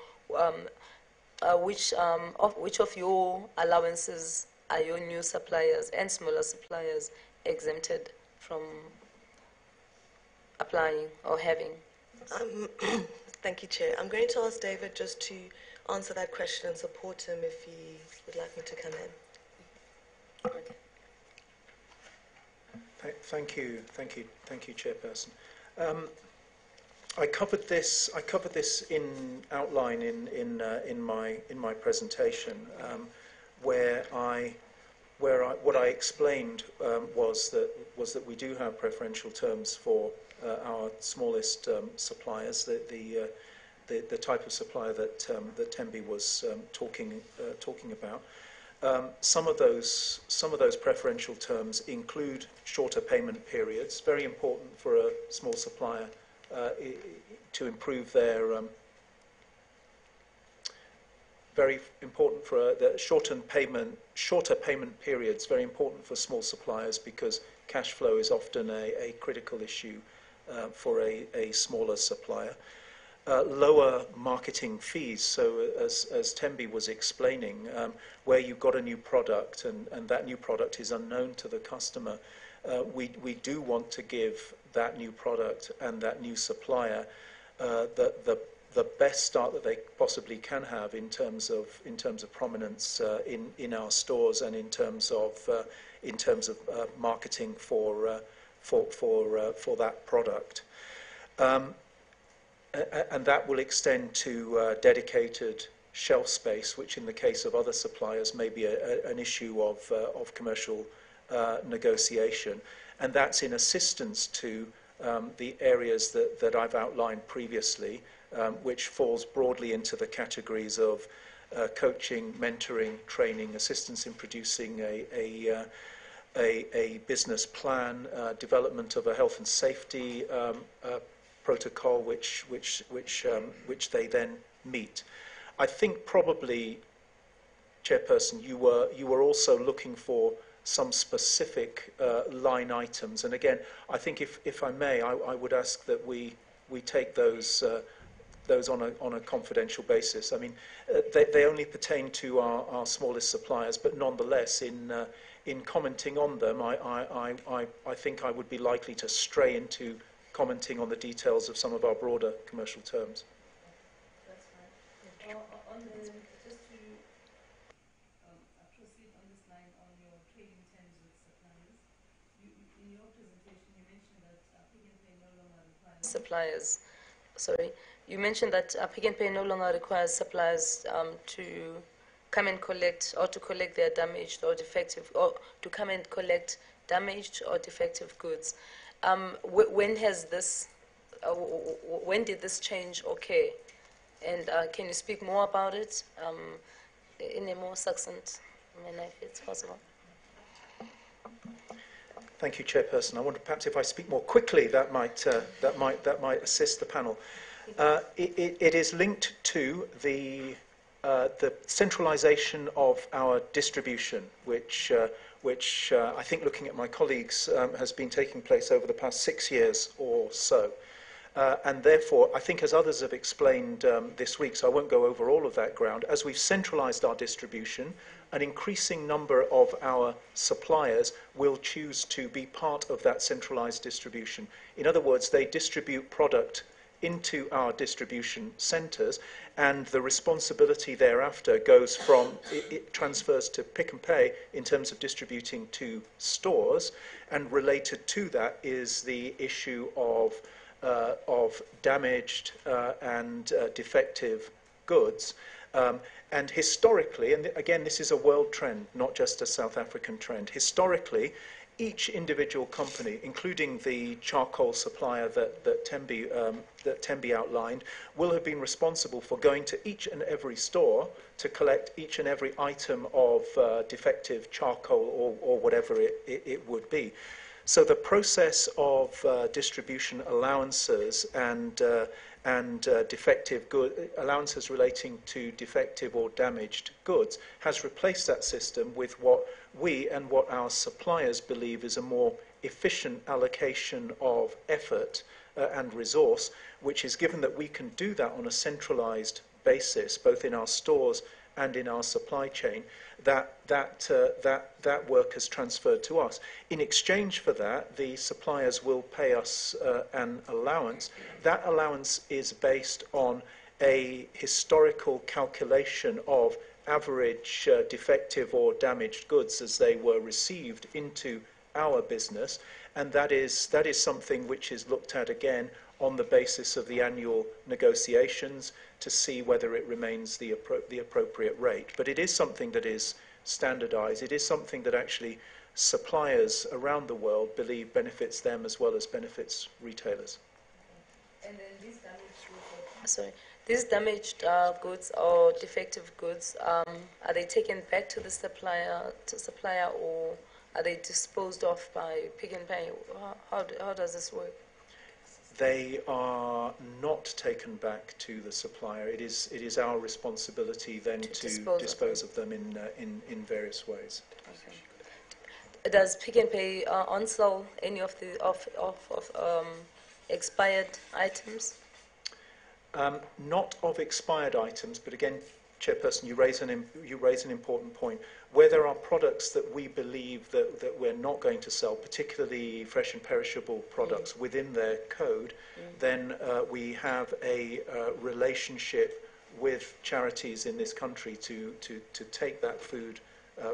which of your allowances are your new suppliers and smaller suppliers exempted from applying or having? Thank you, Chair. I'm going to ask David just to answer that question and support him if he would like me to come in. Thank you, Chairperson. I covered this in outline in my presentation, where what I explained was that we do have preferential terms for our smallest suppliers, the type of supplier that Tembi was talking about. Some of those preferential terms include shorter payment periods. Very important for a small supplier to improve very important for the shorter payment periods, very important for small suppliers because cash flow is often a critical issue for a smaller supplier. Lower marketing fees, so as Tembi was explaining, where you've got a new product and that new product is unknown to the customer, we do want to give that new product and that new supplier the best start that they possibly can have in terms of prominence in our stores and in terms of marketing for that product. And that will extend to dedicated shelf space, which in the case of other suppliers may be an issue of commercial negotiation. And that's in assistance to the areas that I've outlined previously, which falls broadly into the categories of coaching, mentoring, training, assistance in producing a business plan, development of a health and safety protocol, which they then meet. I think probably, Chairperson, you were also looking for some specific line items, and again, I think if I may, I would ask that we take those on a confidential basis. I mean, they only pertain to our smallest suppliers, but nonetheless, in commenting on them, I think I would be likely to stray into commenting on the details of some of our broader commercial terms. That's fine. Just to proceed on this line on your trading terms with suppliers, in your presentation you mentioned that Pick n Pay no longer requires suppliers. Sorry, you mentioned that Pick n Pay no longer requires suppliers to come and collect or to collect their damaged or defective, or to come and collect damaged or defective goods. When did this change occur? And can you speak more about it in a more succinct manner, if it's possible? Thank you, Chairperson. I wonder perhaps if I speak more quickly, that might assist the panel. It is linked to the centralisation of our distribution, which I think, looking at my colleagues, has been taking place over the past 6 years or so. And therefore, I think, as others have explained this week, so I won't go over all of that ground, as we've centralised our distribution, an increasing number of our suppliers will choose to be part of that centralised distribution. In other words, they distribute product into our distribution centres, and the responsibility thereafter goes from, it transfers to Pick n Pay in terms of distributing to stores, and related to that is the issue of damaged and defective goods. And historically, and again, this is a world trend, not just a South African trend, historically, each individual company, including the charcoal supplier that Tembi outlined, will have been responsible for going to each and every store to collect each and every item of defective charcoal or whatever it would be. So the process of distribution allowances and defective allowances relating to defective or damaged goods has replaced that system with what we and what our suppliers believe is a more efficient allocation of effort and resource, which is, given that we can do that on a centralised basis, both in our stores and in our supply chain, that work has transferred to us. In exchange for that, the suppliers will pay us an allowance. That allowance is based on a historical calculation of average defective or damaged goods as they were received into our business, and that is something which is looked at again on the basis of the annual negotiations to see whether it remains the appropriate rate. But it is something that is standardised. It is something that actually suppliers around the world believe benefits them as well as benefits retailers. And then these damaged goods or defective goods, are they taken back to the supplier, or are they disposed of by Pick n Pay? How does this work? they are not taken back to the supplier. It is our responsibility then to dispose of them in various ways. Okay. Does Pick n Pay on-sell any of the expired items? Not of expired items, but again, Chairperson, you raise an important point. Where there are products that we believe that we're not going to sell, particularly fresh and perishable products within their code, then we have a relationship with charities in this country to take that food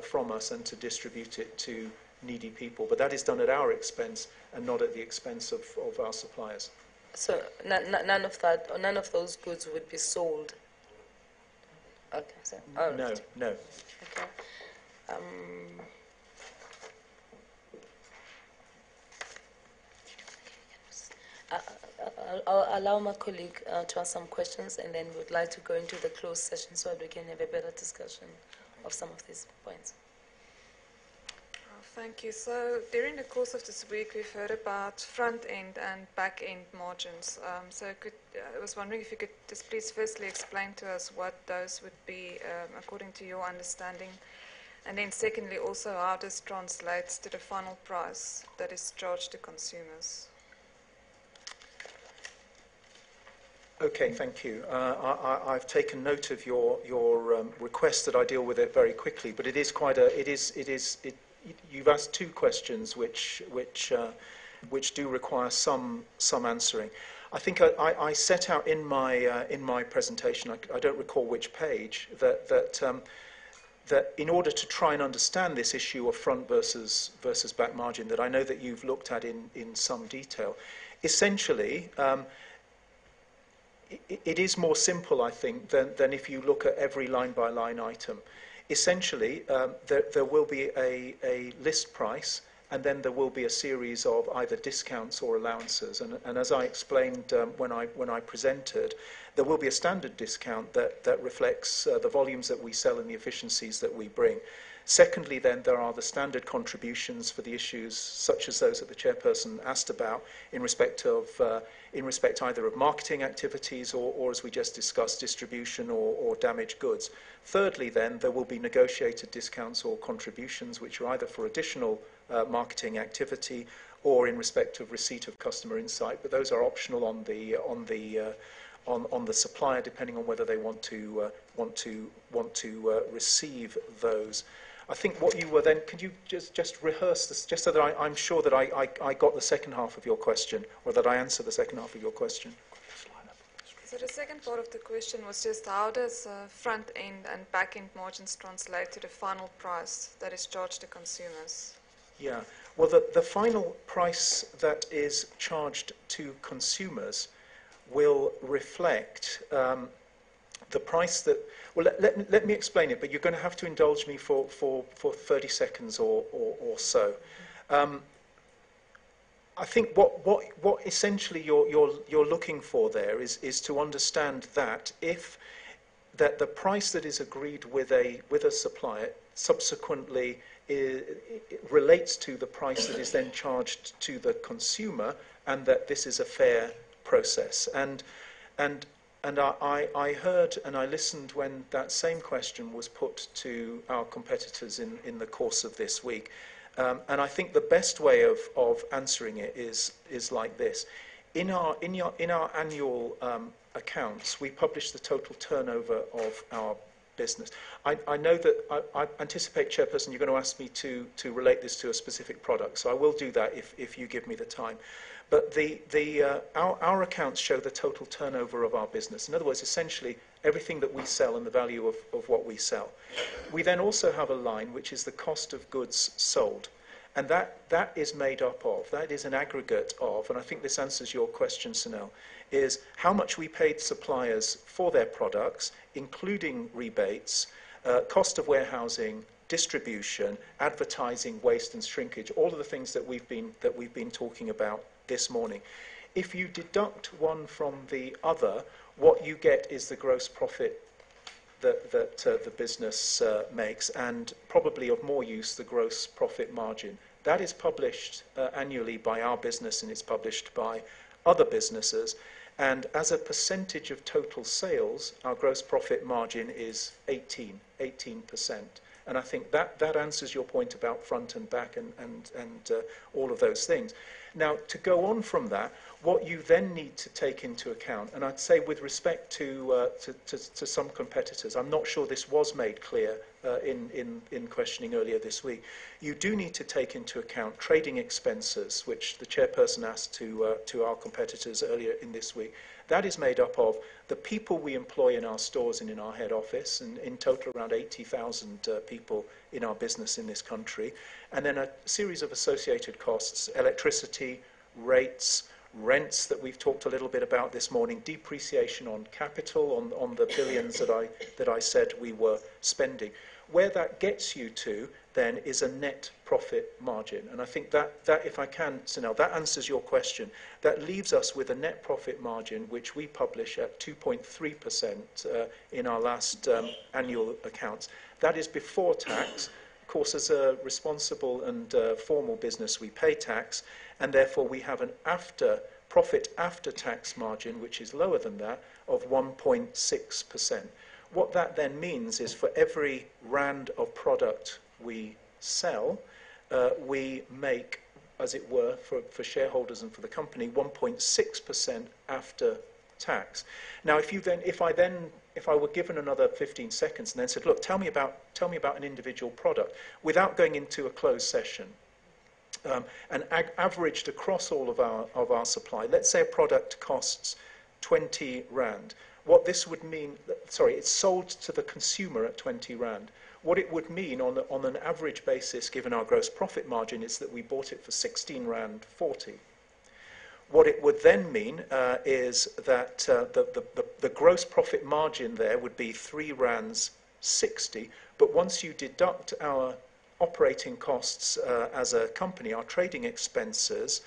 from us and to distribute it to needy people. But that is done at our expense and not at the expense of our suppliers. So none of those goods would be sold. Okay. So, all right. No. Okay. I'll allow my colleague to ask some questions, and then we'd like to go into the closed session so that we can have a better discussion of some of these points. Thank you. So during the course of this week, we've heard about front-end and back-end margins. I was wondering if you could just please firstly explain to us what those would be according to your understanding. And then secondly, also how this translates to the final price that is charged to consumers. Okay, thank you. I've taken note of your request that I deal with it very quickly, but it is quite you've asked two questions which do require some answering. I think I set out in my presentation, I don't recall which page, that in order to try and understand this issue of front versus back margin that I know that you've looked at in some detail, essentially it is more simple, I think, than if you look at every line-by-line item. Essentially, there will be a list price, and then there will be a series of either discounts or allowances. And as I explained when I presented, there will be a standard discount that reflects the volumes that we sell and the efficiencies that we bring. Secondly, then, there are the standard contributions for the issues such as those that the chairperson asked about in respect either of marketing activities or as we just discussed, distribution or damaged goods. Thirdly, then, there will be negotiated discounts or contributions which are either for additional marketing activity or in respect of receipt of customer insight, but those are optional on the supplier, depending on whether they want to receive those. I think what you were then, could you just rehearse this, just so that I'm sure that I got the second half of your question, or that I answered the second half of your question? So the second part of the question was just how does front-end and back-end margins translate to the final price that is charged to consumers? Yeah, well, the final price that is charged to consumers will reflect the price that, well, let me explain it, but you're going to have to indulge me for 30 seconds or so. I think what essentially you're looking for there is to understand that that the price that is agreed with a supplier subsequently relates to the price that is then charged to the consumer, and that this is a fair process. And I heard and I listened when that same question was put to our competitors in the course of this week. And I think the best way of answering it is like this. In our annual accounts, we publish the total turnover of our business. I know that I anticipate, Chairperson, you're going to ask me to relate this to a specific product, so I will do that if you give me the time. But our accounts show the total turnover of our business. In other words, essentially, everything that we sell and the value of what we sell. We then also have a line which is the cost of goods sold. And that is made up of, that is an aggregate of, and I think this answers your question, Sunil, is how much we paid suppliers for their products, including rebates, cost of warehousing, distribution, advertising, waste and shrinkage, all of the things that we've been talking about this morning. If you deduct one from the other, what you get is the gross profit that the business makes, and probably of more use, the gross profit margin. That is published annually by our business, and it's published by other businesses. And as a percentage of total sales, our gross profit margin is 18%. And I think that answers your point about front and back and all of those things. Now, to go on from that, what you then need to take into account, and I'd say with respect to some competitors, I'm not sure this was made clear in questioning earlier this week, you do need to take into account trading expenses, which the chairperson asked to our competitors earlier in this week. That is made up of the people we employ in our stores and in our head office, and in total around 80,000 people in our business in this country, and then a series of associated costs, electricity, rates, rents that we've talked a little bit about this morning, depreciation on capital, on the billions that I said we were spending. Where that gets you to then is a net profit margin. And I think that if I can, Sunil, that answers your question. That leaves us with a net profit margin which we publish at 2.3% in our last annual accounts. That is before tax. Of course, as a responsible and formal business, we pay tax, and therefore we have an profit after tax margin, which is lower than that, of 1.6%. What that then means is for every rand of product we sell, we make, as it were, for shareholders and for the company, 1.6% after tax. Now, if I were given another 15 seconds and then said, look, tell me about an individual product, without going into a closed session, and averaged across all of our supply, let's say a product costs 20 rand. What this would mean, it's sold to the consumer at 20 rand. What it would mean on an average basis, given our gross profit margin, is that we bought it for 16 rand 40. What it would then mean is that the gross profit margin there would be 3 rands 60, but once you deduct our operating costs as a company, our trading expenses,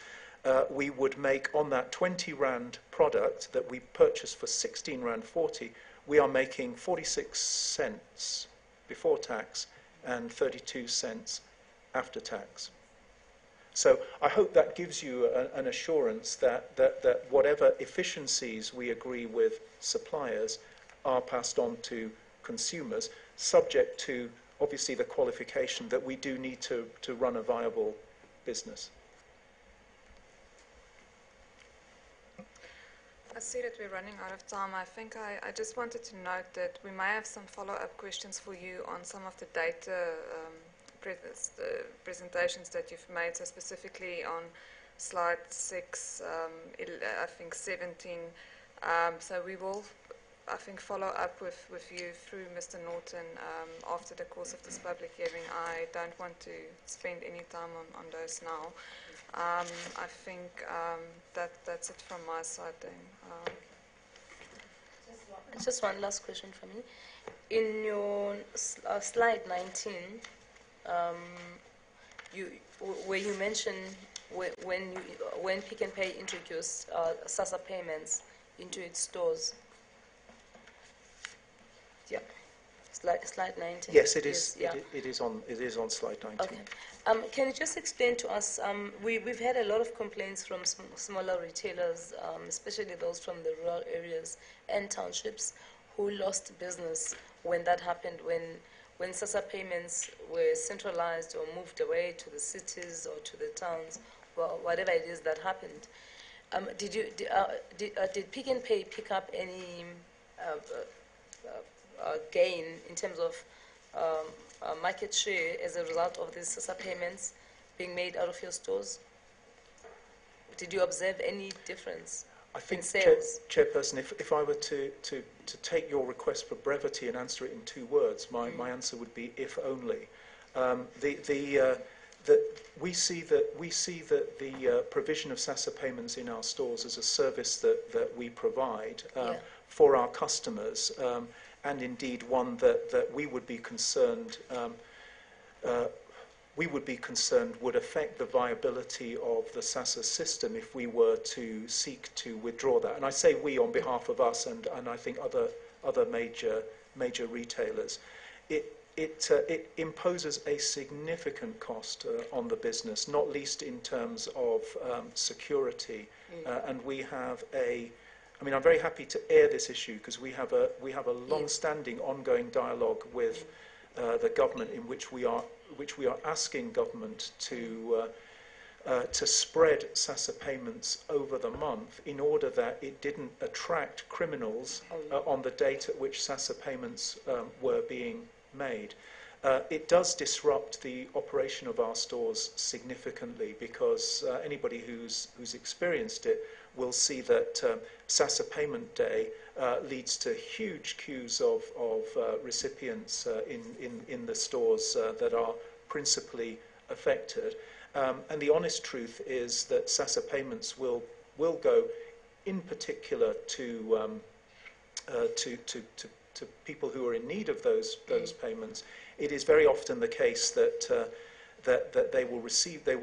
we would make on that 20 rand product that we purchased for 16 rand 40, we are making 46 cents before tax and 32 cents after tax. So I hope that gives you an assurance that whatever efficiencies we agree with suppliers are passed on to consumers, subject to obviously the qualification that we do need to run a viable business. I see that we're running out of time. I think I just wanted to note that we may have some follow-up questions for you on some of the data presentations that you've made, so specifically on slide 6, I think 17. So we will, I think, follow up with you through Mr. Norton after the course of this public hearing. I don't want to spend any time on those now. I think that's it from my side then. Just one last question from me. In your slide 19, where you mention when Pick n Pay introduced SASSA payments into its stores. Yeah, slide 19. Yes, it is. Yes, yeah. It is on slide 19. Okay. Can you just explain to us? We've had a lot of complaints from smaller retailers, especially those from the rural areas and townships, who lost business when that happened. When SASSA payments were centralized or moved away to the cities or to the towns, well, whatever it is that happened. Did Pick n Pay pick up any gain in terms of market share as a result of these SASSA payments being made out of your stores? Did you observe any difference I think, in sales? Chairperson, if I were to take your request for brevity and answer it in 2 words, my answer would be if only. We see that the provision of SASSA payments in our stores is a service that we provide for our customers, and indeed one that we would be concerned would affect the viability of the SASSA system if we were to seek to withdraw that. And I say we on behalf of us and I think other major retailers. it imposes a significant cost on the business, not least in terms of security. And we have I mean, I'm very happy to air this issue because we have a long-standing, ongoing dialogue with the government in which we are asking government to spread SASSA payments over the month in order that it didn't attract criminals on the date at which SASSA payments were being made. It does disrupt the operation of our stores significantly because anybody who's experienced it will see that SASSA payment day leads to huge queues of recipients in the stores that are principally affected. And the honest truth is that SASSA payments will go, in particular, to people who are in need of those payments. It is very often the case that that they will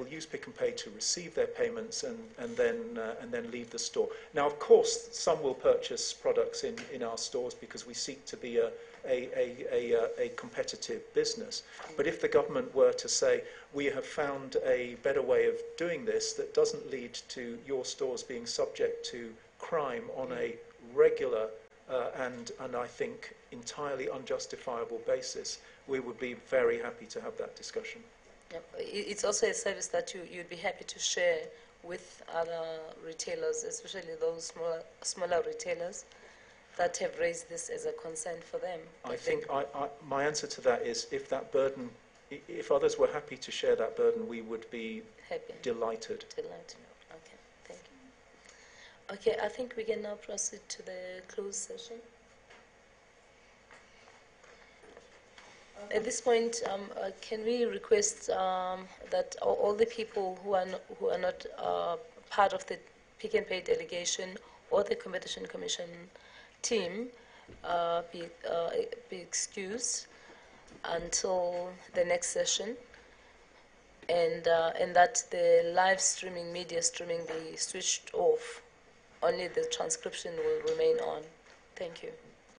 use Pick and Pay to receive their payments and then leave the store. Now, of course, some will purchase products in our stores because we seek to be a competitive business. But if the government were to say, we have found a better way of doing this that doesn't lead to your stores being subject to crime on a regular and I think entirely unjustifiable basis, we would be very happy to have that discussion. Yep. It's also a service that you'd be happy to share with other retailers, especially those smaller retailers that have raised this as a concern for them. I think my answer to that is if if others were happy to share that burden, we would be happy. Delighted. Delighted. Okay, thank you. Okay, I think we can now proceed to the closed session. At this point, can we request that all the people who are not part of the Pick and Pay delegation or the Competition Commission team be excused until the next session, and that the live streaming, media streaming, be switched off. Only the transcription will remain on. Thank you.